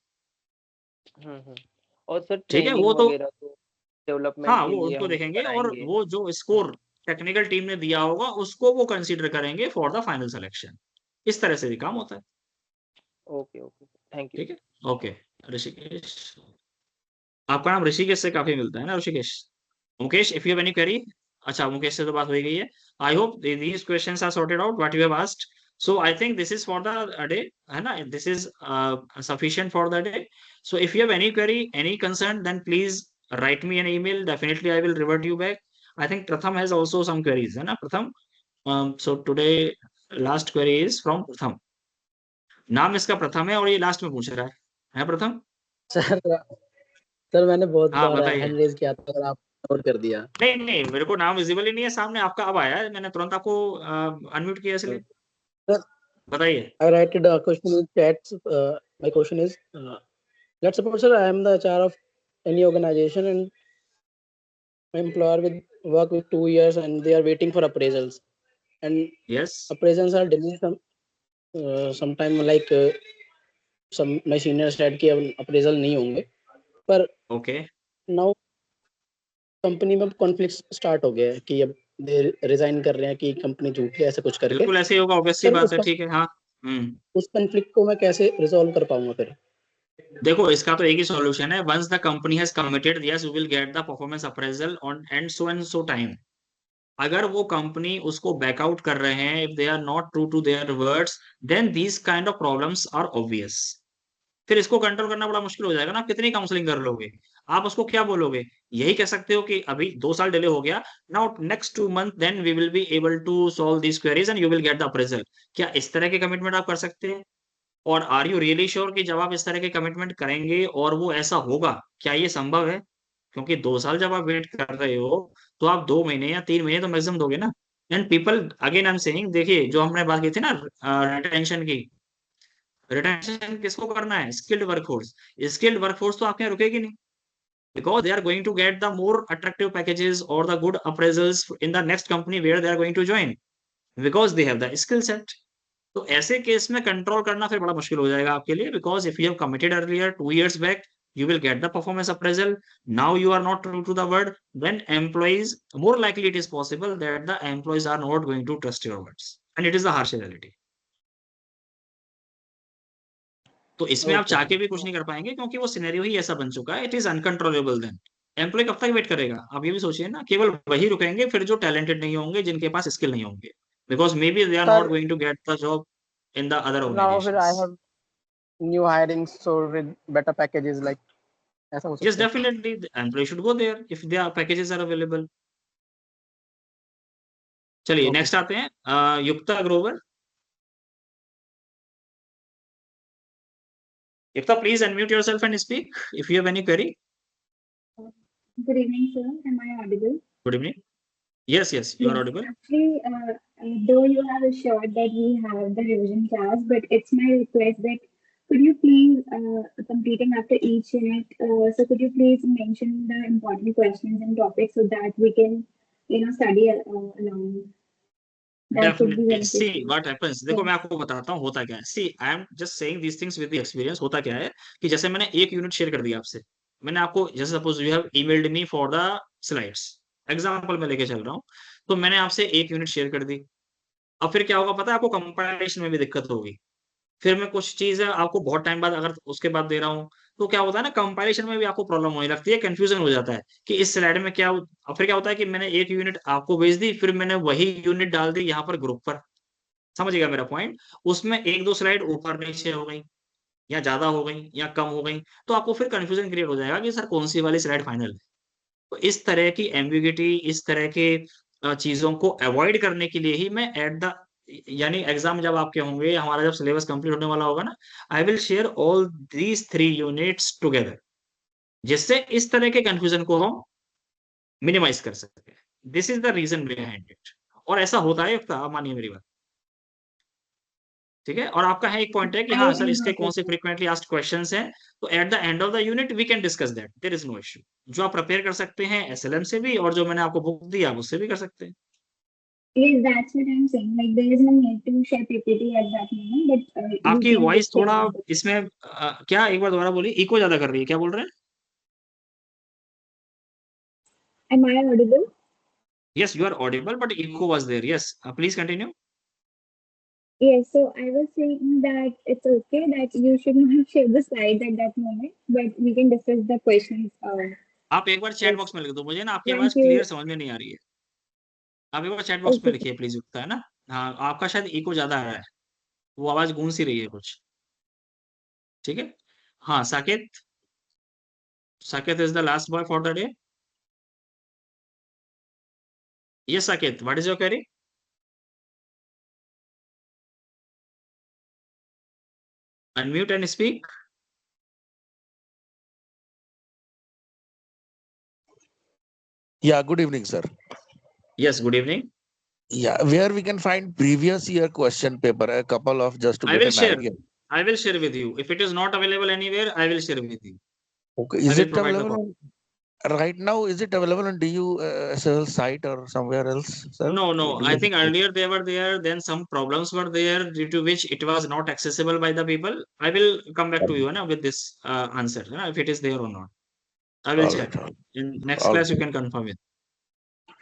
Speaker 17: हम्म, और सर
Speaker 2: ठीक है, वो
Speaker 17: ट्रेनिंग
Speaker 2: तो,
Speaker 17: वगैरह तो डेवलपमेंट
Speaker 2: हाँ,
Speaker 17: के
Speaker 2: वो
Speaker 17: लिए
Speaker 2: उनको
Speaker 17: हम
Speaker 2: देखेंगे, और
Speaker 17: कराएंगे।
Speaker 2: वो जो स्कोर टेक्निकल टीम ने दिया होगा उसको वो कंसीडर करेंगे फॉर द फाइनल सिलेक्शन। इस तरह से भी काम होता है।
Speaker 17: Okay okay, thank you.
Speaker 2: ठीक है, ओके। ऋषिकेश, आपका नाम ऋषिकेश से काफी मिलता है ना, Rishikesh. Mukesh, if you have any query. अच्छा, मुकेश से तो बात हो ही गई है। I hope these questions are sorted out what you have asked. So I think this is for the day, है ना, this is sufficient for the day. So if you have any query, any concern, then please write me an email, definitely I will revert you back. I think Pratham has also some queries, है ना Pratham? So today last query is from Pratham. नाम इसका प्रथम है और ये last में पूछ रहा है प्रथम?
Speaker 16: सर सर मैंने बहुत
Speaker 2: हाँ,
Speaker 16: बार
Speaker 2: बताइए।
Speaker 16: हैंड रेज किया था और आप नोट कर दिया।
Speaker 2: नहीं नहीं, मेरे को नाम विजिबल ही नहीं है सामने आपका, अब आया है, मैंने तुरंत आपको अनम्यूट किया इसलिए।
Speaker 16: Sir,
Speaker 2: बताइए।
Speaker 16: I write it a question in chat. My question is, let's suppose, sir, I am the HR of any organization and my employer will work with 2 years and they are waiting for appraisals. And
Speaker 2: Yes.
Speaker 16: appraisals are delayed sometime, like some my senior said कि अब appraisal नहीं होंगे, पर
Speaker 2: Okay.
Speaker 16: now company में conflict start हो गया है कि अब रिजाइन कर रहे हैं कि कंपनी झूठी है, ऐसा कुछ करके।
Speaker 2: बिल्कुल ऐसे ही होगा, ऑब्वियस सी
Speaker 16: सर
Speaker 2: बात है, ठीक है, हाँ।
Speaker 16: उस कॉन्फ्लिक्ट को मैं कैसे रिजॉल्व कर पाऊंगा फिर?
Speaker 2: देखो, इसका तो एक ही सॉल्यूशन है, once the company has committed, yes we will get the performance appraisal on and so time. अगर वो कंपनी उसको बैकआउट कर रहे हैं, if they are not true to their words, then these kind of problems are obvious. फिर इसको control करना बड़ा मुश्किल हो जाएगा ना, आप कितनी काउंसलिंग कर लोगे, आप उसको क्या बोलोगे? यही कह सकते हो कि अभी 2 साल डिले हो गया, now next 2 month then we will be able to solve these queries and you will get the appraisal. क्या इस तरह के कमिटमेंट आप कर सकते हैं? और आर यू रियली श्योर कि जब आप इस तरह के कमिटमेंट करेंगे और वो ऐसा होगा, क्या ये संभव है? क्योंकि 2 साल जब आप वेट कर रहे हो, तो आप 2 महीने या 3 महीने तो मैक्सिमम दोगे ना। And people, again I am saying, देखिए जो हमने बात की थी ना रिटेंशन की, रिटेंशन किसको करना है? Skilled workforce. स्किल्ड वर्कफोर्स तो आपके यहाँ रुकेगी नहीं, because they are going to get the more attractive packages or the good appraisals in the next company where they are going to join, because they have the skill set. तो ऐसे case में control करना फिर बड़ा मुश्किल हो जाएगा आपके लिए, because if you have committed earlier 2 years back, you will get the performance appraisal. Now you are not true to the word, then employees, more likely it is possible that the employees are not going to trust your words, and it is the harsh reality. तो इसमें आप
Speaker 16: Okay,
Speaker 2: चाह
Speaker 16: sir.
Speaker 2: के भी कुछ नहीं कर पाएंगे, क्योंकि वो सिनेरियो ही ऐसा बन चुका है, it is uncontrollable. Then employ कब तक वेट करेगा? आप ये भी सोचिए ना, केवल वही रुकेंगे फिर जो टैलेंटेड नहीं होंगे, जिनके पास स्किल नहीं होंगे, because may be they are not
Speaker 16: Sir,
Speaker 2: going to get the job in the other
Speaker 16: now फिर I
Speaker 2: organizations.
Speaker 16: have new hirings so with better packages like ऐसा हो
Speaker 2: Yes,
Speaker 16: सकता है.
Speaker 2: definitely the employee should go there if their packages are available. चलिए
Speaker 16: Okay,
Speaker 2: next
Speaker 16: sir.
Speaker 2: आते हैं Yukta Grover. Yukta, please unmute yourself and speak if you have any query.
Speaker 5: Good evening, sir. Am I audible?
Speaker 2: Good evening. Yes, yes, you are
Speaker 5: Yes,
Speaker 2: audible.
Speaker 5: actually, though you have assured that we have the revision class, but it's my request that could you please, completing after each unit, so could you please mention the important questions and topics so that we can, study along. That would be
Speaker 2: definitely see
Speaker 5: beneficial.
Speaker 2: What happens, देखो
Speaker 5: Yeah.
Speaker 2: मैं आपको बताता हूँ होता क्या है। See I am just saying these things with the experience. होता क्या है कि जैसे मैंने एक यूनिट शेयर कर दिया आपसे, मैंने आपको, जैसे suppose you have emailed me for the slides, example में लेके चल रहा हूँ, तो मैंने आपसे एक यूनिट शेयर कर दी। अब फिर क्या होगा पता है आपको? कंपाइलेशन में भी दिक्कत होगी। फिर मैं कुछ चीजें आपको बहुत टाइम बाद अगर उसके बाद दे रहा हूँ, तो क्या होता है ना, कंपाइलेशन में भी आपको प्रॉब्लम होने लगती है, कंफ्यूजन हो जाता है कि इस स्लाइड में क्या अब फिर क्या होता है कि मैंने एक यूनिट आपको भेज दी, फिर मैंने वही यूनिट डाल दी यहाँ पर ग्रुप पर। समझिएगा मेरा पॉइंट? उसमें एक दो स्लाइड ऊपर नीचे हो गई, या ज्यादा हो गई, या कम हो गई, तो आपको फिर कंफ्यूजन क्रिएट हो जाएगा कि सर कौन सी वाली स्लाइड फाइनल है। तो इस तरह की एम्बिग्यूटी, इस तरह के चीजों को अवॉइड करने के लिए ही मैं एट द, यानी एग्जाम जब आपके होंगे, हमारा जब सिलेबस कंप्लीट होने वाला होगा ना, I will share all these 3 units together, जिससे इस तरह के कंफ्यूजन को हम मिनिमाइज कर सकते हैं। This is the reason behind it. और ऐसा होता है, आप मानिए मेरी बात, ठीक है? और आपका है एक पॉइंट है कि हाँ सर
Speaker 5: I
Speaker 2: इसके
Speaker 5: got
Speaker 2: कौन
Speaker 5: it.
Speaker 2: से फ्रीक्वेंटली आस्क्ड क्वेश्चंस हैं, तो at the end of the unit we can discuss that, there is no issue. जो आप प्रिपेयर कर सकते हैं एसएलएम से भी, और जो मैंने आपको बुक दी आप उससे भी कर सकते हैं।
Speaker 5: Yes, that's what I'm saying. Like there is no need to share PPT at that moment, but you
Speaker 2: आपकी
Speaker 5: can
Speaker 2: वॉइस
Speaker 5: just share
Speaker 2: थोड़ा
Speaker 5: the.
Speaker 2: इसमें क्या, एक बार दोबारा बोलिए, इको ज्यादा कर रही है, क्या बोल रहे हैं?
Speaker 5: Am I audible?
Speaker 2: Yes you are audible but echo was there. Yes please continue.
Speaker 5: Yes, so I was saying that it's okay that you should not share the slides at that moment, but we can discuss the questions.
Speaker 2: आप एक बार chat
Speaker 5: Like
Speaker 2: box में लिख दो, मुझे ना आपकी आवाज
Speaker 5: once you.
Speaker 2: Clear समझ में नहीं आ रही है। आप एक बार चैट बॉक्स में
Speaker 5: Okay.
Speaker 2: लिखिए प्लीज, युक्त है ना। हाँ, आपका शायद इको ज्यादा आ रहा है, वो आवाज गूंज सी रही है कुछ। ठीक है। हाँ Saket, Saket is the last boy for the day. Yes Saket, what is your query? Unmute and speak.
Speaker 18: Yeah, good evening, sir.
Speaker 2: Yes, good evening.
Speaker 18: Yeah, where we can find previous year question paper, a couple of just to
Speaker 2: I
Speaker 18: get
Speaker 2: will
Speaker 18: an
Speaker 2: share.
Speaker 18: idea.
Speaker 2: I will share with you. If it is not available anywhere, I will share with you.
Speaker 18: Okay,
Speaker 2: I
Speaker 18: is
Speaker 2: will
Speaker 18: it
Speaker 2: provide the
Speaker 18: available
Speaker 2: copy.
Speaker 18: right now? Is it available on DU SL site or somewhere else, sir?
Speaker 2: No, no. I
Speaker 18: DU?
Speaker 2: think earlier they were there, then some problems were there due to which it was not accessible by the people. I will come back to you na, with this answer, na, if it is there or not. I will
Speaker 18: All
Speaker 2: check.
Speaker 18: right,
Speaker 2: In next
Speaker 18: all
Speaker 2: class, you
Speaker 18: right.
Speaker 2: can confirm it.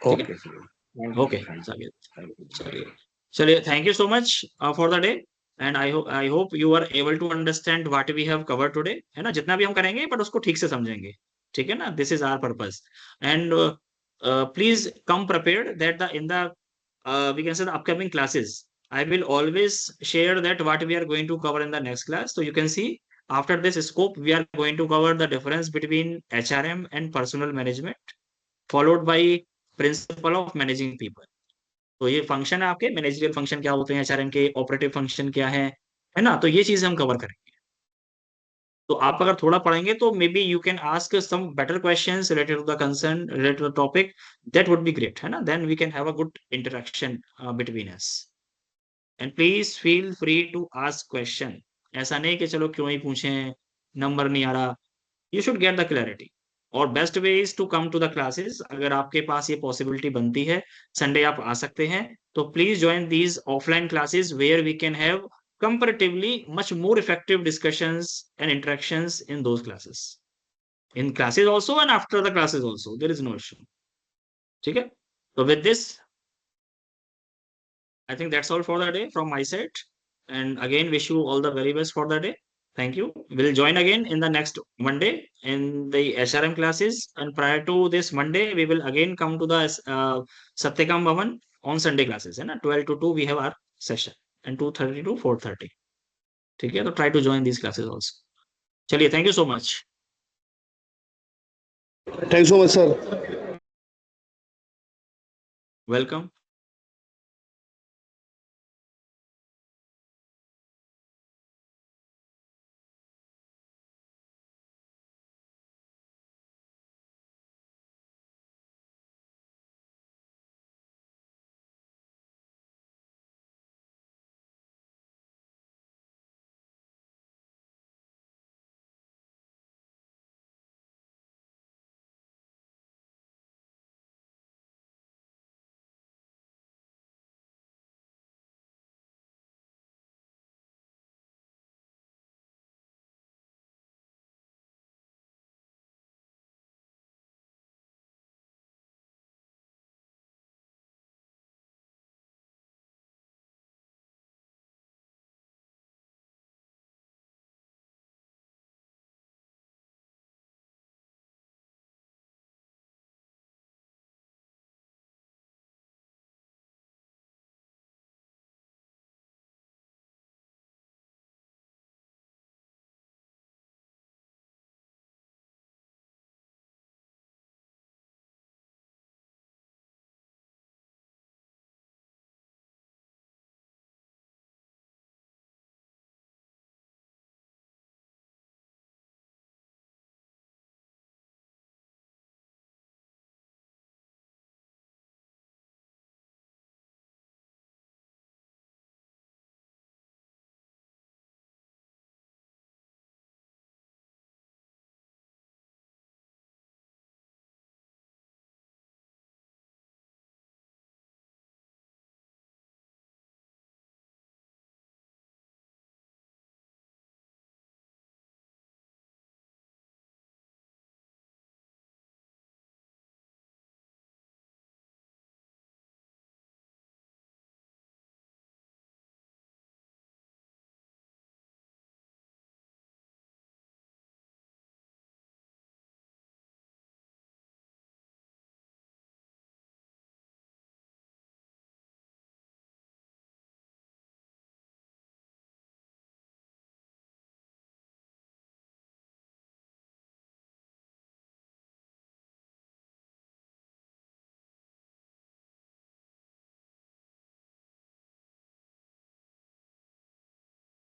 Speaker 2: ठीक है?
Speaker 18: Okay, sir. Thank you,
Speaker 2: Okay,
Speaker 18: thank you. Thank you.
Speaker 2: चलिए, चलिए, thank you so much for the day, and I hope you are able to understand what we have covered today, है ना? जितना भी हम करेंगे but उसको ठीक से समझेंगे, ठीक है ना? This is our purpose, and please come prepared that the in the we can say the upcoming classes, I will always share that what we are going to cover in the next class. So you can see after this scope we are going to cover the difference between HRM and personal management, followed by principle of managing people. तो ये function है आपके, managerial function क्या होते हैं HRM के, operative function क्या है ना? तो ये चीजें हम कवर करेंगे। तो आप अगर थोड़ा पढ़ेंगे तो may be you can ask some better questions related to the concern, related to the topic, that would be great, है ना? Then we can have a good interaction between us, and please feel free to ask question. ऐसा नहीं कि चलो क्यों ही पूछें, number नहीं आ रहा। You should get the clarity, और best way is to come to the classes. अगर आपके पास ये पॉसिबिलिटी बनती है, संडे आप आ सकते हैं, तो please join these offline classes where we can have comparatively much more effective discussions and interactions in those classes, in classes also and after the classes also, there is no issue. ठीक है? So with this, I think that's all for the day from my side, and again wish you all the very best for the day. Thank you. We'll join again in the next Monday in the HRM classes, and prior to this Monday we will again come to the Satyakam Bhavan on Sunday classes, है ना? 12 to 2 we have our session, and 2:30 to 4:30. ठीक है? तो try to join these classes also. चलिए, thank you so much.
Speaker 19: Thanks so much, sir.
Speaker 2: Welcome.